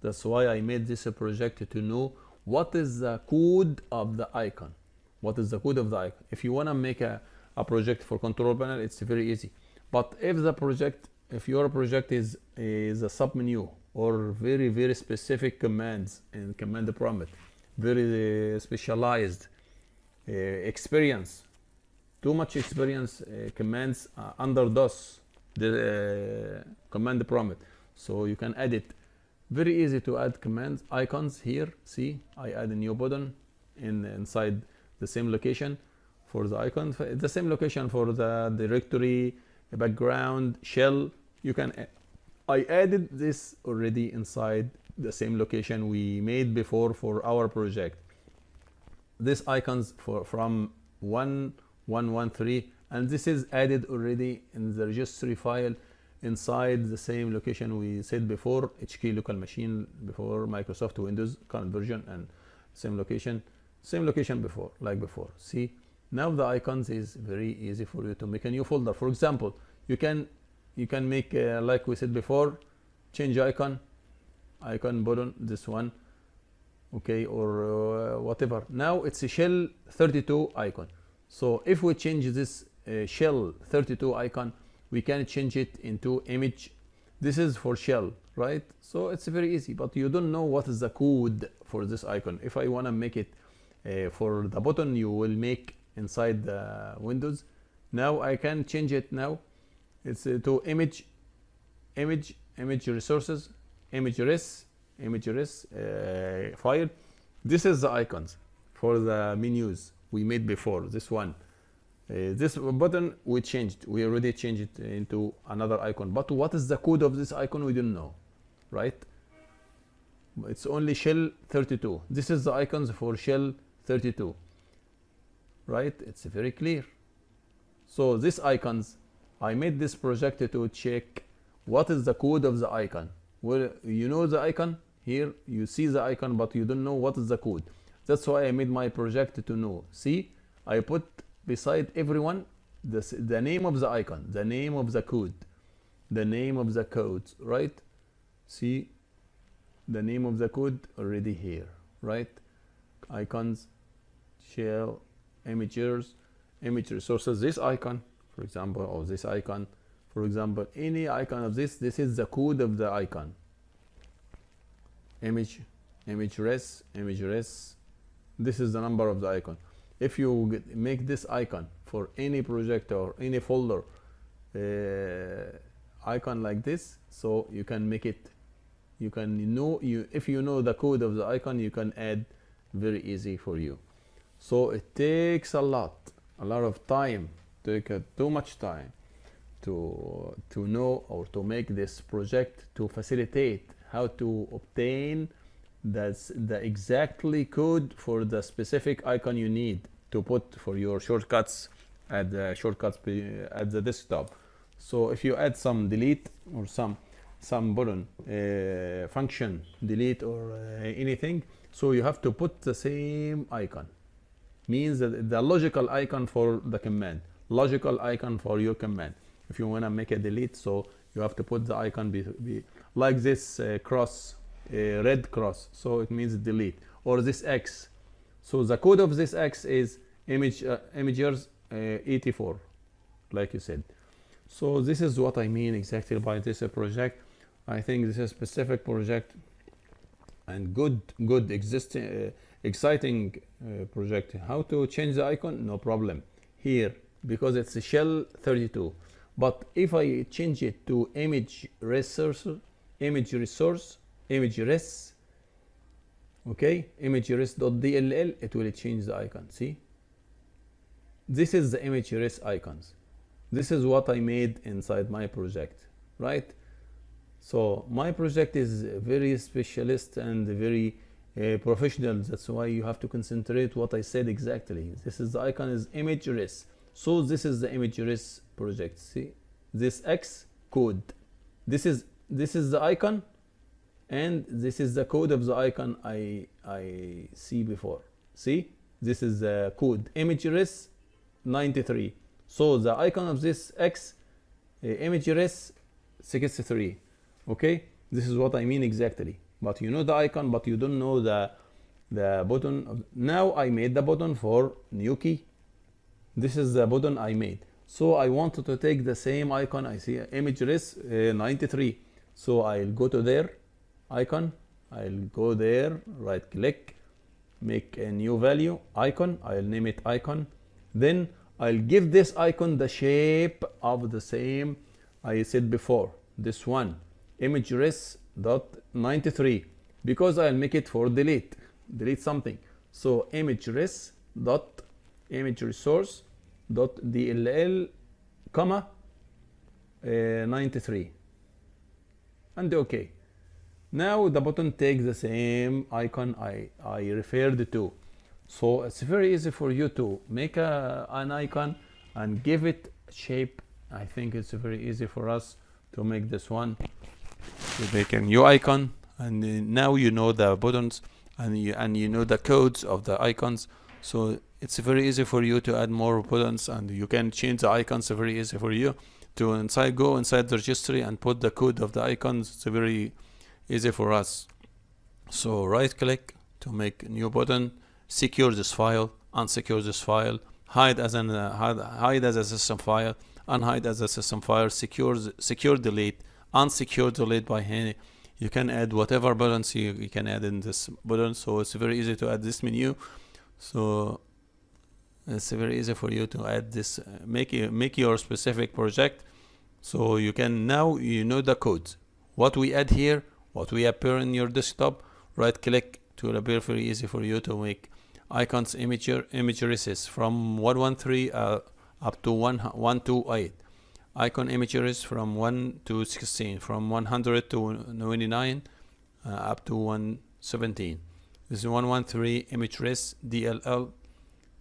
That's why I made this a project, to know what is the code of the icon. What is the code of the icon? If you want to make a project for control panel, it's very easy. But if your project is a submenu, or very specific commands in command prompt, very specialized experience, too much experience commands under DOS, the command prompt, so you can add it. Very easy to add commands, icons here. See, I add a new button inside the same location for the icon, the same location for the directory, background, shell. You can I added this already inside the same location we made before for our project. This icons from 1113, and this is added already in the registry file inside the same location we said before, HK local machine before, Microsoft Windows current version, and same location before, like before. See, now the icons is very easy for you to make a new folder. For example, you can make like we said before, change icon button, this one, okay, or whatever. Now it's a shell 32 icon. So if we change this shell 32 icon, we can change it into image. This is for shell, right? So it's very easy, but you don't know what is the code for this icon. If I want to make it for the button you will make inside the Windows, now I can change it. Now it's to image resources, image res file. This is the icons for the menus we made before. This one, this button we already changed it into another icon, but what is the code of this icon we don't know. right? It's only shell 32. This is the icons for shell 32, right? It's very clear. So these icons, I made this project to check what is the code of the icon. Well, you know the icon here, you see the icon, but you don't know what is the code. That's why I made my project to know. See, I put beside everyone the name of the icon, the name of the code, the name of the codes, right? See, the name of the code already here, right? Icons, shell, imagers, image resources. This icon, for example, or this icon, for example, any icon of this is the code of the icon. Image res. This is the number of the icon. If you make this icon for any project or any folder icon like this, so you can make it, you can know, if you know the code of the icon, you can add very easy for you. So it takes a lot of time, too much time to know or to make this project, to facilitate how to obtain the exactly code for the specific icon you need to put for your shortcuts at the desktop. So if you add some delete or some button function delete or anything, so you have to put the same icon, means that the logical icon for the command, logical icon for your command. If you want to make a delete, so you have to put the icon be like this cross, red cross, so it means delete, or this X. So the code of this X is imagers 84, like you said. So this is what I mean exactly by this project. I think this is a specific project and good existing exciting project. How to change the icon? No problem here, because it's a shell 32. But if I change it to image resource, okay, image res.dll, it will change the icon. See, this is the image res icons. This is what I made inside my project, right? So my project is very specialist and very professional. That's why you have to concentrate what I said exactly. This is the icon is image res. So this is the image res project. See, this X code. This is the icon, and this is the code of the icon I see before. See, this is the code image res 93. So the icon of this X image res 63. Okay, this is what I mean exactly. But you know the icon, but you don't know the button. Now I made the button for new key. This is the button I made. So I wanted to take the same icon. I see image res 93. So I'll go to their icon. I'll go there, right click, make a new value, icon. I'll name it icon. Then I'll give this icon the shape of the same I said before. This one, image res dot 93, because I'll make it for delete something. So image res dot image resource dot dll comma 93, and okay. Now the button takes the same icon I referred to. So it's very easy for you to make an icon and give it shape. I think it's very easy for us to make this one. You make a new icon, and now you know the buttons and you know the codes of the icons. So it's very easy for you to add more buttons, and you can change the icons. Very easy for you to go inside the registry and put the code of the icons. It's very easy for us. So right click to make a new button, secure this file, unsecure this file, hide as a system file, unhide as a system file, secure delete, unsecure delete by hand. You can add whatever buttons you can add in this button. So it's very easy to add this menu. So it's very easy for you to add this, make your specific project. So you can now, you know the codes, what we add here, what we appear in your desktop. Right click to appear, very easy for you to make icons, image resets from 113 up to 128. icon images from 1 to 16, from 100 to 99 up to 117. This is 113 image res DLL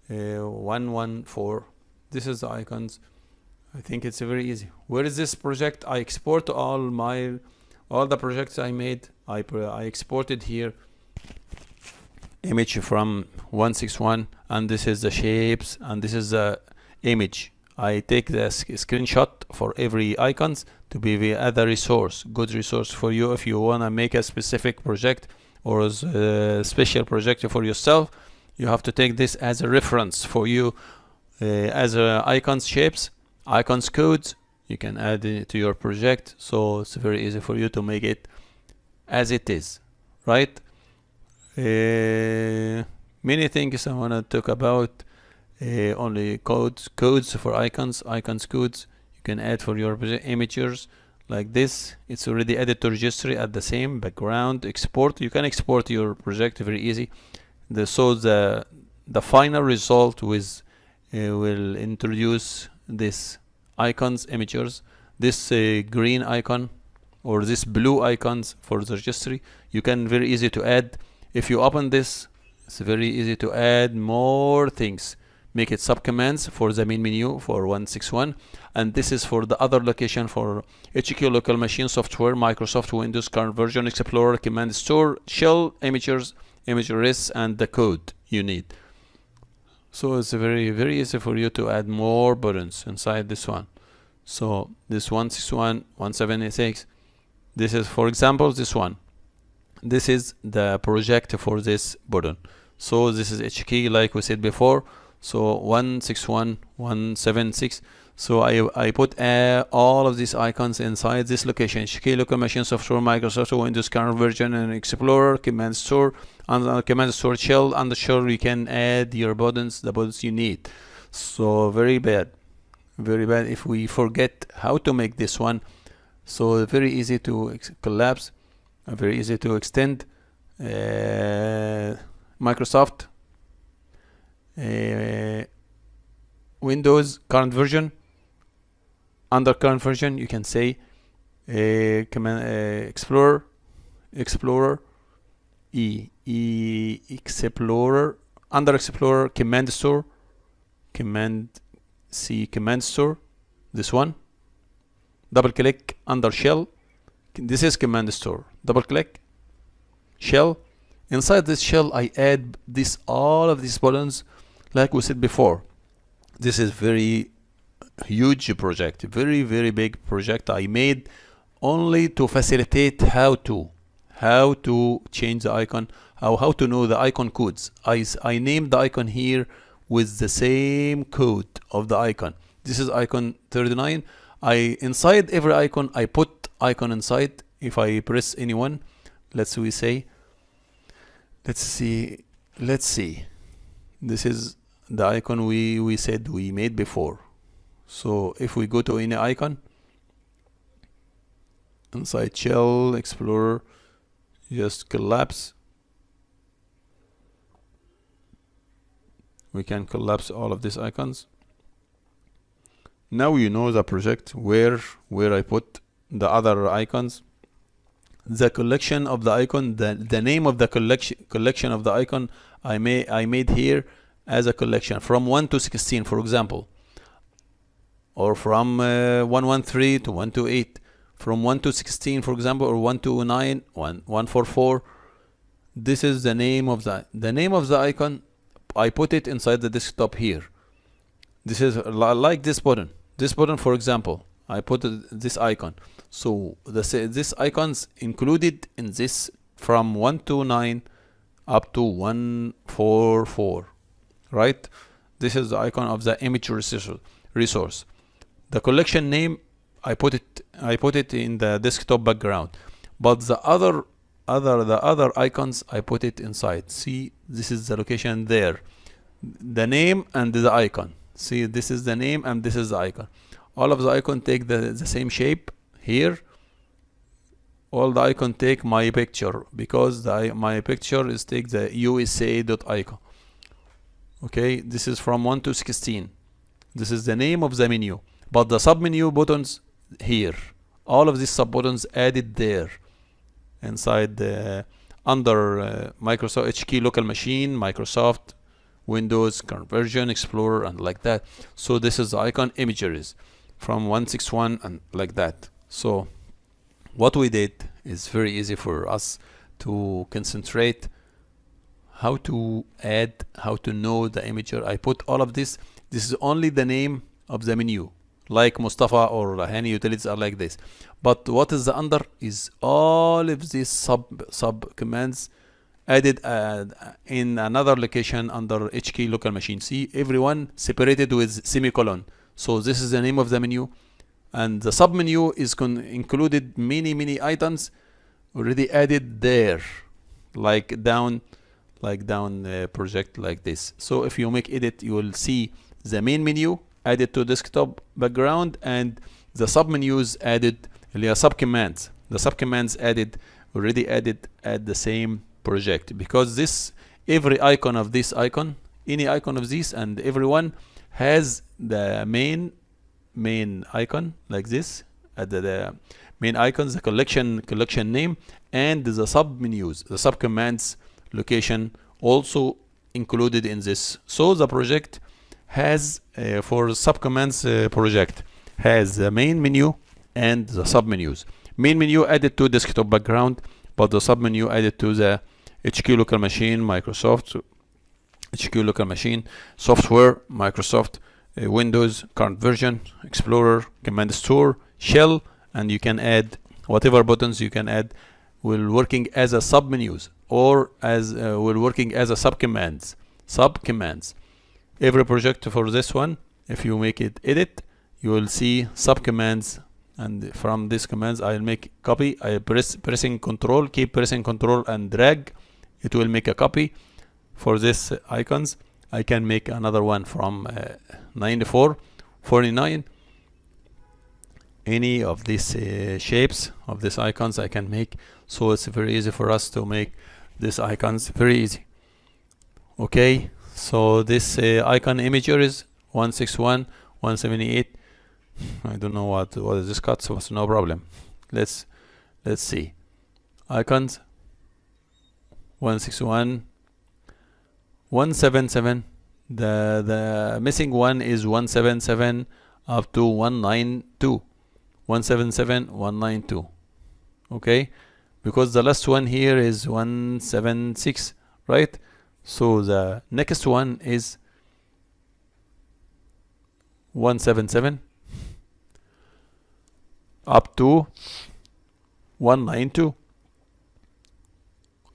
114. This is the icons. I think it's very easy. Where is this project? I export all the projects I made. I exported here image from 161, and this is the shapes, and this is the image. I take the screenshot for every icons to be the other resource, good resource for you if you want to make a specific project or a special project for yourself. You have to take this as a reference for you, as icons shapes, icons codes. You can add it to your project, so it's very easy for you to make it as it is, right? Many things I want to talk about. Only codes for icons codes you can add for your images like this. It's already added to registry at the same background. Export, you can export your project very easy. So the final result with will introduce this icons images, this green icon or this blue icons for the registry. You can very easy to add. If you open this, it's very easy to add more things. Make it subcommands for the main menu for 161, and this is for the other location for HQ local machine software, Microsoft Windows current version, Explorer, command store, shell, images, image res, and the code you need. So it's very easy for you to add more buttons inside this one. So this 161, 176, this is, for example, this one. This is the project for this button. So this is HK like we said before. So 161, 176. So I put all of these icons inside this location. HK local machine software, Microsoft Windows current version, and Explorer, command store, and command store shell. And the shell you can add your buttons, the buttons you need. So very bad if we forget how to make this one. So very easy to collapse, very easy to extend. Microsoft Windows current version, under current version you can say command Explorer Explorer, under Explorer command store, command store, this one, double click under shell, this is command store, double click shell. Inside this shell I add all of these buttons like we said before. This is very huge project, very big project I made only to facilitate how to change the icon, how to know the icon codes. I named the icon here with the same code of the icon. This is icon 39. Inside every icon I put icon inside. If I press any one, let's see, this is the icon we said we made before. So if we go to any icon inside shell, Explorer, just collapse, we can collapse all of these icons. Now you know the project where I put the other icons, the collection of the icon, the name of the collection of the icon I made here as a collection from 1 to 16, for example, or from 113 to 128, from 1 to 16, for example, or 129, 144. This is the name of the icon. I put it inside the desktop here. This is like this button. This button, for example, I put this icon. So this icons included in this from 129 up to 144, right? This is the icon of the image resource. The collection name I put it in the desktop background, but the other icons I put it inside. See, this is the location there, the name and the icon. See, this is the name and this is the icon. All of the icon take the same shape here. All the icon take my picture because my picture is take the USA.icon. Okay, this is from 1 to 16. This is the name of the menu, but the submenu buttons here, all of these sub buttons added there inside the under Microsoft HK local machine, Microsoft, Windows, Conversion, Explorer, and like that. So this is the icon images from 161 and like that. So what we did is very easy for us to concentrate how to add, how to know the imager. I put all of this. This is only the name of the menu, like Mustafa or Hani utilities are like this. But what is the under is all of these sub commands added in another location under HK local machine. See, everyone separated with semicolon. So this is the name of the menu, and the sub menu is included many items already added there, like down project like this. So if you make edit, you will see the main menu added to desktop background, and the sub menus added, sub commands. The sub commands already added at the same project, because this every icon of this icon, any icon of this, and everyone has the main icon like this at the main icons, the collection name, and the sub menus, the sub commands location also included in this. So the project has for sub commands project has the main menu and the sub menus. Main menu added to desktop background, but the sub menu added to the HQ local machine, Microsoft, HQ local machine, software, Microsoft, Windows, current version, Explorer, command store, shell, and you can add whatever buttons you can add will working as a sub menus or as will working as a sub commands. Every project for this one, if you make it edit, you will see sub commands, and from these commands I'll make copy. I pressing control, keep pressing control and drag, it will make a copy. For this icons I can make another one from 94, 49. Any of these shapes of these icons I can make. So it's very easy for us to make these icons, very easy. Okay, so this icon imager is 161, 178. I don't know what is this cut, so it's no problem. Let's see. Icons 161, 177. The missing one is 177 up to 192. 177, 192. Okay, because the last one here is 176, right? So the next one is 177 up to 192,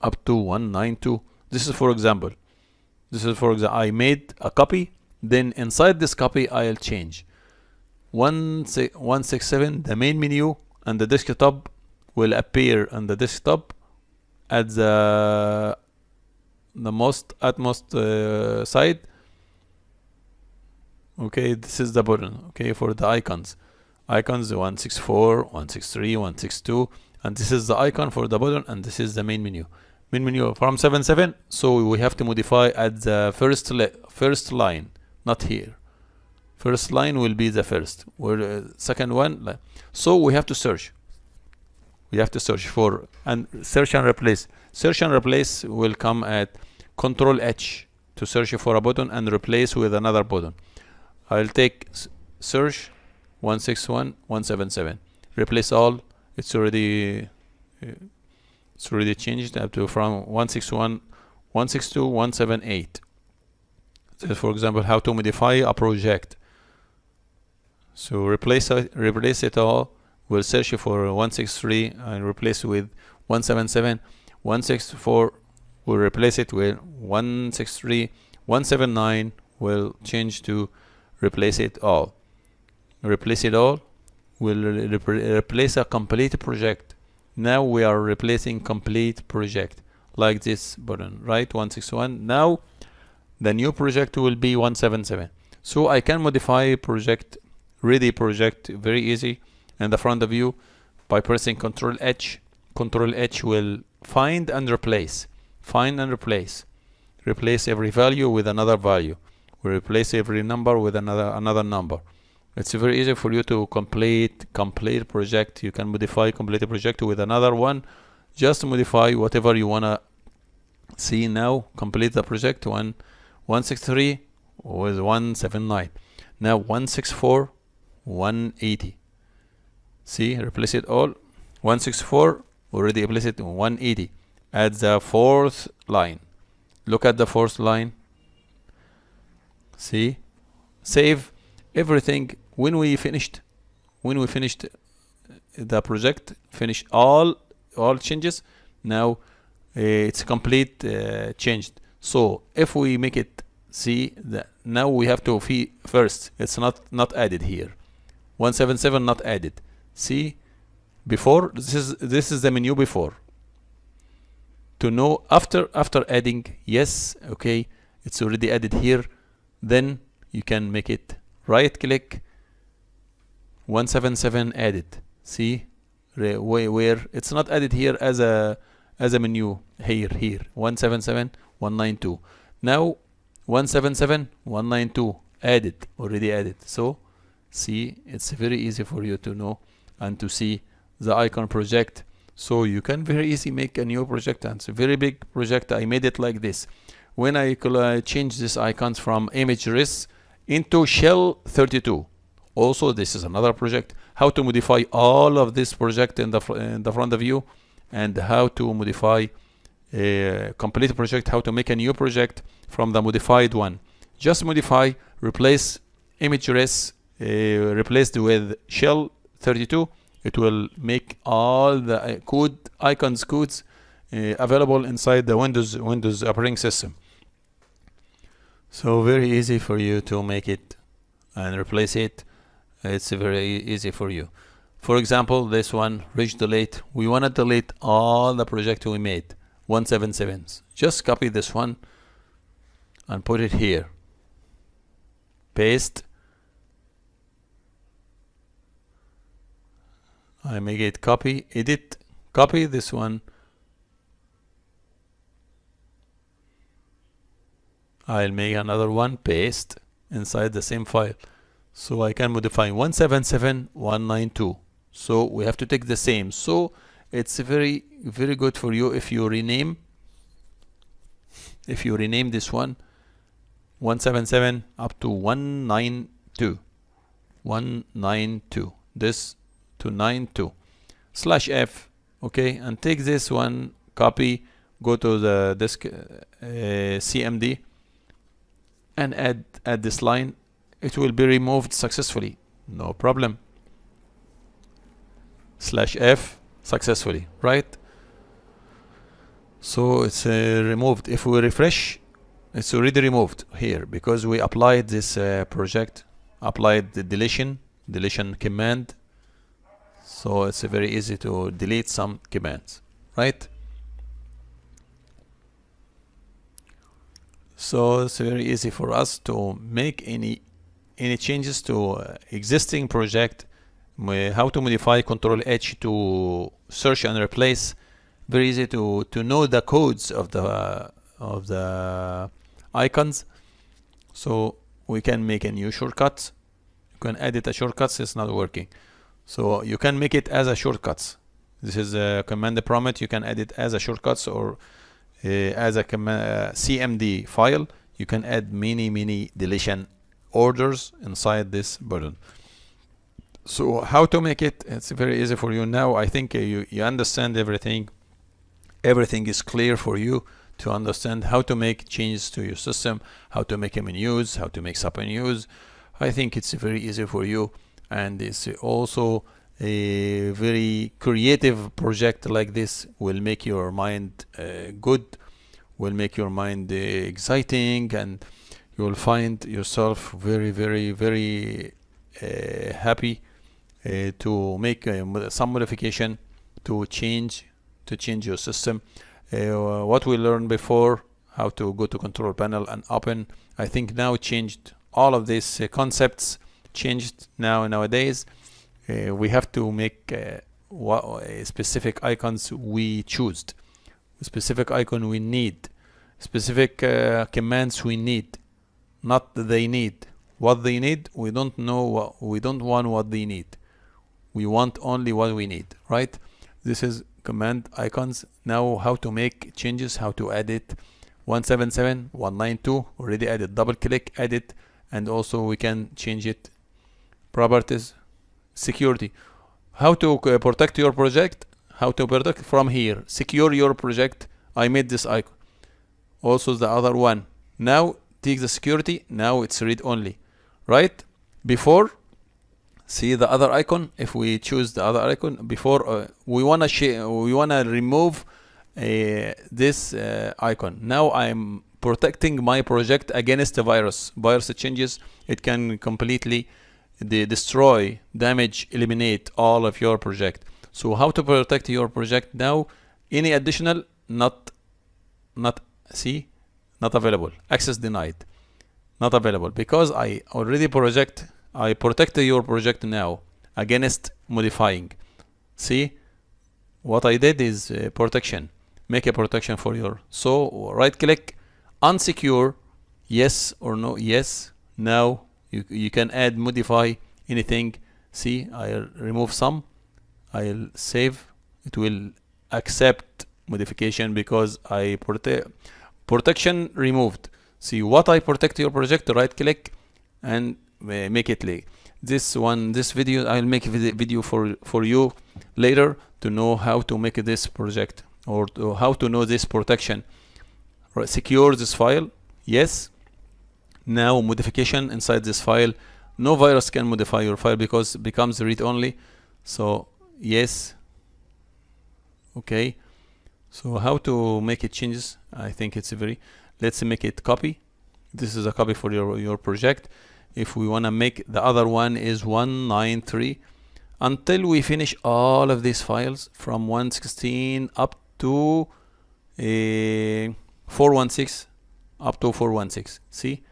up to 192. This is for example. I made a copy, then inside this copy I'll change 167. The main menu and the desktop will appear on the desktop at the utmost side. Okay, this is the button. Okay, for the icons 164, 163, 162, and this is the icon for the button, and this is the main menu from 77. So we have to modify at the first line, not here. First line will be the first, where second one. So we have to search. For and search and replace. Search and replace will come at Control H to search for a button and replace with another button. I'll take search 161, 177. Replace all. It's already changed up to from 161, 162, 178. This is, for example, how to modify a project. So replace it all. We'll search for 163 and replace with 177. 164 will replace it with 163. 179 will change to replace it all. Replace it all will replace a complete project. Now we are replacing complete project like this button, right? 161. Now the new project will be 177. So I can modify project, ready project, very easy in the front of you by pressing Control H. Control H will find and replace. Replace every value with another value. We replace every number with another number. It's very easy for you to complete project. You can modify complete project with another one. Just modify whatever you wanna see now. Complete the project 163 with 179. Now 164, 180. See, replace it all. 164 already replace it 180. Add the fourth line. Look at the fourth line. See, save everything. When we finished the project, finish all changes. Now it's complete changed. So if we make it, see that now we have to first. It's not added here. 177 not added. See, before this is the menu before. To know after adding, yes, okay, it's already added here. Then you can make it right click 177 added. See where it's not added here as a menu here 177 192. Now 177 192 already added. So see, it's very easy for you to know and to see the icon project. So you can very easy make a new project, and it's a very big project. I made it like this. When I change this icons from image res into shell 32. Also, this is another project. How to modify all of this project in the front of you, and how to modify a complete project, how to make a new project from the modified one. Just modify, replace image res, replaced with shell 32. It will make all the codes available inside the Windows operating system. So very easy for you to make it and replace it. It's very easy for you. For example, this one, Reg delete. We want to delete all the project we made, 177s. Just copy this one and put it here. Paste. I make it copy, edit, copy this one. I'll make another one, paste inside the same file. So I can modify 177, 192. So we have to take the same. So it's very, very good for you if you rename this one 177 up to 192. 192. This to 92 /F, okay, and take this one, copy, go to the disk CMD and add this line. It will be removed successfully, no problem. /F successfully, right? So it's removed. If we refresh, it's already removed here because we applied this project, applied the deletion command. So it's very easy to delete some commands, right? So it's very easy for us to make any changes to existing project. How to modify Control H to search and replace. Very easy to know the codes of the icons. So we can make a new shortcut. You can edit a shortcut. It's not working. So you can make it as a shortcuts. This is a command prompt. You can edit as a shortcuts or as a CMD file. You can add many deletion orders inside this button. So how to make it? It's very easy for you now. I think you understand everything. Everything is clear for you to understand how to make changes to your system, how to make menus, how to make sub-menus. I think it's very easy for you. And it's also a very creative project like this will make your mind good, will make your mind exciting, and you will find yourself very happy to make some modification to change your system. What we learned before, how to go to control panel and open, I think now changed all of these concepts. Changed nowadays. We have to make what specific icons we choose, specific icon we need, specific commands we need, not they need. what they need. We don't know we don't want what they need. We want only what we need, right? This is command icons. Now how to make changes, how to edit 177, 192, already added, double click, edit, and also we can change it. Properties, security, how to protect your project, how to protect from here, secure your project. I made this icon. Also the other one, now take the security, now it's read only, right? Before, see the other icon. If we choose the other icon, before we wanna remove this icon. Now I'm protecting my project against the virus. Virus changes, it can completely destroy, damage, eliminate all of your project. So how to protect your project now? Any additional, not available. Access denied, not available, because I protected your project now against modifying. See, what I did is protection. Make a protection for your. So right click, unsecure, yes or no, yes. Now you can add, modify anything. See, I'll remove some, I'll save. It will accept modification because I protection removed. See what I protect your project, right click and make it like this one. This video, I'll make a video for you later to know how to make this project, or how to know this protection. Right, secure this file, yes. Now modification inside this file, no virus can modify your file because it becomes read only. So yes, okay. So how to make it changes? I think it's let's make it copy. This is a copy for your project. If we want to make the other one is 193, until we finish all of these files from 116 up to 416, up to 416. See,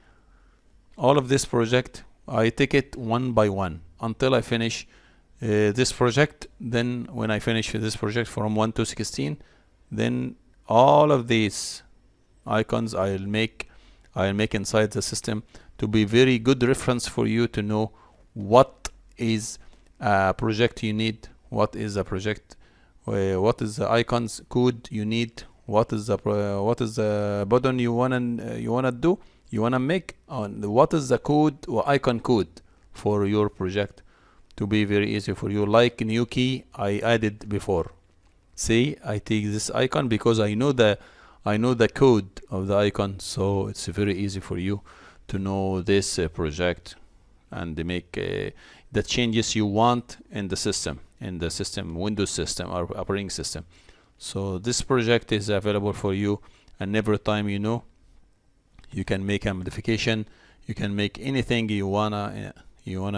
all of this project, I take it one by one until I finish this project. Then when I finish this project from 1 to 16, then all of these icons I'll make inside the system to be very good reference for you to know what is a project you need, what is a project, what is the icons code you need, what is the button you wanna make, and what is the code or icon code for your project to be very easy for you. Like new key I added before. See, I take this icon because I know the code of the icon, so it's very easy for you to know this project and make the changes you want in the system, Windows system or operating system. So this project is available for you, and every time you can make a modification, you can make anything you wanna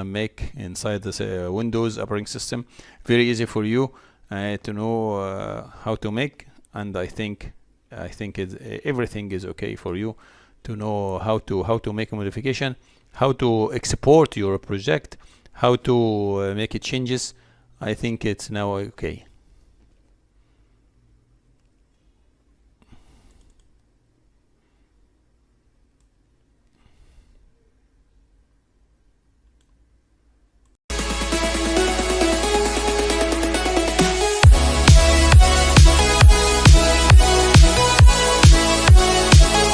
make inside this Windows operating system. Very easy for you to know how to make, and I think everything is okay for you to know how to make a modification, how to export your project, how to make it changes. I think it's now okay.